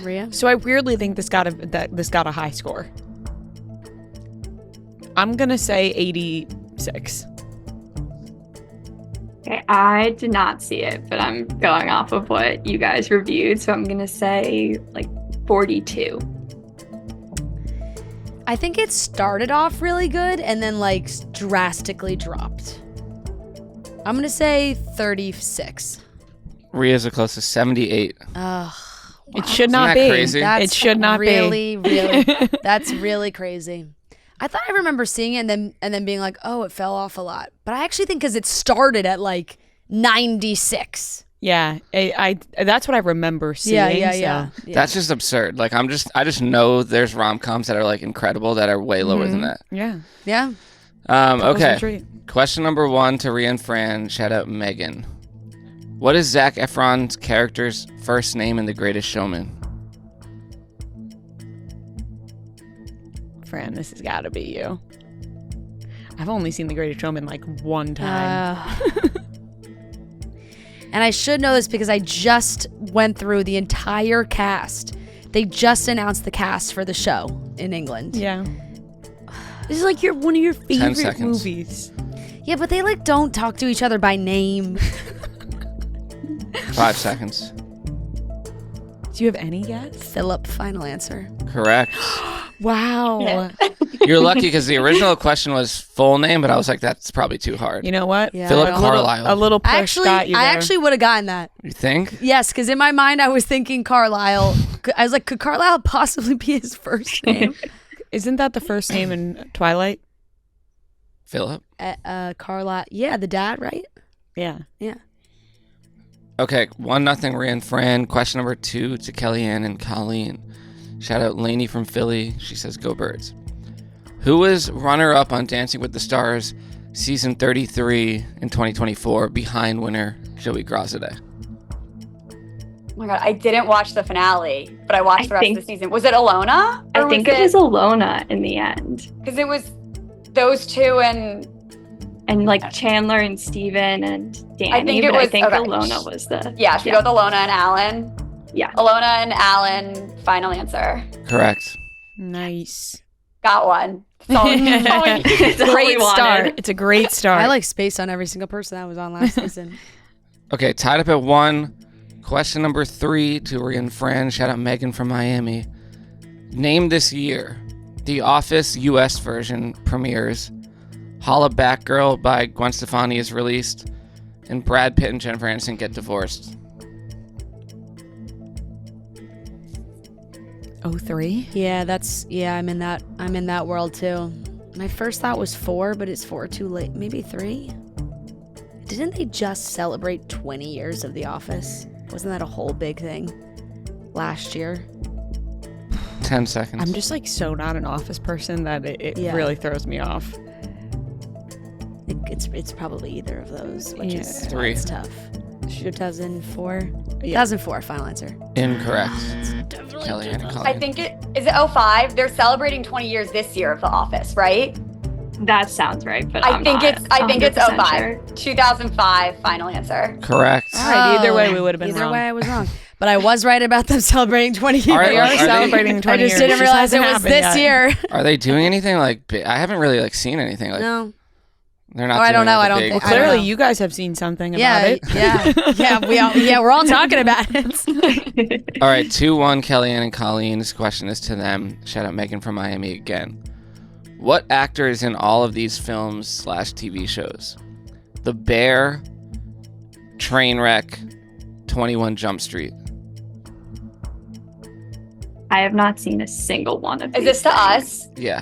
Ria? So I weirdly think this got a high score. I'm gonna say 86. Okay, I did not see it, but I'm going off of what you guys reviewed, so I'm gonna say 42. I think it started off really good and then drastically dropped. I'm going to say 36. Ria's the closest, 78. It should not that be. crazy? It should not really, be. really, that's really crazy. I thought I remember seeing it and then being like, oh, it fell off a lot. But I actually think because it started at 96. Yeah, I that's what I remember seeing. Yeah. That's just absurd. I just know there's rom-coms that are incredible that are way lower than that. Yeah. Yeah. Okay. Treat. Question number 1 to Ria and Fran. Shout out Megan. What is Zac Efron's character's first name in The Greatest Showman? Fran, this has got to be you. I've only seen The Greatest Showman like one time. And I should know this because I just went through the entire cast. They just announced the cast for the show in England. Yeah. This is like one of your 10 favorite seconds. movies. Yeah, but they like don't talk to each other by name. 5 seconds. Do you have any guess? Philip, final answer. Correct. Wow. Yeah. You're lucky because the original question was full name, but I was like, that's probably too hard. You know what? Yeah. Philip I Carlisle. A little push got you I there. actually would have gotten that. You think? Yes, because in my mind I was thinking Carlisle. I was like, could Carlisle possibly be his first name? Isn't that the first name in Twilight? Philip? Carlisle. Yeah, the dad, right? Yeah. Yeah. Okay, 1-0 Ria and Fran. Question number 2 to Kelly Anne and Colleen. Shout out Lainey from Philly. She says, go Birds. Who was runner-up on Dancing with the Stars season 33 in 2024 behind winner Joey Grosseday? Oh my god, I didn't watch the finale, but I watched the rest think- of the season. Was it Alona? I think it was Alona in the end. Because it was those two and And like Chandler and Steven and Danny. I think it but was- I think okay. Alona was the. yeah, should we go with Alona and Alan? Yeah. Alona and Alan, final answer. Correct. Nice. Got one. That's all- that's all we need. That's all we Great wanted. start. It's a great start. I like spaced on every single person that was on last season. Okay, tied up at 1. Question number 3 to Ria and Fran. Shout out Megan from Miami. Name this year. The Office US version premieres. Holla Back Girl by Gwen Stefani is released. And Brad Pitt and Jennifer Aniston get divorced. 03? Yeah, I'm in that world too. My first thought was 4, but it's 4 too late. Maybe 3? Didn't they just celebrate 20 years of The Office? Wasn't that a whole big thing last year? 10 seconds. I'm just like so not an Office person that it Yeah. really throws me off. It's probably either of those, which Yeah. is 3. It's tough. 2004. Yeah. 2004. Final answer. Incorrect. Kelly Anne and Colleen. I think is it 05? They're celebrating 20 years this year of The Office, right? That sounds right, but I think it's 100% 05. sure. 2005, final answer. Correct. All right, either way, we would have been Either wrong. way, I was wrong. But I was right about them celebrating 20 years. All right, We are are they- celebrating 20 I just years. didn't realize it hasn't was happened this yet. year. Are they doing anything like I haven't really like seen anything like No. they're not Oh, I don't doing, know. like, I don't big- think- Well, I don't clearly know. you guys have seen something about Yeah, it. yeah, we're all talking about it. All right, 2-1 Kelly Anne and Colleen. This question is to them. Shout out Megan from Miami again. What actor is in all of these films / TV shows? The Bear, Trainwreck, 21 Jump Street. I have not seen a single one of Is these this to things. us? Yeah.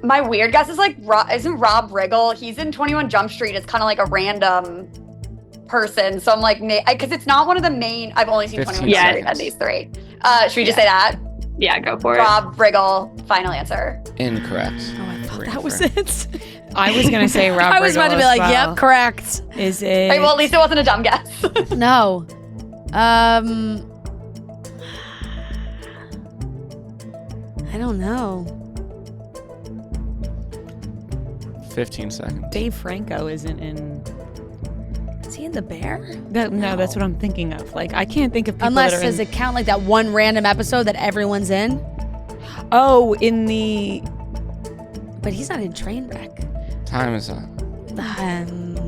My weird guess is like, isn't Rob Riggle? He's in 21 Jump Street. It's kind of like a random person. So I'm like, because it's not one of the main. I've only seen 21 Jump Street seconds. and these 3. Should we just say that? Yeah, go for it. Rob Riggle, final answer. Incorrect. Oh, I thought Ria that was Fran. it. I was gonna say Rob. I was about to be Riggle as like, well. yep, correct. Is it? Hey, well, at least it wasn't a dumb guess. No. I don't know. 15 seconds. Dave Franco isn't in. Is he in The Bear? No, that's what I'm thinking of. Like, I can't think of people Unless, that are does in. it count like that one random episode that everyone's in? Oh, in the But he's not in Trainwreck. Time is up.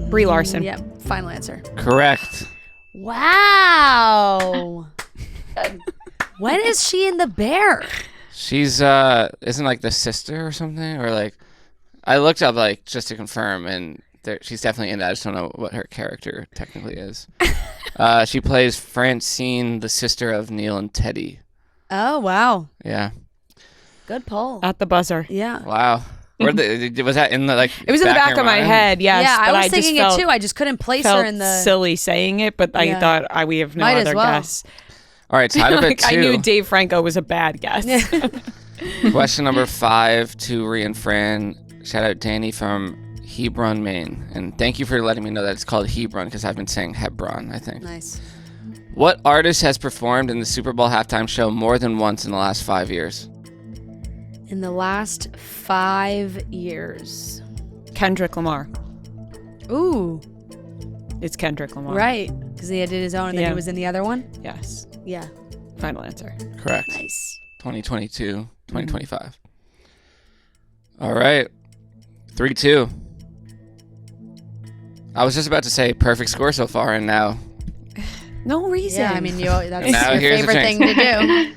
Brie Larson. Yep, final answer. Correct. Wow. Good. When is she in The Bear? She's isn't like the sister or something, or like I looked up like just to confirm, and she's definitely in that. I just don't know what her character technically is. She plays Francine, the sister of Neil and Teddy. Oh, wow. Yeah. Good pull. At the buzzer. Yeah. Wow. Was that in the like? It was in the back your of my mind? head. Yes. yeah, but I was just thinking felt, it too. I just couldn't place felt her in the. silly saying it, but I Yeah. thought we have no Might as other well. guess. All right, tied up at Like, 2. I knew Dave Franco was a bad guess. Question number 5 to Ria and Fran. Shout out Danny from Hebron, Maine. And thank you for letting me know that it's called Hebron because I've been saying Hebron, I think. Nice. What artist has performed in the Super Bowl halftime show more than once in the last 5 years? In the last 5 years. Kendrick Lamar. Ooh. It's Kendrick Lamar. Right. Because he did his own and then he was in the other one? Yes. Yeah. Final answer. Correct. Nice. 2022, 2025. All right. 3-2. I was just about to say perfect score so far, and now... No reason. Yeah, I mean, that's Now your here's the favorite thing to do.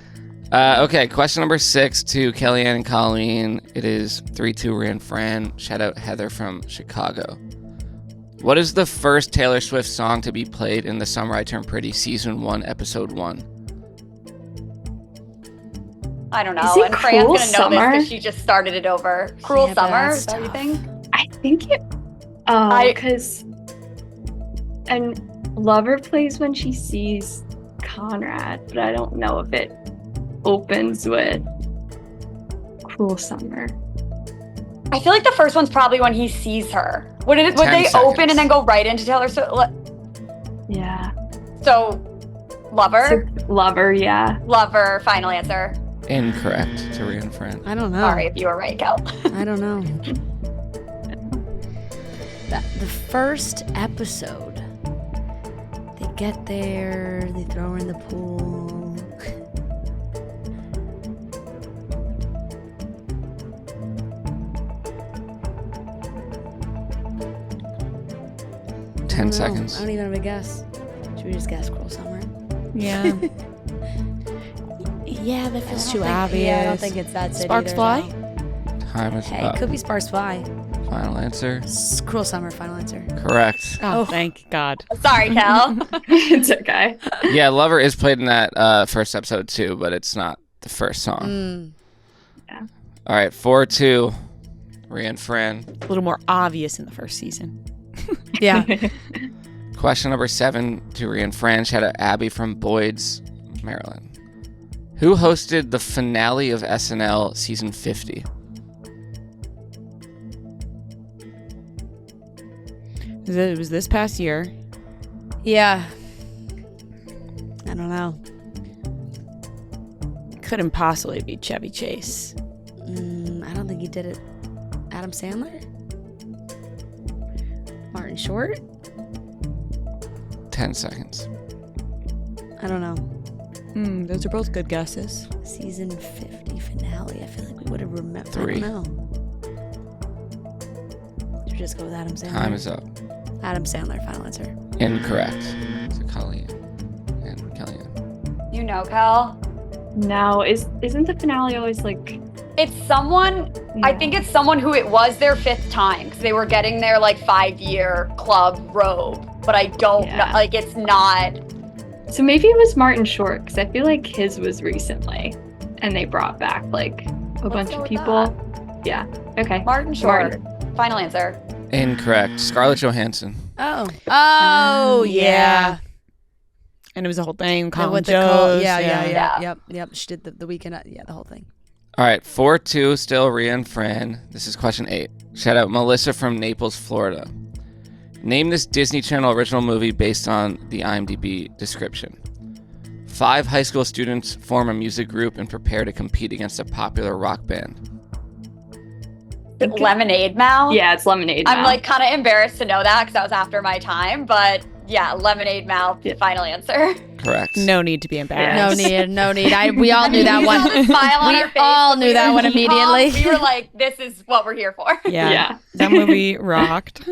Okay, question number 6 to Kelly Anne and Colleen. It is 3-2 Ria and Fran. Shout out Heather from Chicago. What is the first Taylor Swift song to be played in The Summer I Turned Pretty Season 1, Episode 1? I don't know. Is it And Fran's Cruel gonna know Summer? this because she just started it over. Cruel Yeah, but Summer, that's is that what you tough. think? I think it. Oh, because. And Lover plays when she sees Conrad, but I don't know if it opens with Cruel Summer. I feel like the first one's probably when he sees her. Would 10 they seconds. open and then go right into Taylor Swift? Yeah. So, Lover? So, Lover, yeah. Lover, final answer. Incorrect to Ria and Fran. I don't know. Sorry if you were right, Kel. I don't know. The first episode, they get there, they throw her in the pool. 10 seconds. I don't even have a guess. Should we just guess Cruel Summer? Yeah. Yeah, that feels too obvious. Yeah, I don't think it's that city. Sparks Fly? Time is Hey, up. it could be Sparks Fly. Final answer. Cruel Summer, final answer. Correct. Oh, thank God. Sorry, Kel. It's okay. Yeah, Lover is played in that first episode too, but it's not the first song. All right, 4-2. Ria and Fran. A little more obvious in the first season. Yeah. Question number 7 to Ria and Fran. Shout out Abby from Boyd's, Maryland. Who hosted the finale of SNL season 50? It was this past year. Yeah. I don't know. Couldn't possibly be Chevy Chase. I don't think he did it. Adam Sandler? Martin Short? 10 seconds. I don't know. Those are both good guesses. Season 50 finale. I feel like we would have remembered. 3. I don't know. Should we just go with Adam Sandler? Time is up. Adam Sandler, final answer. Incorrect to Colleen and Kellyanne. You know, Kel. No, isn't the finale always like... It's someone, I think it's someone who it was their 5th time because they were getting their like 5-year club robe, but I don't know, like it's not. So maybe it was Martin Short because I feel like his was recently and they brought back like a bunch go of with people. Yeah, okay. Martin Short. Final answer. Incorrect. Scarlett Johansson. Oh, yeah. And it was the whole thing. And Colin with the Jost, yeah. Yep. She did the weekend. Yeah, the whole thing. All right, 4-2, still Ria and Fran. This is question 8. Shout out Melissa from Naples, Florida. Name this Disney Channel original movie based on the IMDb description. 5 high school students form a music group and prepare to compete against a popular rock band. Lemonade Mouth? Yeah, it's Lemonade I'm Mouth. like kind of embarrassed to know that because that was after my time, but yeah, Lemonade Mouth, final answer. Correct. No need to be embarrassed. No need. We all knew that one. The smile on We her face all when knew we that were one T-pop, immediately. We were like, this is what we're here for. Yeah. That movie rocked.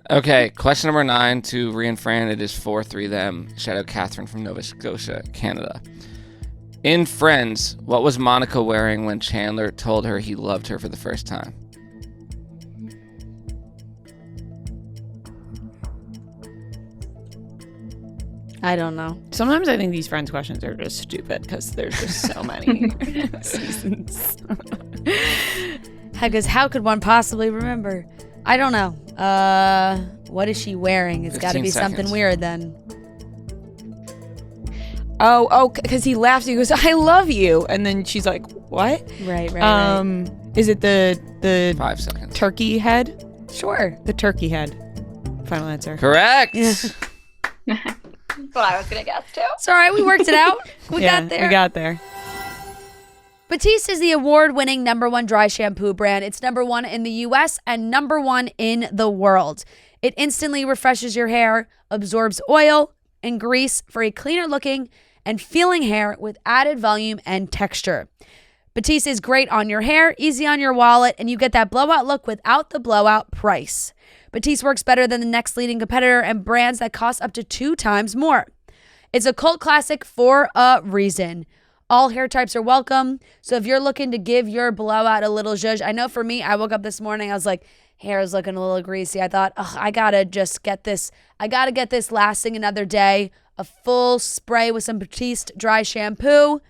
Okay, question number 9 to Ria and Fran. It is 4-3 them. Shout out Catherine from Nova Scotia, Canada. In Friends, what was Monica wearing when Chandler told her he loved her for the first time? I don't know. Sometimes I think these Friends questions are just stupid because there's just so many seasons. Because how could one possibly remember? I don't know. What is she wearing? It's got to 15 be something seconds. weird then. Oh, because he laughs. He goes, "I love you," and then she's like, "What?" Right. Is it the 5 seconds. turkey head? Sure. The turkey head. Final answer. Correct. That's what I was gonna guess too. It's all right. We worked it out. We got there. We got there. Batiste is the award-winning #1 dry shampoo brand. It's #1 in the US and #1 in the world. It instantly refreshes your hair, absorbs oil and grease for a cleaner looking and feeling hair with added volume and texture. Batiste is great on your hair, easy on your wallet, and you get that blowout look without the blowout price. Batiste works better than the next leading competitor and brands that cost up to 2 times more. It's a cult classic for a reason. All hair types are welcome. So if you're looking to give your blowout a little zhuzh, I know for me, I woke up this morning, I was like, hair is looking a little greasy. I thought, I gotta just get this. I gotta get this lasting another day. A full spray with some Batiste Dry Shampoo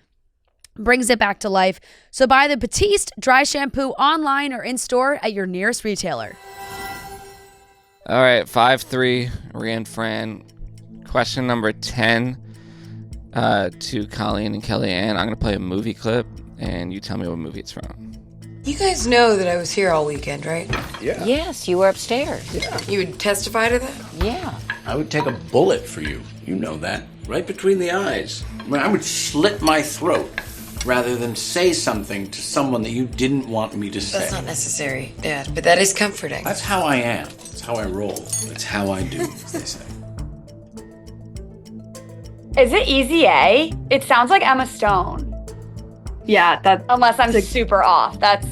brings it back to life. So buy the Batiste Dry Shampoo online or in store at your nearest retailer. All right, 5-3, Ria Fran. Question number 10 to Colleen and Kelly Anne. I'm going to play a movie clip, and you tell me what movie it's from. You guys know that I was here all weekend, right? Yeah. Yes, you were upstairs. Yeah. You would testify to that? Yeah. I would take a bullet for you. You know that. Right between the eyes. I mean, I would slit my throat rather than say something to someone that you didn't want me to say. That's not necessary, Dad, but that is comforting. That's how I am. That's how I roll. That's how I do, as they say. Is it Easy A? It sounds like Emma Stone. Yeah, Unless I'm super off. That's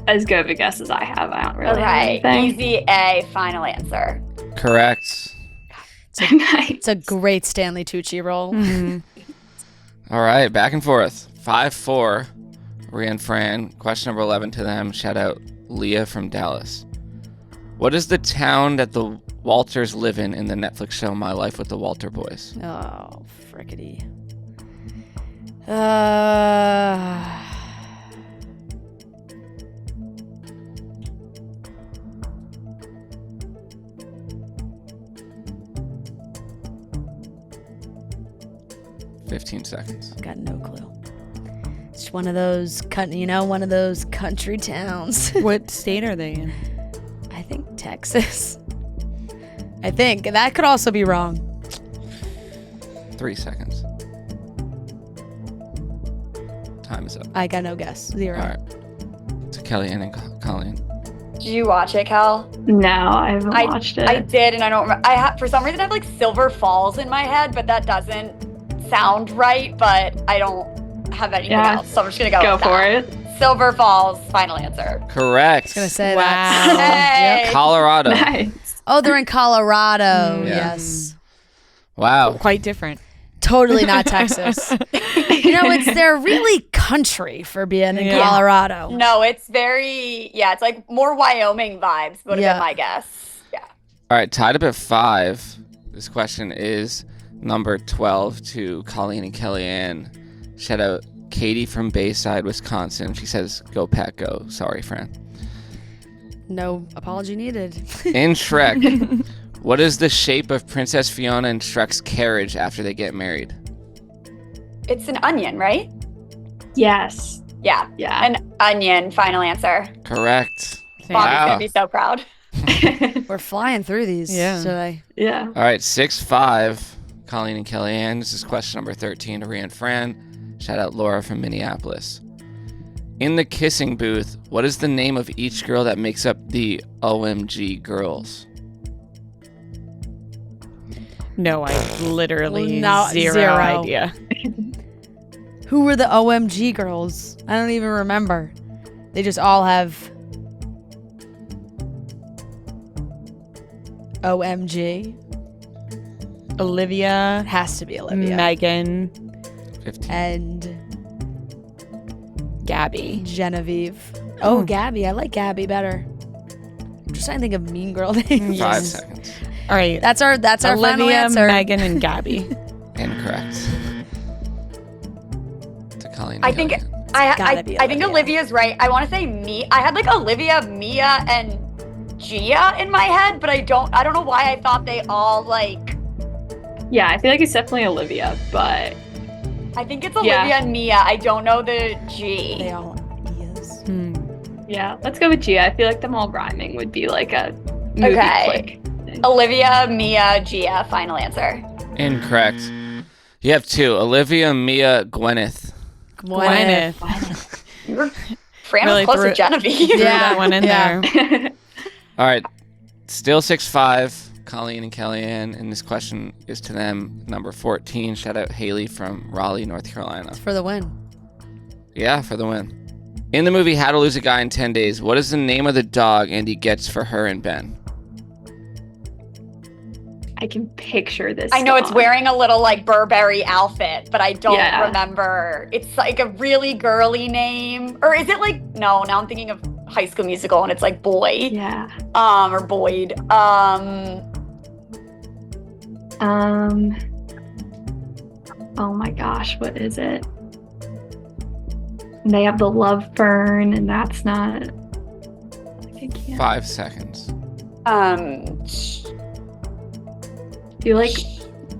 as good of a guess as I have. I don't really right. have anything. Easy A, final answer. Correct. Nice. It's a great Stanley Tucci role. Mm-hmm. All right, back and forth. 5-4, Ria Fran. Question number 11 to them. Shout out Leah from Dallas. What is the town that the Walters live in the Netflix show My Life with the Walter Boys? Oh, frickety. 15 seconds. Got no clue. It's one of those, one of those country towns. What state are they in? I think Texas. I think. That could also be wrong. 3 seconds. Time is up. I got no guess. 0. All right. To Kelly Anne and Colleen. Did you watch it, Cal? No, I haven't watched it. I did, and I don't remember. For some reason, I have like Silver Falls in my head, but that doesn't sound right. But I don't have anything else, so I'm just gonna go with for that. it. Silver Falls, final answer. Correct. I was gonna say Wow. that. Hey. Colorado. Nice. Oh, they're in Colorado. Yeah. Yes. Wow. Quite different. Totally not Texas. They're really country for being in Yeah. Colorado. No, it's it's like more Wyoming vibes, would have been my guess. Yeah. All right, tied up at 5. This question is number 12 to Colleen and Kelly Anne. Shout out Katie from Bayside, Wisconsin. She says, "Go Pack, go." Sorry, Fran. No apology needed. In Shrek, what is the shape of Princess Fiona and Shrek's carriage after they get married? It's an onion, right? Yes. Yeah. Yeah. An onion, final answer. Correct. Bobby's Wow. gonna be so proud. We're flying through these Yeah. today. Yeah. All right, 6-5, Colleen and Kelly Anne. This is question number 13 to Ria Fran. Shout out Laura from Minneapolis. In the kissing booth, what is the name of each girl that makes up the OMG girls? No, I literally No, zero zero. idea. Who were the OMG girls? I don't even remember. They just all have OMG. Olivia, It has to be Olivia. Megan, 15. And Gabby. Genevieve. Oh, Gabby. I like Gabby better. I'm just trying to think of mean girl names. 5 seconds. All right. That's our final Olivia, answer. Megan, and Gabby. Incorrect. To Colleen and I think Kelly Anne. I be think Olivia. Olivia's right. I want to say I had like Olivia, Mia, and Gia in my head, but I don't know why I thought they all like Yeah, I feel like it's definitely Olivia, but I think it's Olivia and Mia. I don't know the G. They all is. Yeah, let's go with Gia. I feel like them all rhyming would be like a movie click. Olivia, Mia, Gia. Final answer. Incorrect. You have two: Olivia, Mia, Gwyneth. Fran Really was close to Genevieve. Threw that one in there. All right, still 6-5. Colleen and Kelly Anne, and this question is to them. Number 14. Shout out Haley from Raleigh, North Carolina. It's for the win. Yeah, for the win. In the movie How to Lose a Guy in 10 Days, what is the name of the dog Andy gets for her and Ben? I can picture this. I know it's song. wearing a little like Burberry outfit, but I don't remember. It's like a really girly name. Or is it like, no, now I'm thinking of High School Musical and it's like Boy. Yeah. Or Boyd. Oh my gosh, what is it? They have the love fern, and that's not. I can't. 5 seconds. Do you like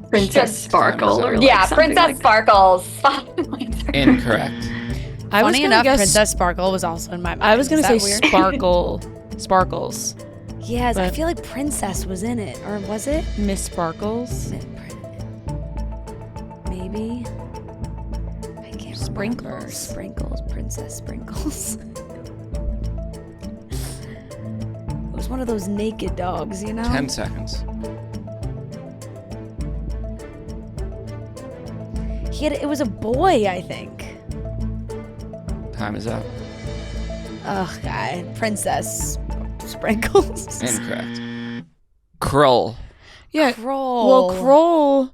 Princess Sparkle or like something Princess like Sparkles. Incorrect. Funny enough, Princess Sparkle was also in my mind. I was gonna say weird? Sparkles. Yes, I feel like Princess was in it, or was it Miss Sparkles? Maybe. I can't remember. Sprinkles, Princess Sprinkles. It was one of those naked dogs, you know. 10 seconds. It was a boy, I think. Time is up. Ugh, guy. Princess Sprinkles. Incorrect. Kroll. Yeah. Kroll. Well,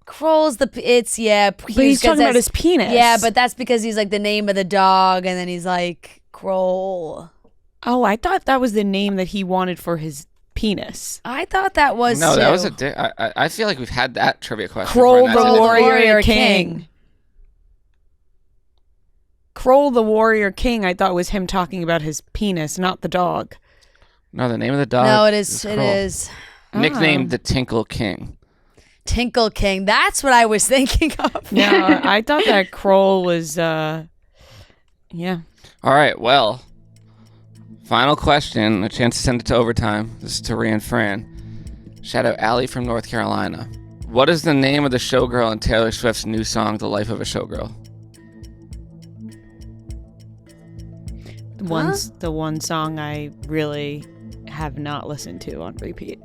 Kroll's but he's talking about his penis. Yeah, but that's because he's like the name of the dog, and then he's like Kroll. Oh, I thought that was the name that he wanted for his penis. I thought that was No, too. that was I feel like we've had that trivia question. Kroll before, the and that's Warrior King. Kroll the Warrior King, I thought was him talking about his penis, not the dog. No, the name of the dog. No, it is. Kroll. It is. Nicknamed the Tinkle King. Tinkle King. That's what I was thinking of. No, I thought that Kroll was, yeah. All right, well, final question. A chance to send it to overtime. This is to Ria Fran. Shout out Allie from North Carolina. What is the name of the showgirl in Taylor Swift's new song, The Life of a Showgirl? The one song I really have not listened to on repeat.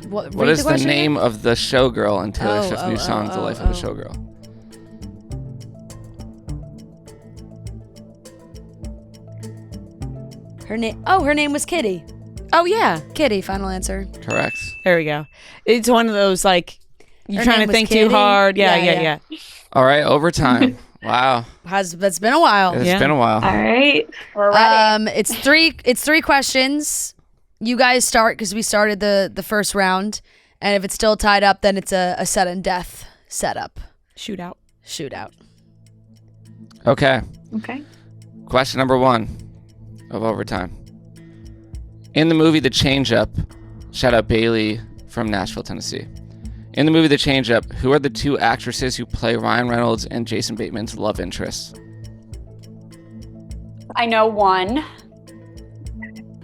What is the name of the showgirl in Taylor Swift's new song, The Life of a Showgirl? Her name was Kitty. Oh, yeah. Kitty, final answer. Correct. There we go. It's one of those, like, you're Her trying name to was think Kitty? too hard. Yeah. Yeah. All right, overtime. Wow. That's been a while. It's been a while. All right. We're ready. It's three questions. You guys start because we started the first round, and if it's still tied up, then it's a sudden death setup. Shootout. Okay. Okay. Question number 1 of overtime. In the movie The Change-Up, shout out Bailey from Nashville, Tennessee. In the movie The Change-Up, who are the 2 actresses who play Ryan Reynolds and Jason Bateman's love interests? I know one.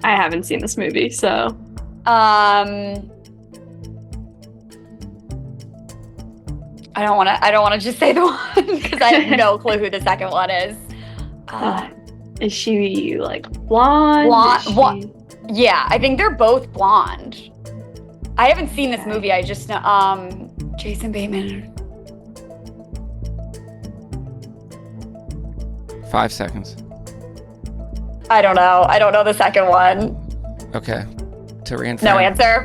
I haven't seen this movie, so. I don't want to just say the one because I have no clue who the second one is. Is she like blonde? Yeah, I think they're both blonde. I haven't seen this movie. I just know Jason Bateman. 5 seconds. I don't know. I don't know the second one. Okay. To reinforce. No answer.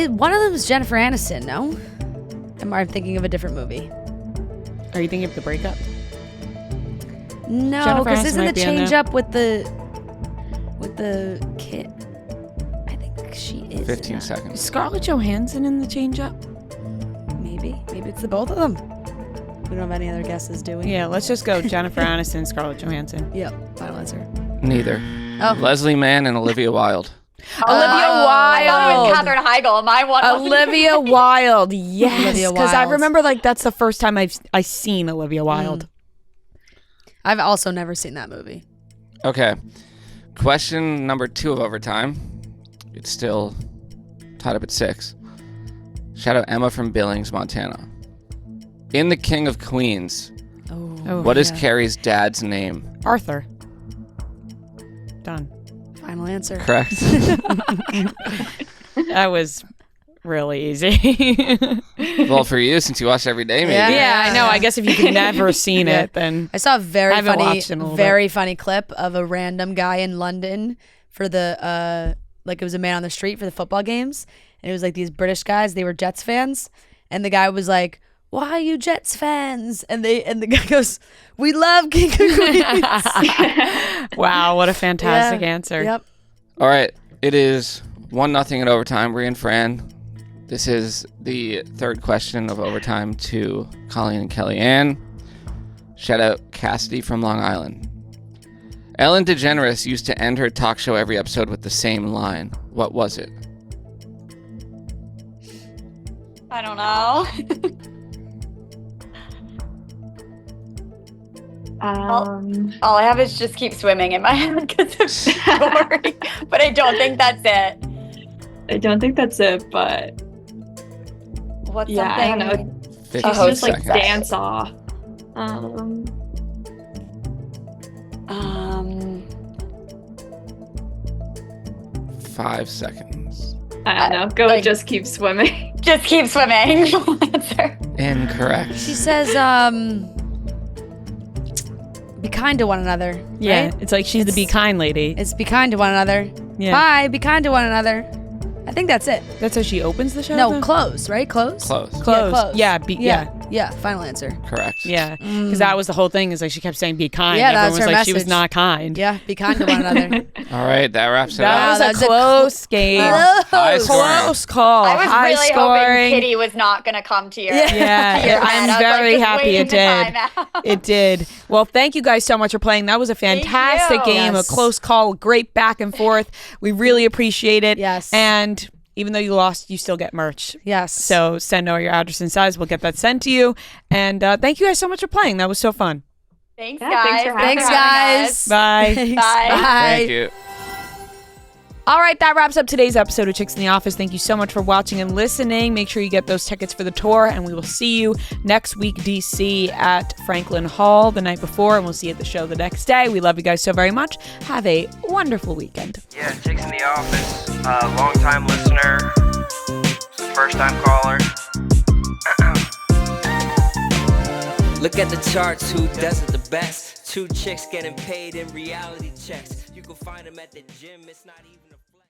One of them is Jennifer Aniston. No, am I thinking of a different movie? Are you thinking of The Breakup? No, Jennifer because Aniston isn't might the be in change there. up with the kid? I think she is. 15 Is seconds. Scarlett Johansson in The Change-Up? Maybe it's the both of them. We don't have any other guesses, do we? Yeah, let's just go Jennifer Aniston, Scarlett Johansson. Yep. Final answer. Neither. Oh. Leslie Mann and Olivia Wilde. Olivia I thought it was Wilde. Katherine Heigl. My one. Olivia Wilde. Yes, Olivia because I Wilde. remember like that's the first time I've seen Olivia Wilde. I've also never seen that movie. Okay. Question number 2 of overtime. It's still tied up at 6. Shout out Emma from Billings, Montana. In The King of Queens, what is Carrie's dad's name? Arthur. Done. Final answer. Correct. That was really easy. Well, for you, since you watch every day, maybe. Yeah, I know. I guess if you've never seen it, then I saw a I very haven't funny, watched it in a little very funny clip of a random guy in London for the like it was a man on the street for the football games, and it was like these British guys. They were Jets fans, and the guy was like, "Why are you Jets fans?" And the guy goes, "We love King of Queens." wow, what a fantastic answer. Yep. All right. It is 1-0 in overtime. Ria and Fran. This is the third question of overtime to Colleen and Kelly Anne. Shout out Cassidy from Long Island. Ellen DeGeneres used to end her talk show every episode with the same line. What was it? I don't know. All I have is just keep swimming in my head because of the story, but I don't think that's it. I don't think that's it, but What's yeah, I don't something? know. 50 She's just like seconds. dance off. 5 seconds. I don't know. Go like- and just keep swimming. Just keep swimming. Answer. Incorrect. She says, "Be kind to one another." Yeah, right? it's like she's the be kind lady. It's be kind to one another. Yeah. Bye. Be kind to one another. I think that's it. That's how she opens the show? No, though? close. Right? Close. Close. Close. close. Yeah, Yeah. Final answer. Correct. Yeah, because that was the whole thing. Is like she kept saying "be kind." Yeah, Everyone that's was her like she was message. not kind. Yeah. Be kind to one another. All right, that wraps it That up. was a close game. High scoring. Close call. I was High really scoring. hoping Kitty was not going to come to your. Yeah, to your head. I I'm was, very just happy waiting it the did. time out. It did. Well, thank you guys so much for playing. That was a fantastic you. game, Yes. a close call, great back and forth. We really appreciate it. Yes. And even though you lost, you still get merch. Yes. So send over your address and size. We'll get that sent to you. And thank you guys so much for playing. That was so fun. Thanks, Yeah, guys. thanks for having Thanks, us. guys. Bye. Thanks. Bye. Thank you. All right, that wraps up today's episode of Chicks in the Office. Thank you so much for watching and listening. Make sure you get those tickets for the tour, and we will see you next week, DC, at Franklin Hall the night before, and we'll see you at the show the next day. We love you guys so very much. Have a wonderful weekend. Yeah, Chicks in the Office, long-time listener, first-time caller. Look at the charts, who does it the best? 2 chicks getting paid in reality checks. You can find them at the gym, it's not even